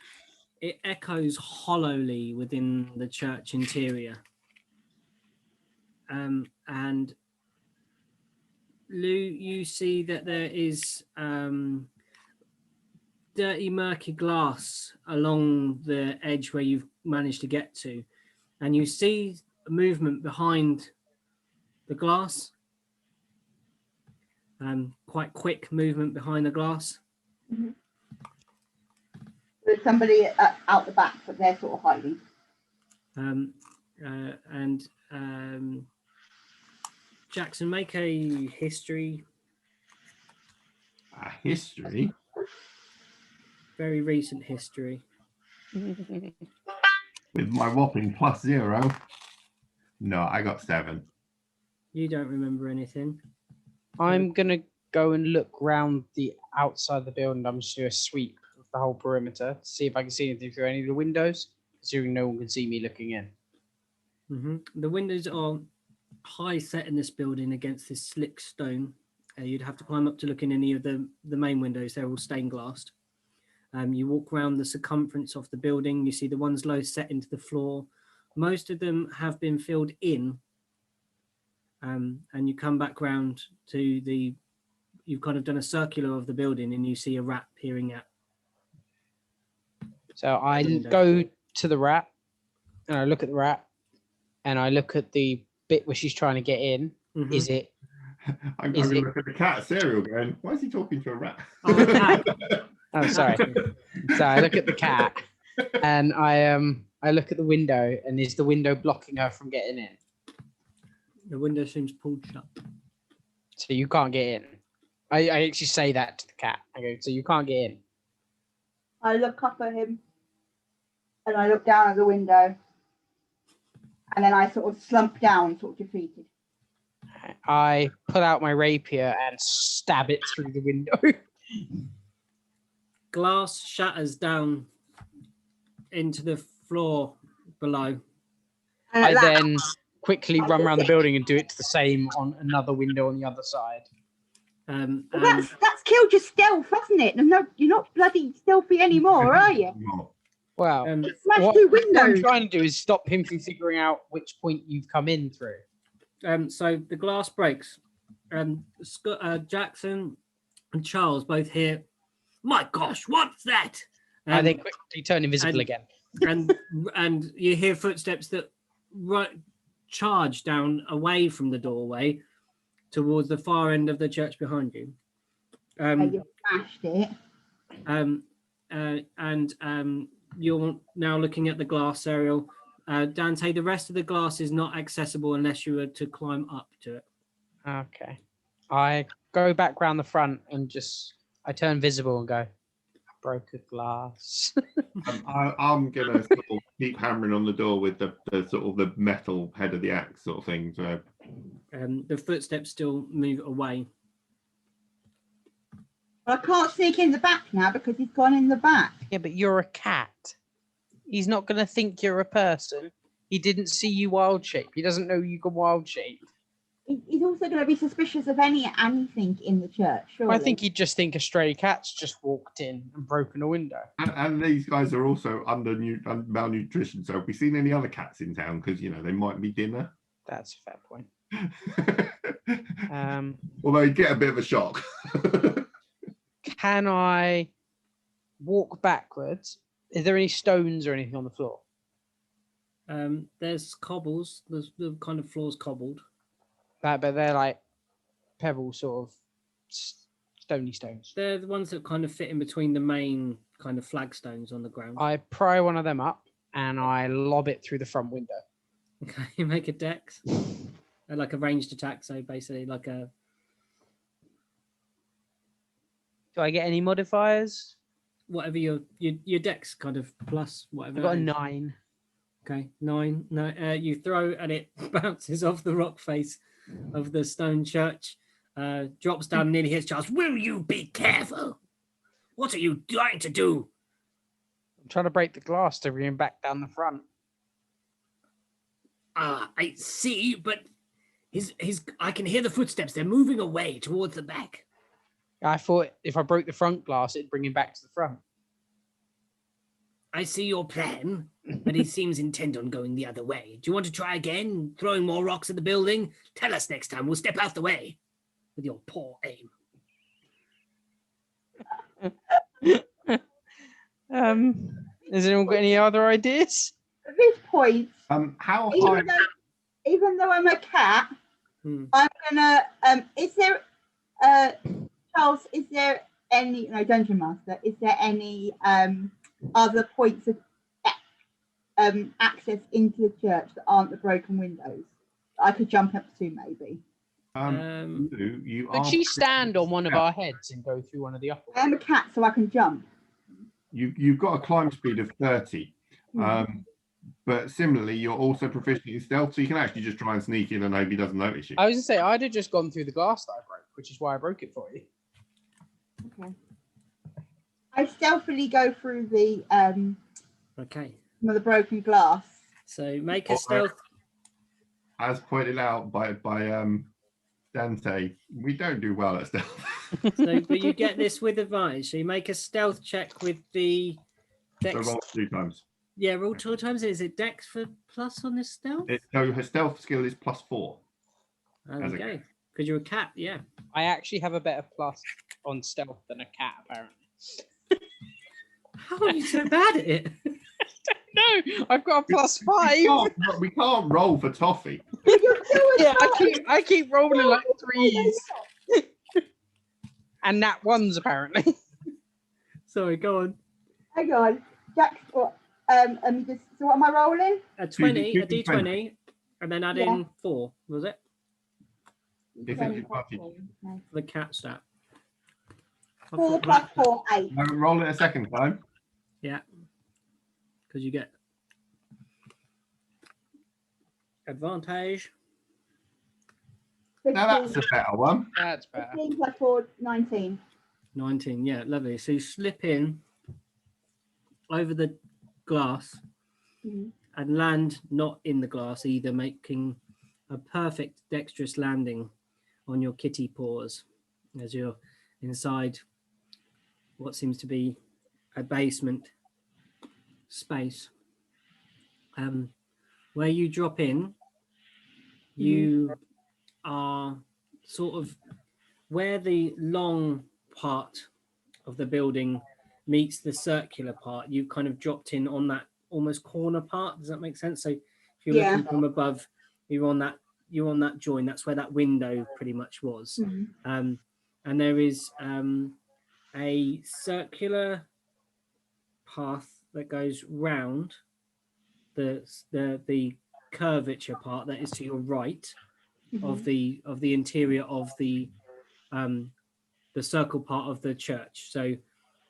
It echoes hollowly within the church interior. And Lou, you see that there is dirty, murky glass along the edge where you've managed to get to. And you see movement behind the glass. Quite quick movement behind the glass. Mm-hmm. There's somebody out the back, but they're sort of hiding. And Jackson, make a history. A history? Very recent history. With my whopping +0. No, I got 7. You don't remember anything. I'm going to go and look round the outside of the building. I'm just going to sweep the whole perimeter to see if I can see anything through any of the windows, considering no one can see me looking in. Mm-hmm. The windows are high set in this building against this slick stone. You'd have to climb up to look in any of the main windows. They're all stained glassed. You walk around the circumference of the building. You see the ones low set into the floor. Most of them have been filled in. And you come back round to you've kind of done a circular of the building, and you see a rat peering out. So I go to the rat, and I look at the rat, and I look at the bit where she's trying to get in. Mm-hmm. Is it? I'm going to look at the cat cereal going, why is he talking to a rat? Oh, a cat. Oh, sorry. So I look at the cat, and I look at the window, and is the window blocking her from getting in? The window seems pulled shut. So you can't get in. I actually say that to the cat. I go, so you can't get in. I look up at him, and I look down at the window, and then I sort of slump down, sort of defeated. I pull out my rapier and stab it through the window. Glass shatters down into the floor below. I then quickly run around the building and do it to the same on another window on the other side. Well, that's killed your stealth, hasn't it? No, you're not bloody stealthy anymore, are you? Well, smash through windows. What I'm trying to do is stop him from figuring out which point you've come in through. So the glass breaks, and Jackson and Charles both hear, "My gosh, what's that?" I then quickly turn invisible again. And you hear footsteps that charge down away from the doorway towards the far end of the church behind you. You smashed it. And you're now looking at the glass, Ariel. Dante, the rest of the glass is not accessible unless you were to climb up to it. Okay. I go back round the front and I turn visible and go, I broke a glass. I'm going to sort of keep hammering on the door with the sort of the metal head of the axe sort of thing. So. The footsteps still move away. Well, I can't sneak in the back now because he's gone in the back. Yeah, but you're a cat. He's not going to think you're a person. He didn't see you wild shape. He doesn't know you can wild shape. He's also going to be suspicious of anything in the church, surely. I think he'd just think a stray cat's just walked in and broken a window. And these guys are also malnutrition. So have we seen any other cats in town? Because, they might be dinner. That's a fair point. Although you get a bit of a shock. Can I walk backwards? Is there any stones or anything on the floor? There's cobbles. There's the kind of floors cobbled. But they're like pebble sort of stony stones. They're the ones that kind of fit in between the main kind of flagstones on the ground. I pry one of them up and I lob it through the front window. Okay, you make a dex, like a ranged attack. So basically, like a. Do I get any modifiers? Whatever your dex kind of plus whatever. I got a that is. 9. Okay, 9. No, you throw and it bounces off the rock face of the stone church, drops down, and nearly hits Charles. Will you be careful? What are you trying to do? I'm trying to break the glass to bring him back down the front. I see, but his I can hear the footsteps. They're moving away towards the back. I thought if I broke the front glass, it'd bring him back to the front. I see your plan, but he seems intent on going the other way. Do you want to try again, throwing more rocks at the building? Tell us next time. We'll step out the way with your poor aim. Has anyone got any other ideas? At this point, How high? even though I'm a cat, I'm gonna. Is there, Charles? Is there any? No, Dungeon Master. Is there any other points of access into the church that aren't the broken windows that I could jump up to, maybe? Could she stand on one of our heads and go through one of the upper I am a cat, so I can jump. You've got a climb speed of 30. But similarly, you're also proficient in stealth, so you can actually just try and sneak in and nobody doesn't notice you. I was gonna say I'd have just gone through the glass that I broke, which is why I broke it for you. Okay. I stealthily go through the Okay. some of the broken glass. So make a stealth. As pointed out by Dante, we don't do well at stealth. So, but you get this with advantage. So you make a stealth check with the So dex. roll 2 times. Yeah, roll 2 times. Is it dex for plus on this stealth? So her stealth skill is +4. Okay. Because you're a cat, yeah. I actually have a better plus on stealth than a cat, apparently. How are you so bad at it? No, I've got a +5. We can't roll for toffee. Yeah, I keep rolling like 3s. And nat 1s apparently. Sorry, go on. Hang on, Jack. Let me just. So what am I rolling? A 20, You a do d20, and then add in 4. Was it? If it's advantage. The cat stat. 4 plus 4, 8. Roll it a second time. Yeah. Because you get advantage. Now that's a better one. That's better. 15 plus 4, 19. 19, yeah, lovely. So you slip in over the glass and land not in the glass either, making a perfect dexterous landing on your kitty paws as you're inside what seems to be a basement space. Where you drop in, you are sort of where the long part of the building meets the circular part. You've kind of dropped in on that almost corner part. Does that make sense? So if you're looking from above, you're on that join. That's where that window pretty much was. And there is a circular path that goes round the curvature part that is to your right of the interior of the circle part of the church. So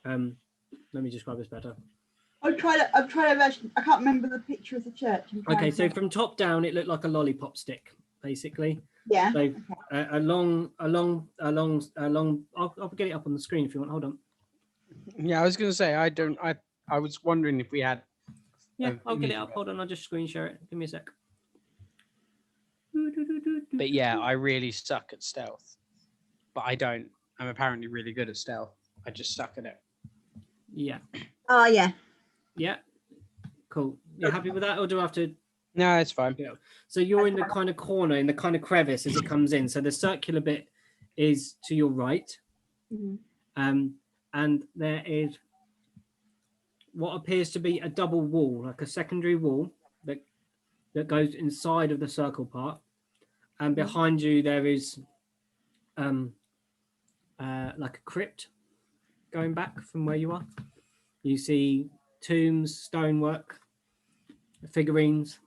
let me describe this better. I'm trying to imagine. I can't remember the picture of the church. Okay, so from top down, it looked like a lollipop stick, basically. Yeah. So along. I'll get it up on the screen if you want. Hold on. Yeah, I was going to say I was wondering if we had. Yeah, I'll get it up. Hold on, I'll just screen share it. Give me a sec. But yeah, I really suck at stealth. But I don't. I'm apparently really good at stealth. I just suck at it. Yeah. Oh yeah. Yeah. Cool. You happy with that, or do I have to? No, it's fine. Yeah. So you're in the kind of corner, in the kind of crevice as it comes in. So the circular bit is to your right, and there is what appears to be a double wall, like a secondary wall that that goes inside of the circle part, and behind you there is like a crypt going back from where you are. You see tombs, stonework, figurines.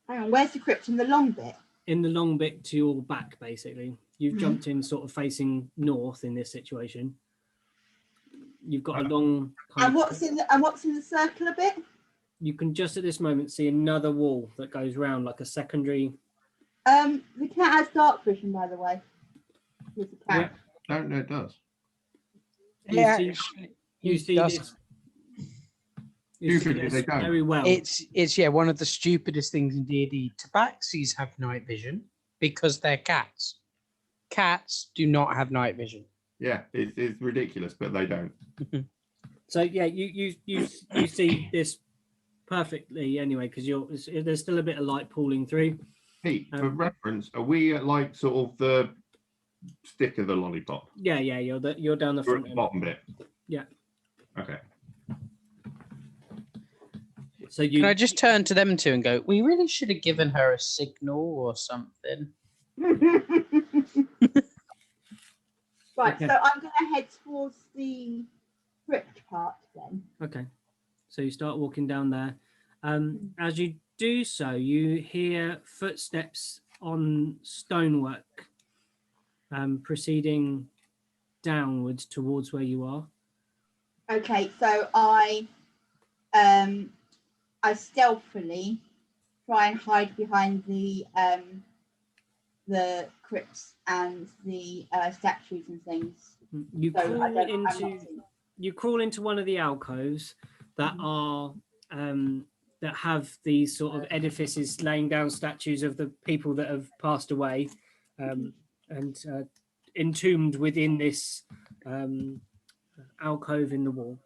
Hang on, where's the crypt? In the long bit? In the long bit to your back, basically. You've jumped in sort of facing north in this situation. You've got a long And what's in the circle a bit? You can just at this moment see another wall that goes round like a secondary. The cat has dark vision, by the way. With the cat. Yeah, don't know it does. You see this. You see this very well. It's one of the stupidest things in D&D. Tabaxis have night vision because they're cats. Cats do not have night vision. Yeah, it's ridiculous, but they don't. So yeah, you see this perfectly anyway, because there's still a bit of light pooling through. Pete, for reference, are we at like sort of the stick of the lollipop? Yeah, you're down the front end. Bottom bit. Yeah. Okay. So can I just turn to them two and go, we really should have given her a signal or something. Right, okay. So I'm going to head towards the crypt part then. Okay. So you start walking down there. As you do so, you hear footsteps on stonework proceeding downwards towards where you are. Okay, so I stealthily try and hide behind the crypts and the statues and things. You crawl into one of the alcoves that are that have these sort of edifices laying down statues of the people that have passed away, and entombed within this alcove in the wall,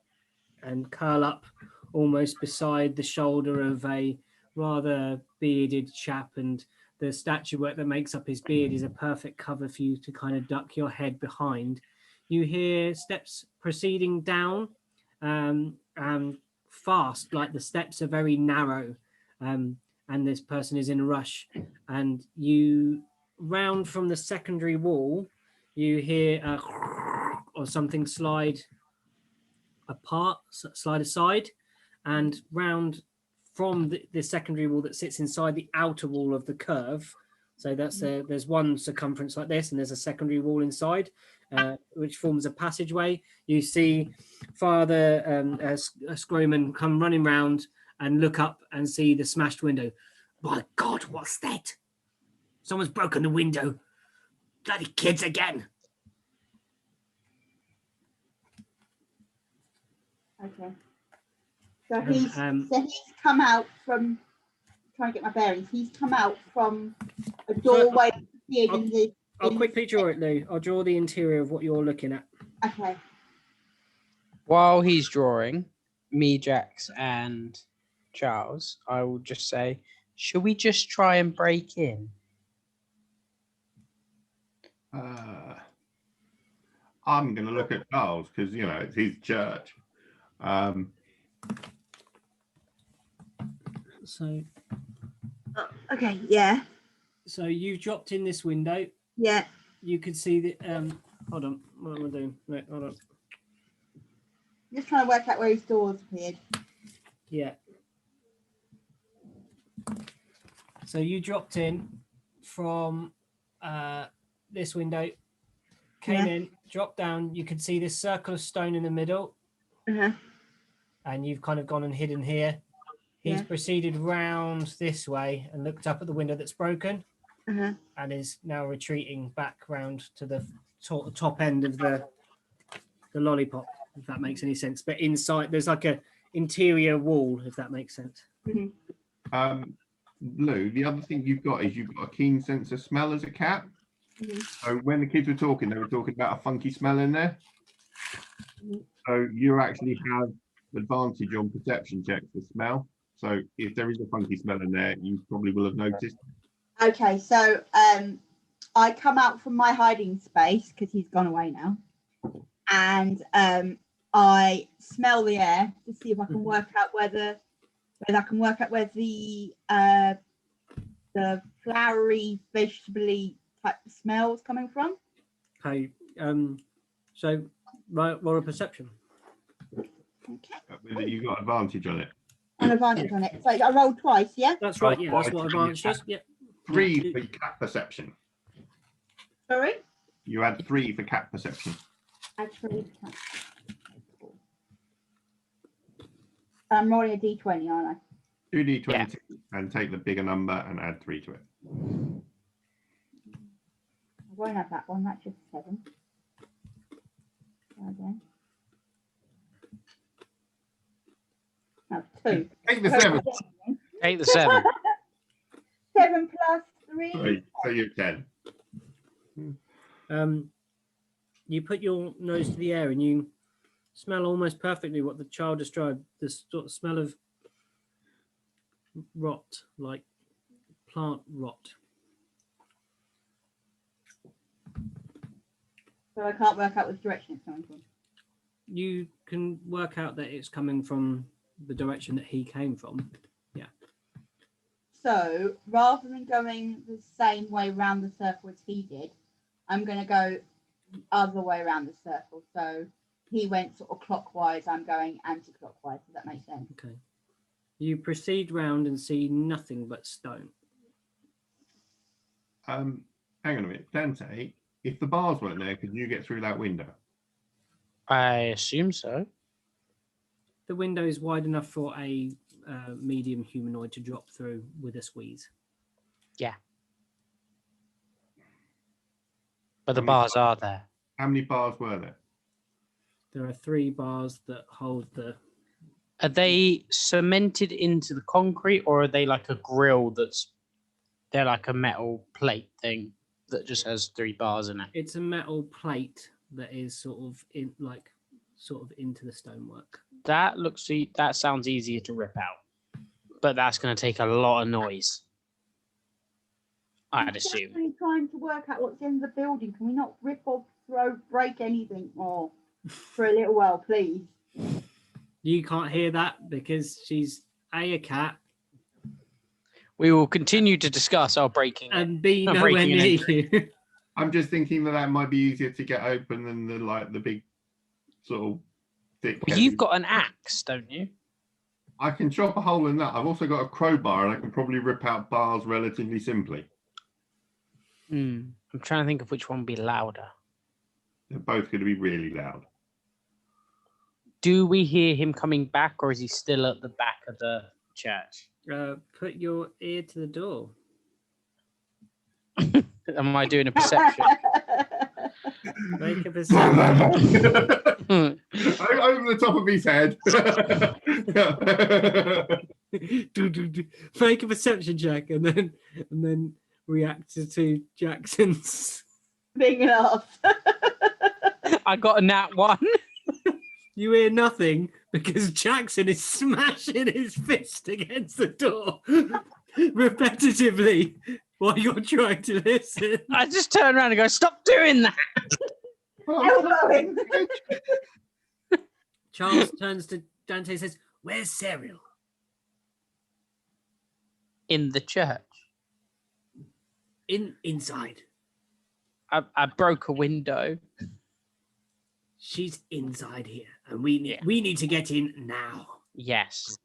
and curl up almost beside the shoulder of a rather bearded chap, and the statuette that makes up his beard is a perfect cover for you to kind of duck your head behind. You hear steps proceeding down, fast, like the steps are very narrow, and this person is in a rush. And you round from the secondary wall, you hear or something slide aside, and round from the secondary wall that sits inside the outer wall of the curve. So that's there's one circumference like this, and there's a secondary wall inside, which forms a passageway. You see Father Scroman come running round and look up and see the smashed window. My God, what's that? Someone's broken the window. Bloody kids again. Okay. So he's come out from, trying to get my bearings, he's come out from a doorway. I'll quickly draw it, Lou. I'll draw the interior of what you're looking at. Okay. While he's drawing, me, Jax, and Charles, I will just say, should we just try and break in? I'm going to look at Charles because, you know, it's his church. So. Okay, yeah. So you dropped in this window. Yeah. You could see that. Hold on. What am I doing? Wait, hold on. Just trying to work out where his doors appeared. Yeah. So you dropped in from this window, came in, dropped down. You could see this circle of stone in the middle. And you've kind of gone and hidden here. He's proceeded round this way and looked up at the window that's broken, and is now retreating back round to the top end of the lollipop, if that makes any sense. But inside, there's like a interior wall, if that makes sense. Lou, the other thing you've got is you've got a keen sense of smell as a cat. So when the kids were talking, they were talking about a funky smell in there. So you actually have advantage on perception checks for smell. So if there is a funky smell in there, you probably will have noticed. Okay, so I come out from my hiding space because he's gone away now, and I smell the air to see if I can work out whether the flowery, vegetable-y type of smell is coming from. Okay. So roll a perception. Okay. You got advantage on it. An advantage on it. So I rolled twice, yeah? That's right. Yeah, that's what advantage does. Yeah. 3 for cat perception. Sorry? You had 3 for cat perception. Actually, I'm rolling a d20, aren't I? 2d20 and take the bigger number and add 3 to it. I won't have that one. That's just 7. Okay. No, 2. Take the 7. Take the 7. 7 plus 3. 3. So you're 10. You put your nose to the air and you smell almost perfectly what the child described. This sort of smell of rot, like plant rot. So I can't work out which direction it's coming from. You can work out that it's coming from the direction that he came from. Yeah. So rather than going the same way around the circle as he did, I'm going to go the other way around the circle. So he went sort of clockwise, I'm going anti-clockwise. Does that make sense? Okay. You proceed round and see nothing but stone. Hang on a minute. Dante, if the bars weren't there, could you get through that window? I assume so. The window is wide enough for a medium humanoid to drop through with a squeeze. Yeah. But the bars are there. How many bars were there? There are 3 bars that hold the... Are they cemented into the concrete, or are they like a grill they're like a metal plate thing that just has 3 bars in it? It's a metal plate that is sort of into the stonework. That sounds easier to rip out, but that's going to take a lot of noise, I'd assume. I'm definitely trying to work out what's in the building. Can we not rip off, break anything more for a little while, please? You can't hear that because she's A, a cat, We will continue to discuss our breaking. and B, I'm nowhere breaking an near entry. you. I'm just thinking that might be easier to get open than the big sort of thick. Well, you've got an axe, don't you? I can chop a hole in that. I've also got a crowbar, and I can probably rip out bars relatively simply. I'm trying to think of which one would be louder. They're both going to be really loud. Do we hear him coming back, or is he still at the back of the church? Put your ear to the door. Am I doing a perception? Make a perception. Over the top of his head. Make a perception check, and then react to Jackson's. Being an arse. I got a nat 1. You hear nothing because Jackson is smashing his fist against the door repetitively while you're trying to listen. I just turn around and go, "Stop doing that!" Elbowing. Charles turns to Dante and says, "Where's Serial?" In the church. Inside. I broke a window. She's inside here, and we need to get in now. Yes.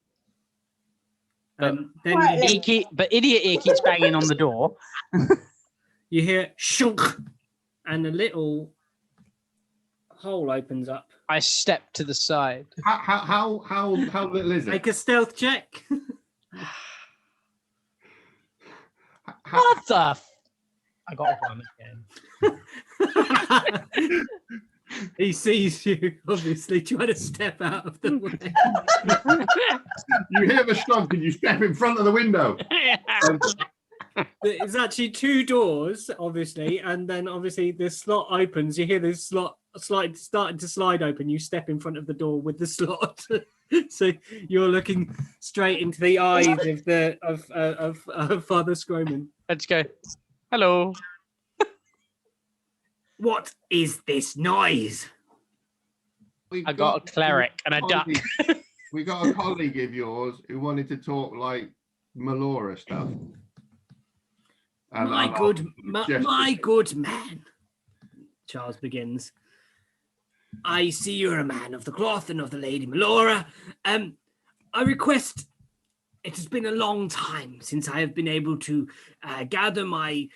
Then Quietly. But idiot ear keeps banging on the door. you hear shunk, and a little hole opens up. I step to the side. How little is it? Make a stealth check. What the? I got a 1 again. He sees you, obviously, trying to step out of the way. You hear the slump and you step in front of the window. It's actually 2 doors, obviously, and then obviously the slot opens. You hear this slot starting to slide open. You step in front of the door with the slot, so you're looking straight into the eyes of Father Scroman. Let's go. Hello. What is this noise? I got a cleric and a duck. We got a colleague of yours who wanted to talk like Melora stuff. And my good man, Charles begins. I see you're a man of the cloth and of the Lady Melora. I request, it has been a long time since I have been able to gather my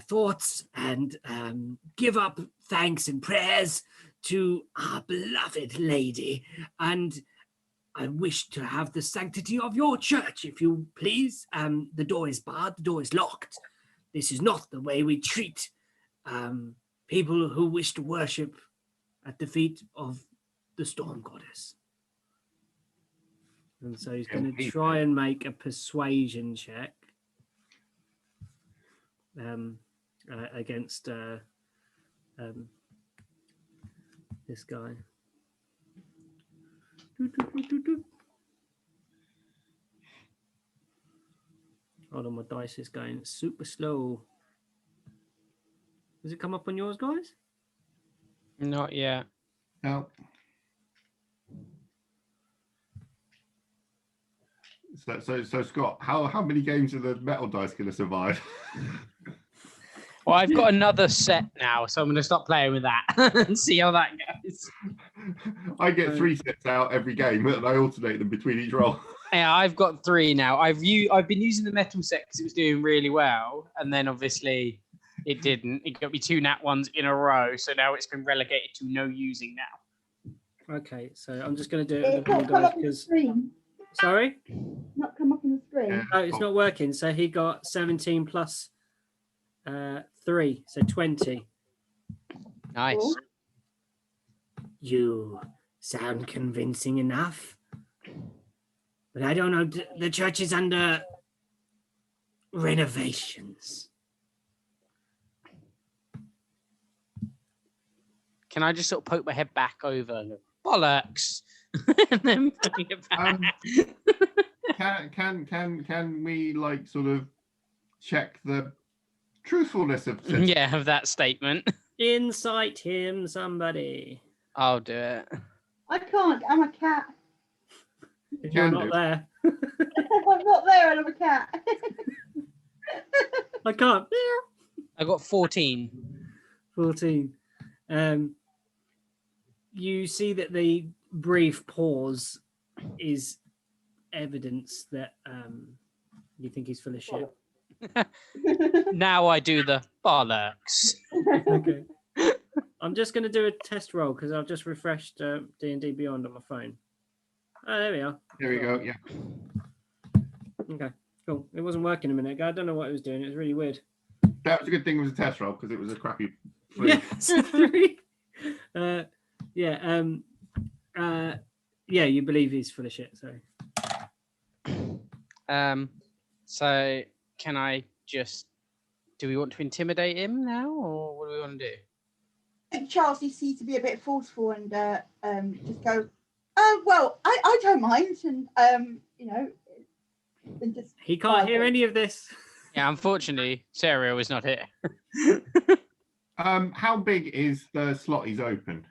thoughts and give up thanks and prayers to our beloved lady. And I wish to have the sanctity of your church, if you please. The door is barred, the door is locked. This is not the way we treat people who wish to worship at the feet of the Storm Goddess. And so he's going to try and make a persuasion check against this guy. Hold on, my dice is going super slow. Does it come up on yours, guys? Not yet. No. So Scott, how many games are the metal dice going to survive? Well, I've got another set now, so I'm going to stop playing with that and see how that goes. I get 3 sets out every game, and I alternate them between each roll. Yeah, I've got 3 now. I've been using the metal set because it was doing really well, and then obviously it didn't. It got me 2 nat ones in a row, so now it's been relegated to no using now. Okay, so I'm just going to do it It's not come up on the screen. Sorry? Not come up on the screen. Yeah. Oh, it's not working. So he got 17 plus 3, so 20. Nice. Cool. You sound convincing enough. But I don't know, the church is under renovations. Can I just sort of poke my head back over and go, bollocks? And then bring it back. Can we like sort of check the truthfulness of of that statement? Incite him, somebody. I'll do it. I can't. I'm a cat. If you're not there. I'm not there. I'm a cat. I can't. I got 14. 14. You see that the brief pause is evidence that you think he's full of shit. Now I do the bollocks. Okay. I'm just going to do a test roll because I've just refreshed D&D Beyond on my phone. Oh, there we are. There we go. Yeah. Okay, cool. It wasn't working a minute ago. I don't know what it was doing. It was really weird. That was a good thing. It was a test roll because it was a crappy. Yeah, you believe he's full of shit. Sorry. So can I just? Do we want to intimidate him now, or what do we want to do? I think Charles needs to be a bit forceful and just go. Oh well, I don't mind, and and just. He can't hear any of this. Yeah, unfortunately, Sarah was not here. How big is the slot he's opened?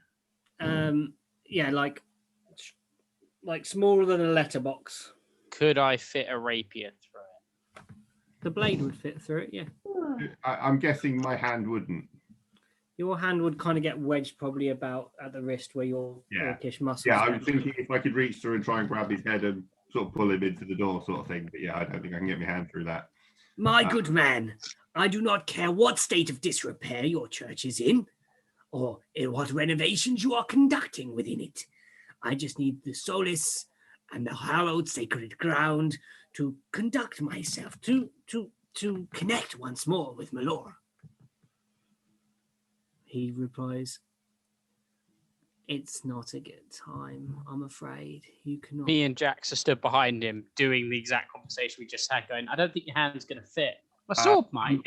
Yeah, like smaller than a letterbox. Could I fit a rapier through it? The blade would fit through it, yeah. I'm guessing my hand wouldn't. Your hand would kind of get wedged probably about at the wrist where your orcish muscles. Yeah, I was thinking if I could reach through and try and grab his head and sort of pull him into the door sort of thing. But yeah, I don't think I can get my hand through that. My good man, I do not care what state of disrepair your church is in, or what renovations you are conducting within it. I just need the solace and the hallowed sacred ground to conduct myself, to connect once more with Melora. He replies, "It's not a good time, I'm afraid. You cannot." Me and Jax are stood behind him doing the exact conversation we just had, going, I don't think your hand's going to fit. My sword might.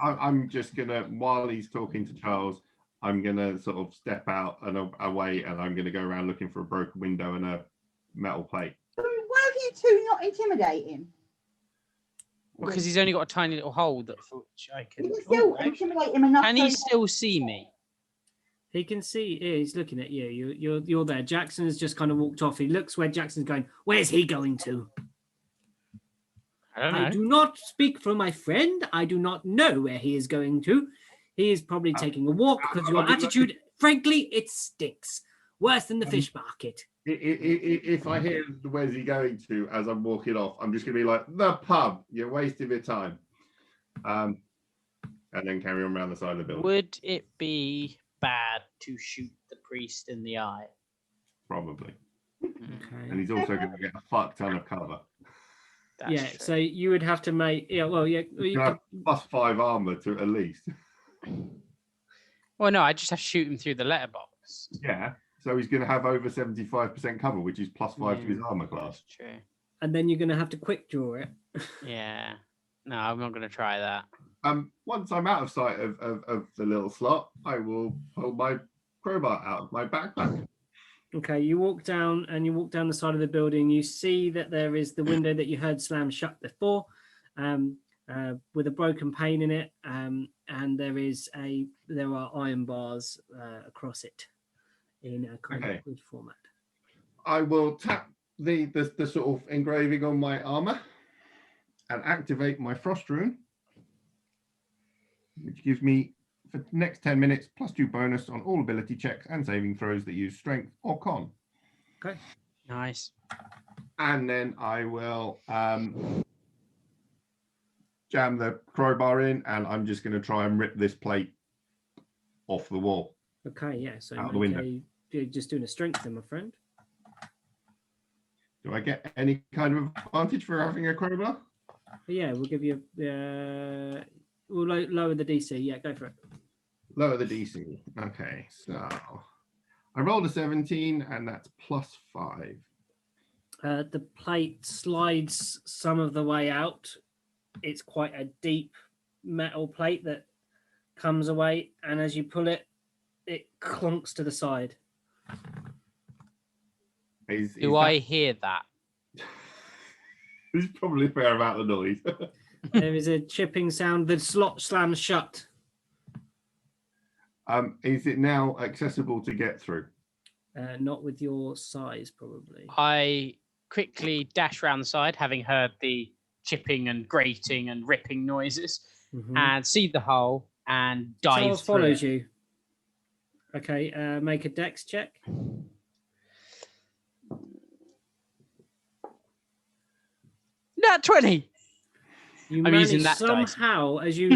I'm just going to, while he's talking to Charles, I'm going to sort of step out and away, and I'm going to go around looking for a broken window and a metal plate. Why have you two not intimidate him? Well, because he's only got a tiny little hole that for which I can. You can still intimidate him enough. Can he still see me? He can see. Yeah, he's looking at you. You're there. Jackson has just kind of walked off. He looks where Jackson's going. Where's he going to? I don't know. I do not speak for my friend. I do not know where he is going to. He is probably taking a walk because your attitude, frankly, it stinks. Worse than the fish market. If I hear where's he going to as I'm walking off, I'm just going to be like, the pub. You're wasting your time. And then carry on around the side of the building. Would it be bad to shoot the priest in the eye? Probably. Okay. And he's also going to get a fuck ton of cover. That's Yeah, true. so you would have to make. Yeah, well, yeah. You have +5 armor to at least. Well, no, I just have to shoot him through the letterbox. Yeah. So he's going to have over 75% cover, which is +5 to his armor class. That's true. And then you're going to have to quick draw it. Yeah. No, I'm not going to try that. Once I'm out of sight of the little slot, I will pull my crowbar out of my backpack. Okay, you walk down the side of the building. You see that there is the window that you heard slam shut before, with a broken pane in it, and there are iron bars across it in a kind of good format. I will tap the sort of engraving on my armor and activate my frost rune, which gives me for the next 10 minutes +2 bonus on all ability checks and saving throws that use strength or con. Okay. Nice. And then I will jam the crowbar in, and I'm just going to try and rip this plate off the wall. Okay, yeah. So Out the window. you're just doing a strength then, my friend. Do I get any kind of advantage for having a crowbar? But yeah, we'll give you. We'll lower the DC. Yeah, go for it. Lower the DC. Okay, so I rolled a 17, and that's +5. The plate slides some of the way out. It's quite a deep metal plate that comes away, and as you pull it, it clunks to the side. Do I hear that? This is probably a fair amount of noise. There is a chipping sound. The slot slams shut. Is it now accessible to get through? Not with your size, probably. I quickly dash around the side, having heard the chipping and grating and ripping noises, and see the hole and dive Charles through follows it. you. Okay, make a dex check. Nat 20. You I'm manage using that dice. somehow as you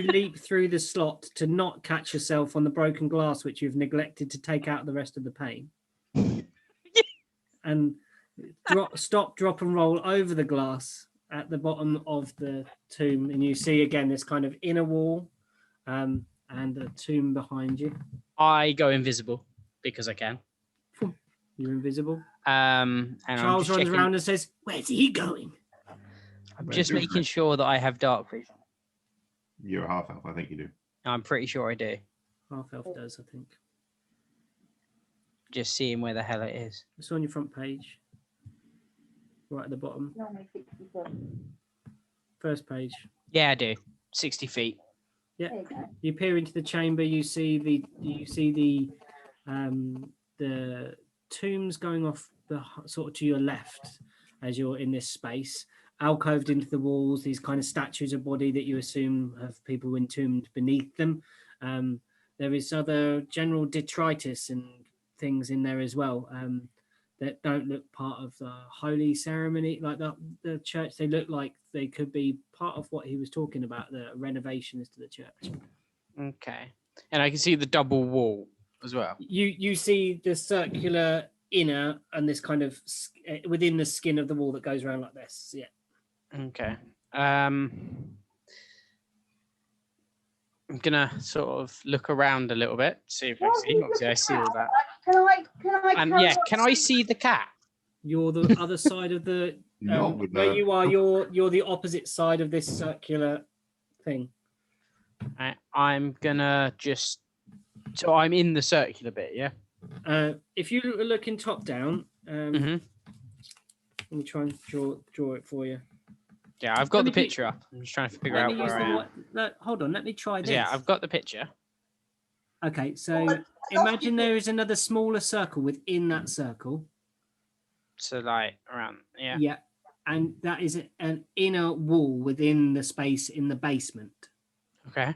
leap through the slot to not catch yourself on the broken glass, which you've neglected to take out the rest of the pane, and stop, drop, and roll over the glass at the bottom of the tomb, and you see again this kind of inner wall, and a tomb behind you. I go invisible because I can. You're invisible. And Charles runs around and says, "Where's he going?" I'm just making sure that I have dark vision. You're a half elf, I think you do. I'm pretty sure I do. Half elf does, I think. Just seeing where the hell it is. It's on your front page, right at the bottom. First page. Yeah, I do. 60 feet. Yeah. You peer into the chamber. You see the tombs going off the sort of to your left as you're in this space, alcoved into the walls. These kind of statues of body that you assume have people entombed beneath them. There is other general detritus and things in there as well that don't look part of the holy ceremony, like the church. They look like they could be part of what he was talking about, the renovations to the church. Okay. And I can see the double wall as well. You see the circular inner and this kind of within the skin of the wall that goes around like this. Yeah. Okay. I'm gonna sort of look around a little bit, see if I see. Obviously, I see all that. Can I see the cat? You're the other side of the where you are. You're the opposite side of this circular thing. I'm gonna just. So I'm in the circular bit, yeah. If you are looking top down, let me try and draw it for you. Yeah, I've got the picture up. I'm just trying to figure out where I am. Hold on, let me try this. Yeah, I've got the picture. Okay, so imagine there is another smaller circle within that circle. So like around, yeah. Yeah, and that is an inner wall within the space in the basement Okay.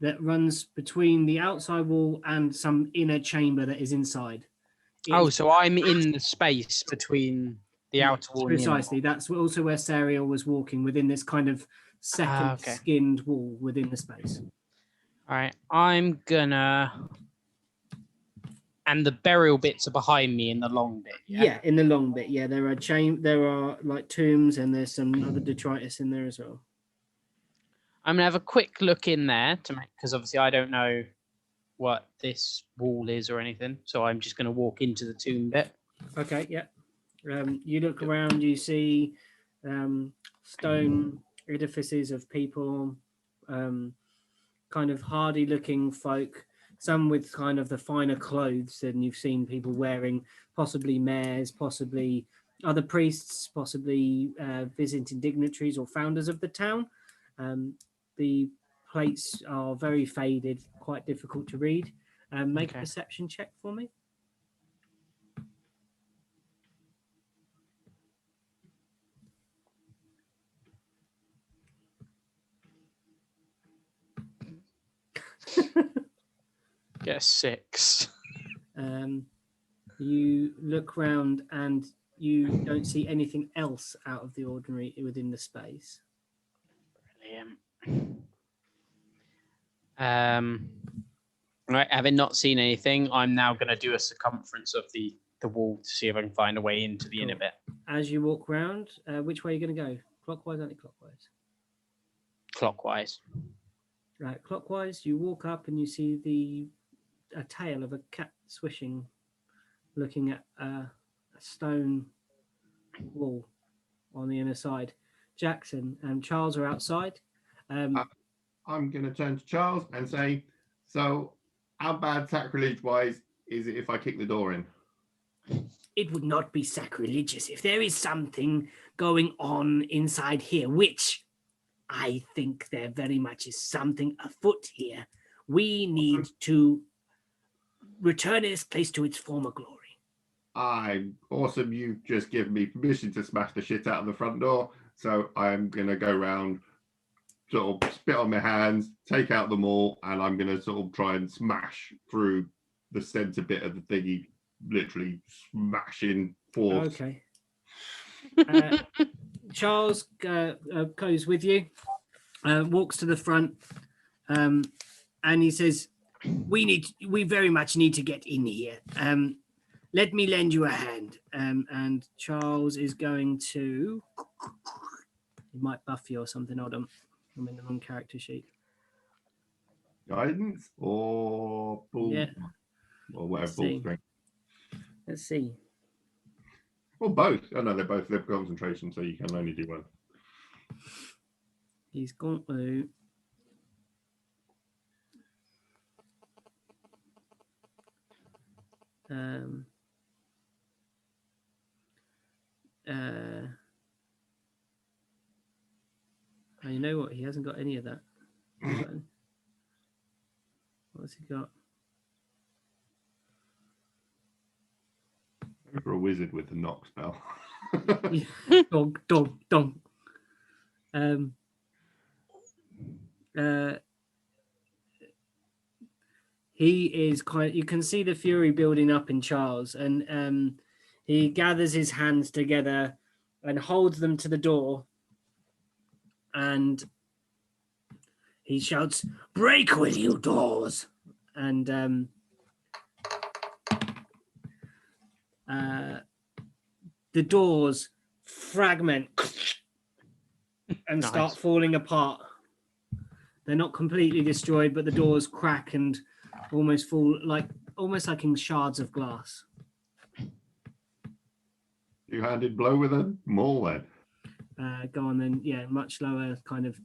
that runs between the outside wall and some inner chamber that is inside. Oh, so I'm in the space between the outer wall and the inner wall. Precisely. That's also where Sariel was walking, within this kind of second okay. skinned wall within the space. All right, I'm gonna. And the burial bits are behind me in the long bit. Yeah, in the long bit. Yeah, there are like tombs, and there's some other detritus in there as well. I'm gonna have a quick look in there to make, because obviously I don't know what this wall is or anything, so I'm just gonna walk into the tomb bit. Okay, yeah. You look around, you see stone edifices of people, kind of hardy looking folk, some with kind of the finer clothes than you've seen people wearing, possibly mayors, possibly other priests, possibly visiting dignitaries or founders of the town. The plates are very faded, quite difficult to read. Make a perception check for me. Get a 6. You look round and you don't see anything else out of the ordinary within the space. Brilliant. Right, having not seen anything, I'm now going to do a circumference of the wall to see if I can find a way into the inner bit. As you walk round, which way are you going to go? Clockwise, anti-clockwise? Clockwise. Right, clockwise, you walk up and you see a tail of a cat swishing, looking at a stone wall on the inner side. Jackson and Charles are outside. I'm going to turn to Charles and say, so how bad sacrilege-wise is it if I kick the door in? It would not be sacrilegious if there is something going on inside here, which I think there very much is something afoot here. We need to return this place to its former glory. Awesome. You've just given me permission to smash the shit out of the front door. So I'm going to go round, sort of spit on my hands, take out the maul, and I'm going to sort of try and smash through the centre bit of the thingy, literally smashing force. Okay. Charles goes with you, walks to the front, and he says, we very much need to get in here. Let me lend you a hand. And Charles is going to, he might buff you or something. Hold on, I'm in the wrong character sheet. Guidance or bull, or whatever, bull strength. Let's see. Or both. Oh no, they're both live concentration, so you can only do one. He's going to. You know what? He hasn't got any of that. What's he got? For a wizard with the knock spell. Dog. He is quite. You can see the fury building up in Charles, and he gathers his hands together and holds them to the door, and he shouts, "Break, will you, doors!" And the doors fragment and start falling apart. They're not completely destroyed, but the doors crack and almost fall, almost like in shards of glass. Two-handed blow with a maul then. Go on then. Yeah, much lower kind of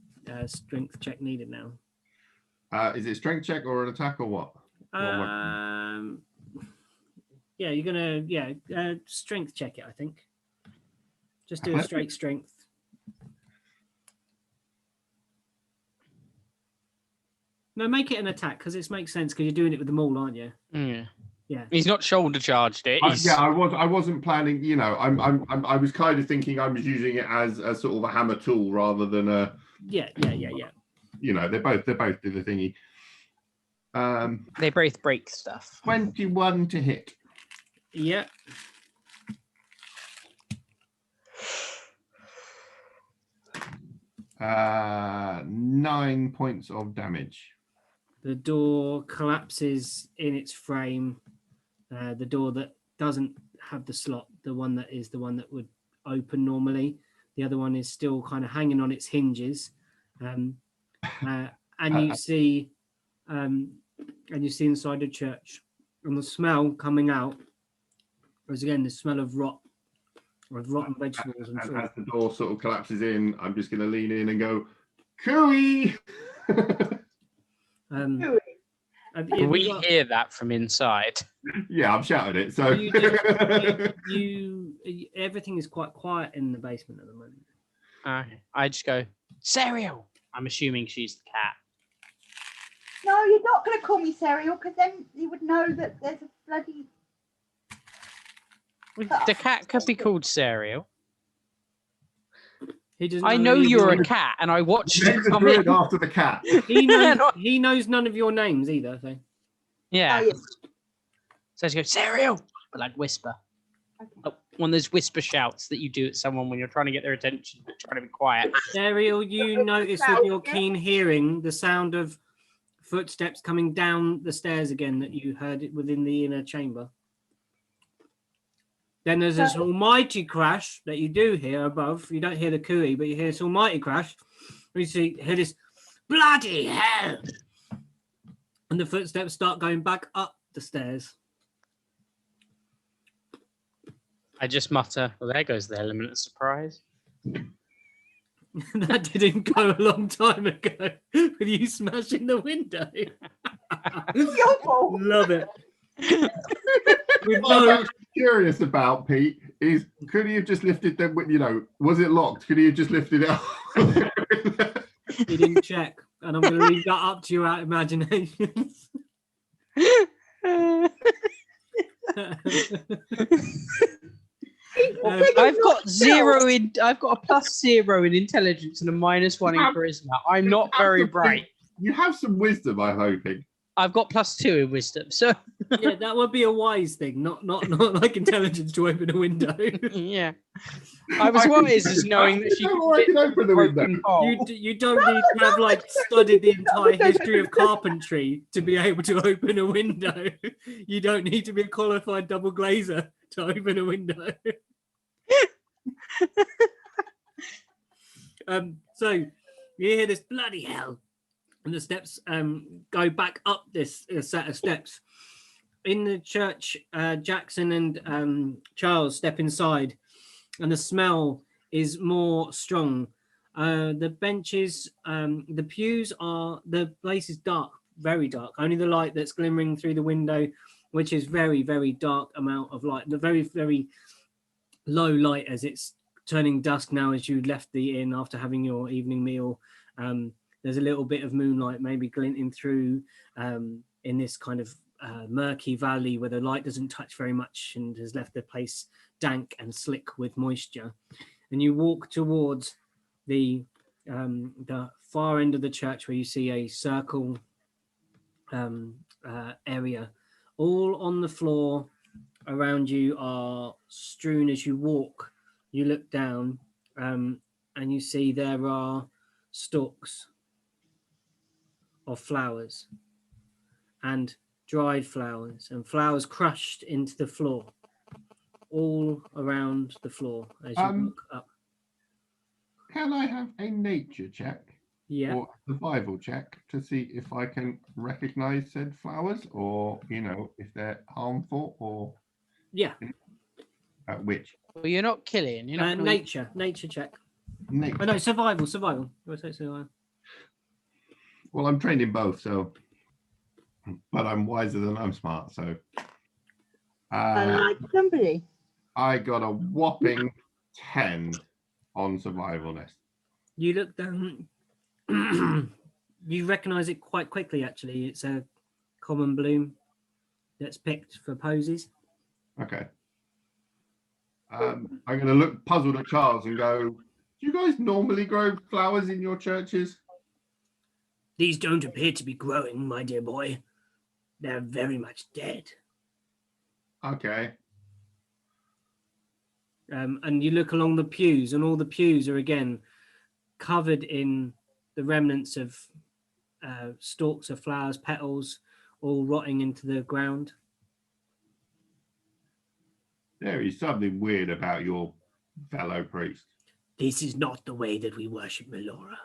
strength check needed now. Is it strength check or an attack or what? Yeah, you're gonna strength check it, I think. Just do a straight strength. No, make it an attack because it makes sense because you're doing it with the maul, aren't you? Yeah. Yeah. He's not shoulder charged it. He's... Yeah, I wasn't planning. You know, I was kind of thinking I was using it as a sort of a hammer tool rather than a. Yeah. You know, they both do the thingy. They both break stuff. 21 to hit. Yeah. Uh, 9 points of damage. The door collapses in its frame. The door that doesn't have the slot, the one that would open normally. The other one is still kind of hanging on its hinges. And you see inside the church, and the smell coming out is again the smell of rotten vegetables and fruit. As the door sort of collapses in, I'm just going to lean in and go, "Cooey!" We hear that from inside. Yeah, I'm shouting it. So you everything is quite quiet in the basement at the moment. I just go, cereal. I'm assuming she's the cat. No, you're not going to call me cereal because then you would know that there's a bloody. The cat could be called cereal. He doesn't. I know you're a cat, and I watched you come in after the cat. He knows none of your names either. So. Yeah. Oh, yes. So she goes, cereal, but like whisper. Okay. Oh, one of those whisper shouts that you do at someone when you're trying to get their attention, but trying to be quiet. Ariel, you notice with your keen hearing the sound of footsteps coming down the stairs again that you heard it within the inner chamber. Then there's this almighty crash that you do hear above. You don't hear the cooey, but you hear this almighty crash. You hear this bloody hell. And the footsteps start going back up the stairs. I just mutter, well, there goes the element of surprise. That didn't go a long time ago with you smashing the window. Love it. What I'm actually curious about, Pete, is could he have just lifted them? You know, was it locked? Could he have just lifted it up? He didn't check, and I'm going to leave that up to your imaginations. I've got I've got a +0 in intelligence and a -1 in charisma. I'm not very bright. You have some wisdom, I'm hoping. I've got +2 in wisdom, so yeah, that would be a wise thing, not like intelligence to open a window. Yeah, I was wise as knowing that she can open the window. You don't need to have like studied the entire history of carpentry to be able to open a window. You don't need to be a qualified double glazer to open a window. So you hear this bloody hell. And the steps go back up this set of steps. In the church, Jackson and Charles step inside, and the smell is more strong. The benches, the pews the place is dark, very dark. Only the light that's glimmering through the window, which is very, very dark amount of light. The very, very low light as it's turning dusk now as you left the inn after having your evening meal. There's a little bit of moonlight maybe glinting through in this kind of murky valley where the light doesn't touch very much and has left the place dank and slick with moisture. And you walk towards the far end of the church where you see a circle area. All on the floor around you are strewn as you walk. You look down and you see there are stalks of flowers and dried flowers and flowers crushed into the floor, all around the floor as you look up. Can I have a nature check? Yeah. Or survival check to see if I can recognize said flowers, or if they're harmful, or yeah. Which? Well, you're not killing. You're not nature check. Nature. Oh no, survival. What's that survival? Well, I'm trained in both, but I'm wiser than I'm smart, so. I like somebody. I got a whopping 10 on survivalness. You look down. You recognise it quite quickly, actually. It's a common bloom that's picked for posies. Okay. I'm going to look puzzled at Charles and go, do you guys normally grow flowers in your churches? These don't appear to be growing, my dear boy. They're very much dead. Okay. And you look along the pews, and all the pews are again covered in the remnants of stalks of flowers, petals, all rotting into the ground. There is something weird about your fellow priest. This is not the way that we worship Melora.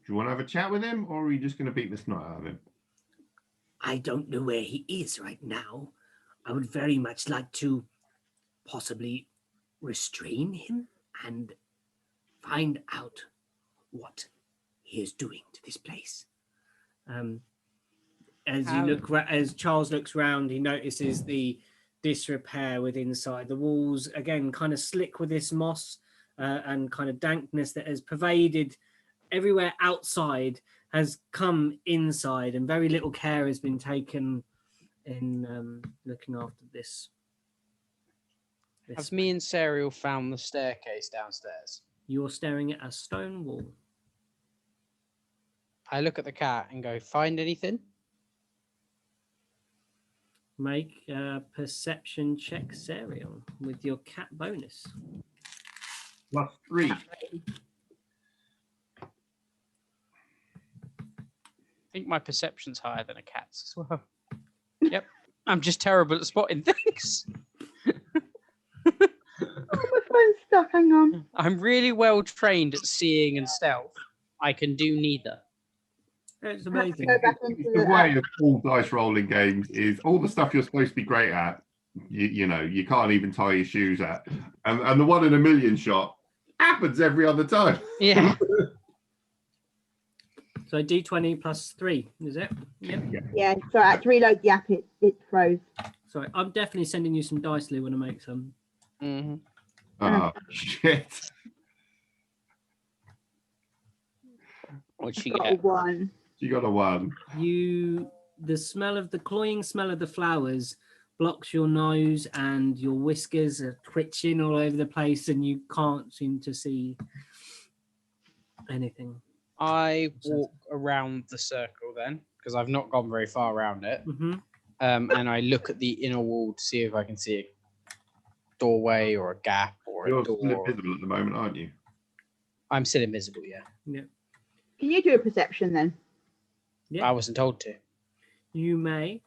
Do you want to have a chat with him, or are you just going to beat the snot out of him? I don't know where he is right now. I would very much like to possibly restrain him and find out what he is doing to this place. As Charles looks round, he notices the disrepair within inside. The walls, again, kind of slick with this moss and kind of dankness that has pervaded everywhere outside, has come inside, and very little care has been taken in looking after this. Have me and Serial found the staircase downstairs? You're staring at a stone wall. I look at the cat and go, find anything? Make a perception check, Serial, with your cat bonus. +3. I think my perception's higher than a cat's as well. Yep. I'm just terrible at spotting things. Oh, my phone's stuck. Hang on. I'm really well trained at seeing and stealth. I can do neither. It's I have to amazing. go back into The the way of all dice rolling games is all the stuff you're supposed to be great at, you know, you can't even tie your shoes at. And the 1 in a million shot happens every other time. Yeah. So D20 plus 3, is it? Yep. Yeah, so I had to reload the app. It froze. Sorry, I'm definitely sending you some dice, Lou, when I make some. Mm-hmm. Oh, shit. What'd she Got a get? 1. You got a 1. The smell of the cloying smell of the flowers blocks your nose, and your whiskers are twitching all over the place, and you can't seem to see anything. I walk around the circle then, because I've not gone very far around it. Mm-hmm. And I look at the inner wall to see if I can see a doorway or a gap or You're a door. still invisible at the moment, aren't you? I'm still invisible, yeah. Yeah. Can you do a perception then? Yeah. I wasn't told to. You may.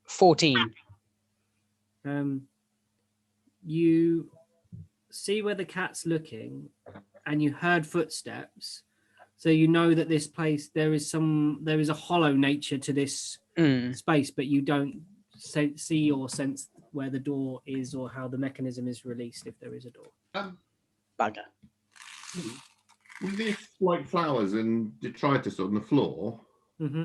14. You see where the cat's looking, and you heard footsteps, so you know that this place there is a hollow nature to this space, but you don't see or sense where the door is or how the mechanism is released if there is a door. Bugger. With these like flowers and detritus on the floor, Mm-hmm.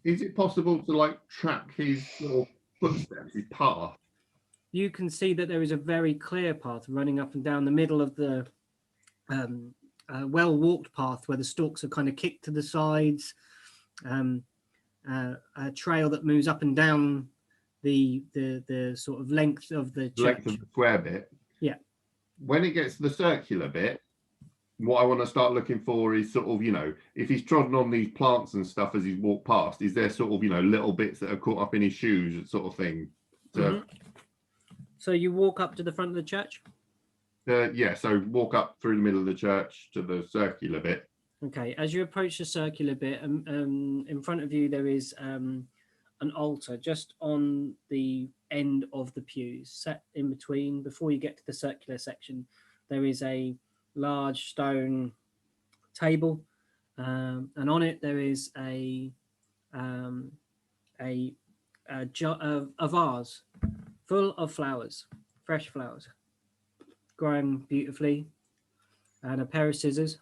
is it possible to like track his little footsteps, his path? You can see that there is a very clear path running up and down the middle of the well-walked path where the stalks are kind of kicked to the sides. A trail that moves up and down the sort of length of the church. Length of the square bit. Yeah. When it gets to the circular bit, what I want to start looking for is sort of, you know, if he's trodden on these plants and stuff as he's walked past, is there sort of, you know, little bits that are caught up in his shoes, sort of thing? So you walk up to the front of the church? Yeah, so walk up through the middle of the church to the circular bit. Okay, as you approach the circular bit, in front of you there is an altar just on the end of the pews, set in between. Before you get to the circular section, there is a large stone table, and on it there is a vase full of flowers, fresh flowers, growing beautifully, and a pair of scissors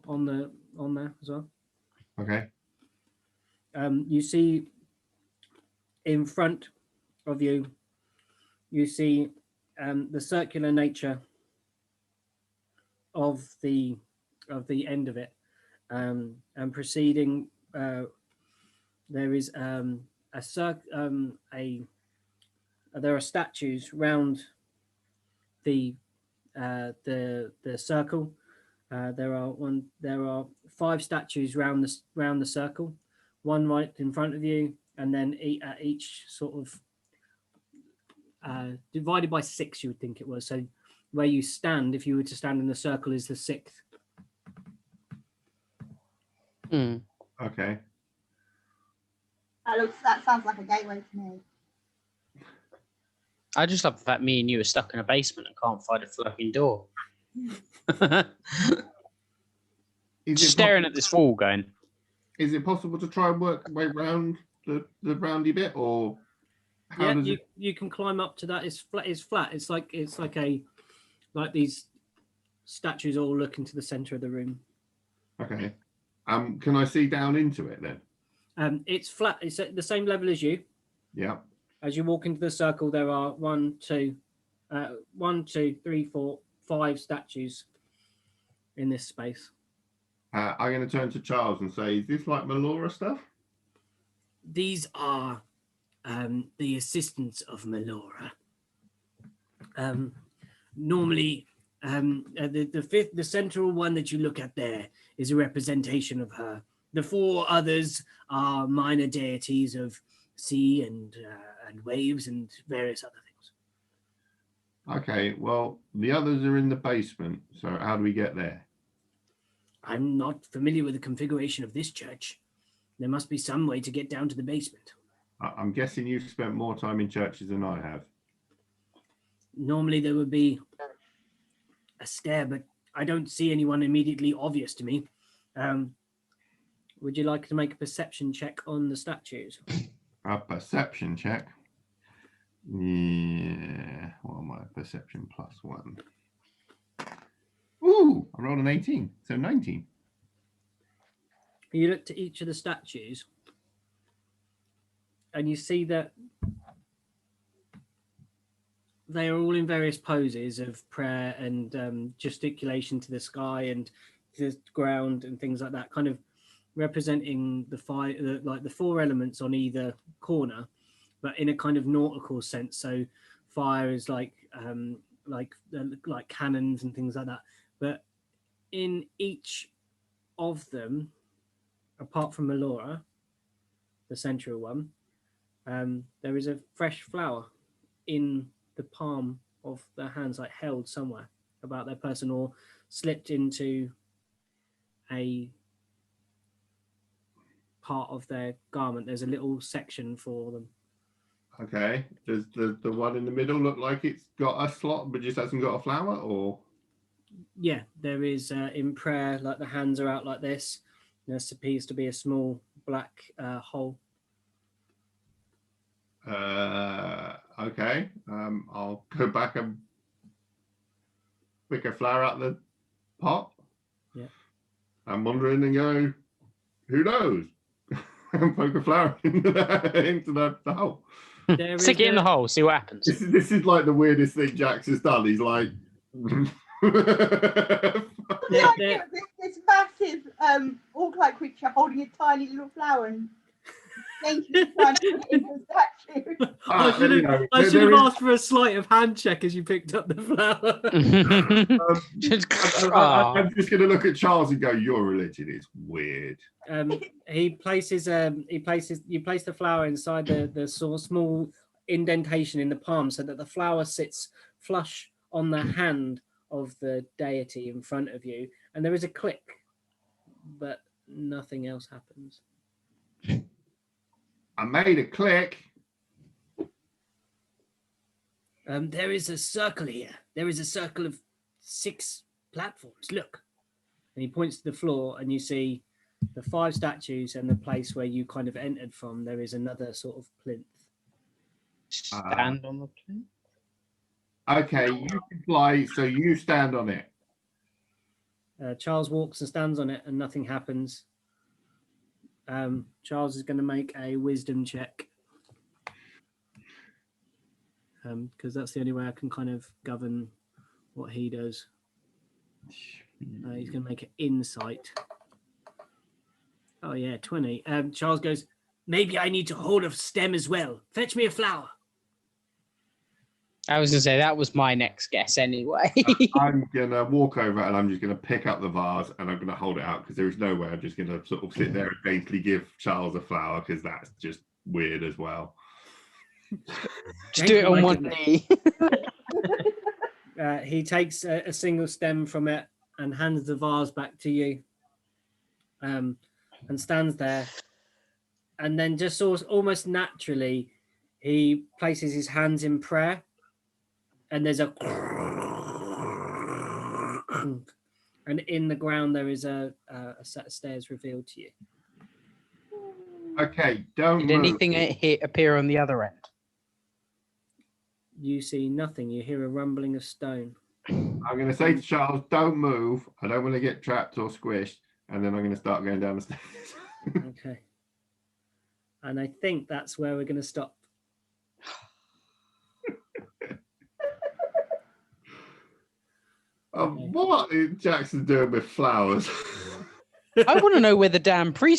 on there as well. Okay. You see in front of you, you see the circular nature of the end of it, and proceeding. There is there are statues round the circle. There are 5 statues round the circle, one right in front of you, and then each sort of divided by 6. You would think it was so. Where you stand, if you were to stand in the circle, is the 6th. Okay. That sounds like a gateway to me. I just love the fact me and you are stuck in a basement and can't find a fucking door. Staring at this wall going. Is it possible to try and work way round the roundy bit, or how does it... you can climb up to that. It's flat. It's like these statues all look into the center of the room. Okay. Can I see down into it then? It's flat. It's at the same level as you. Yeah. As you walk into the circle, there are 1, 2, 3, 4, 5 statues in this space. I'm going to turn to Charles and say, is this like Melora stuff? These are the assistants of Melora. Normally, the central one that you look at there is a representation of her. The 4 others are minor deities of sea and waves and various other things. Okay, well, the others are in the basement, so how do we get there? I'm not familiar with the configuration of this church. There must be some way to get down to the basement. I'm guessing you've spent more time in churches than I have. Normally there would be a stair, but I don't see anyone immediately obvious to me. Would you like to make a perception check on the statues? A perception check? Yeah. What am I? Perception +1. Ooh, I rolled an 18, so 19. You look to each of the statues and you see that they are all in various poses of prayer and gesticulation to the sky and to the ground and things like that, kind of representing the 4 elements on either corner, but in a kind of nautical sense. So fire is like cannons and things like that. But in each of them, apart from Melora, the central one, there is a fresh flower in the palm of their hands, like held somewhere about their person or slipped into a part of their garment. There's a little section for them. Okay. Does the one in the middle look like it's got a slot but just hasn't got a flower, or? Yeah, there is in prayer, like the hands are out like this. There appears to be a small black hole. Okay. I'll go back and pick a flower out the pot. Yeah. I'm wondering and go, who knows? And poke a flower into the hole. Stick it in the hole, see what happens. This is like the weirdest thing Jax has done. He's like... This massive orc-like creature holding a tiny little flower and trying to put it into a statue. I should have asked for a sleight of hand check as you picked up the flower. I'm just going to look at Charles and go, your religion is weird. You place the flower inside the sort of small indentation in the palm so that the flower sits flush on the hand of the deity in front of you, and there is a click, but nothing else happens. I made a click. There is a circle here. There is a circle of 6 platforms. Look. And he points to the floor, and you see the 5 statues and the place where you kind of entered from. There is another sort of plinth. Stand on the plinth? Okay, you can fly, so you stand on it. Charles walks and stands on it, and nothing happens. Charles is going to make a wisdom check. Because that's the only way I can kind of govern what he does. He's going to make an insight. Oh, yeah, 20. Charles goes, maybe I need to hold a stem as well. Fetch me a flower. I was going to say, that was my next guess anyway. I'm going to walk over and I'm just going to pick up the vase and I'm going to hold it out because there is no way I'm just going to sort of sit there and daintily give Charles a flower because that's just weird as well. Just do it on one knee. He takes a single stem from it and hands the vase back to you, and stands there. And then just almost naturally, he places his hands in prayer, and there's a and in the ground there is a set of stairs revealed to you. Okay, don't Did move. anything appear on the other end? You see nothing. You hear a rumbling of stone. I'm going to say to Charles, don't move. I don't want to get trapped or squished. And then I'm going to start going down the stairs. Okay. And I think that's where we're going to stop. What is Jackson doing with flowers? I want to know where the damn priest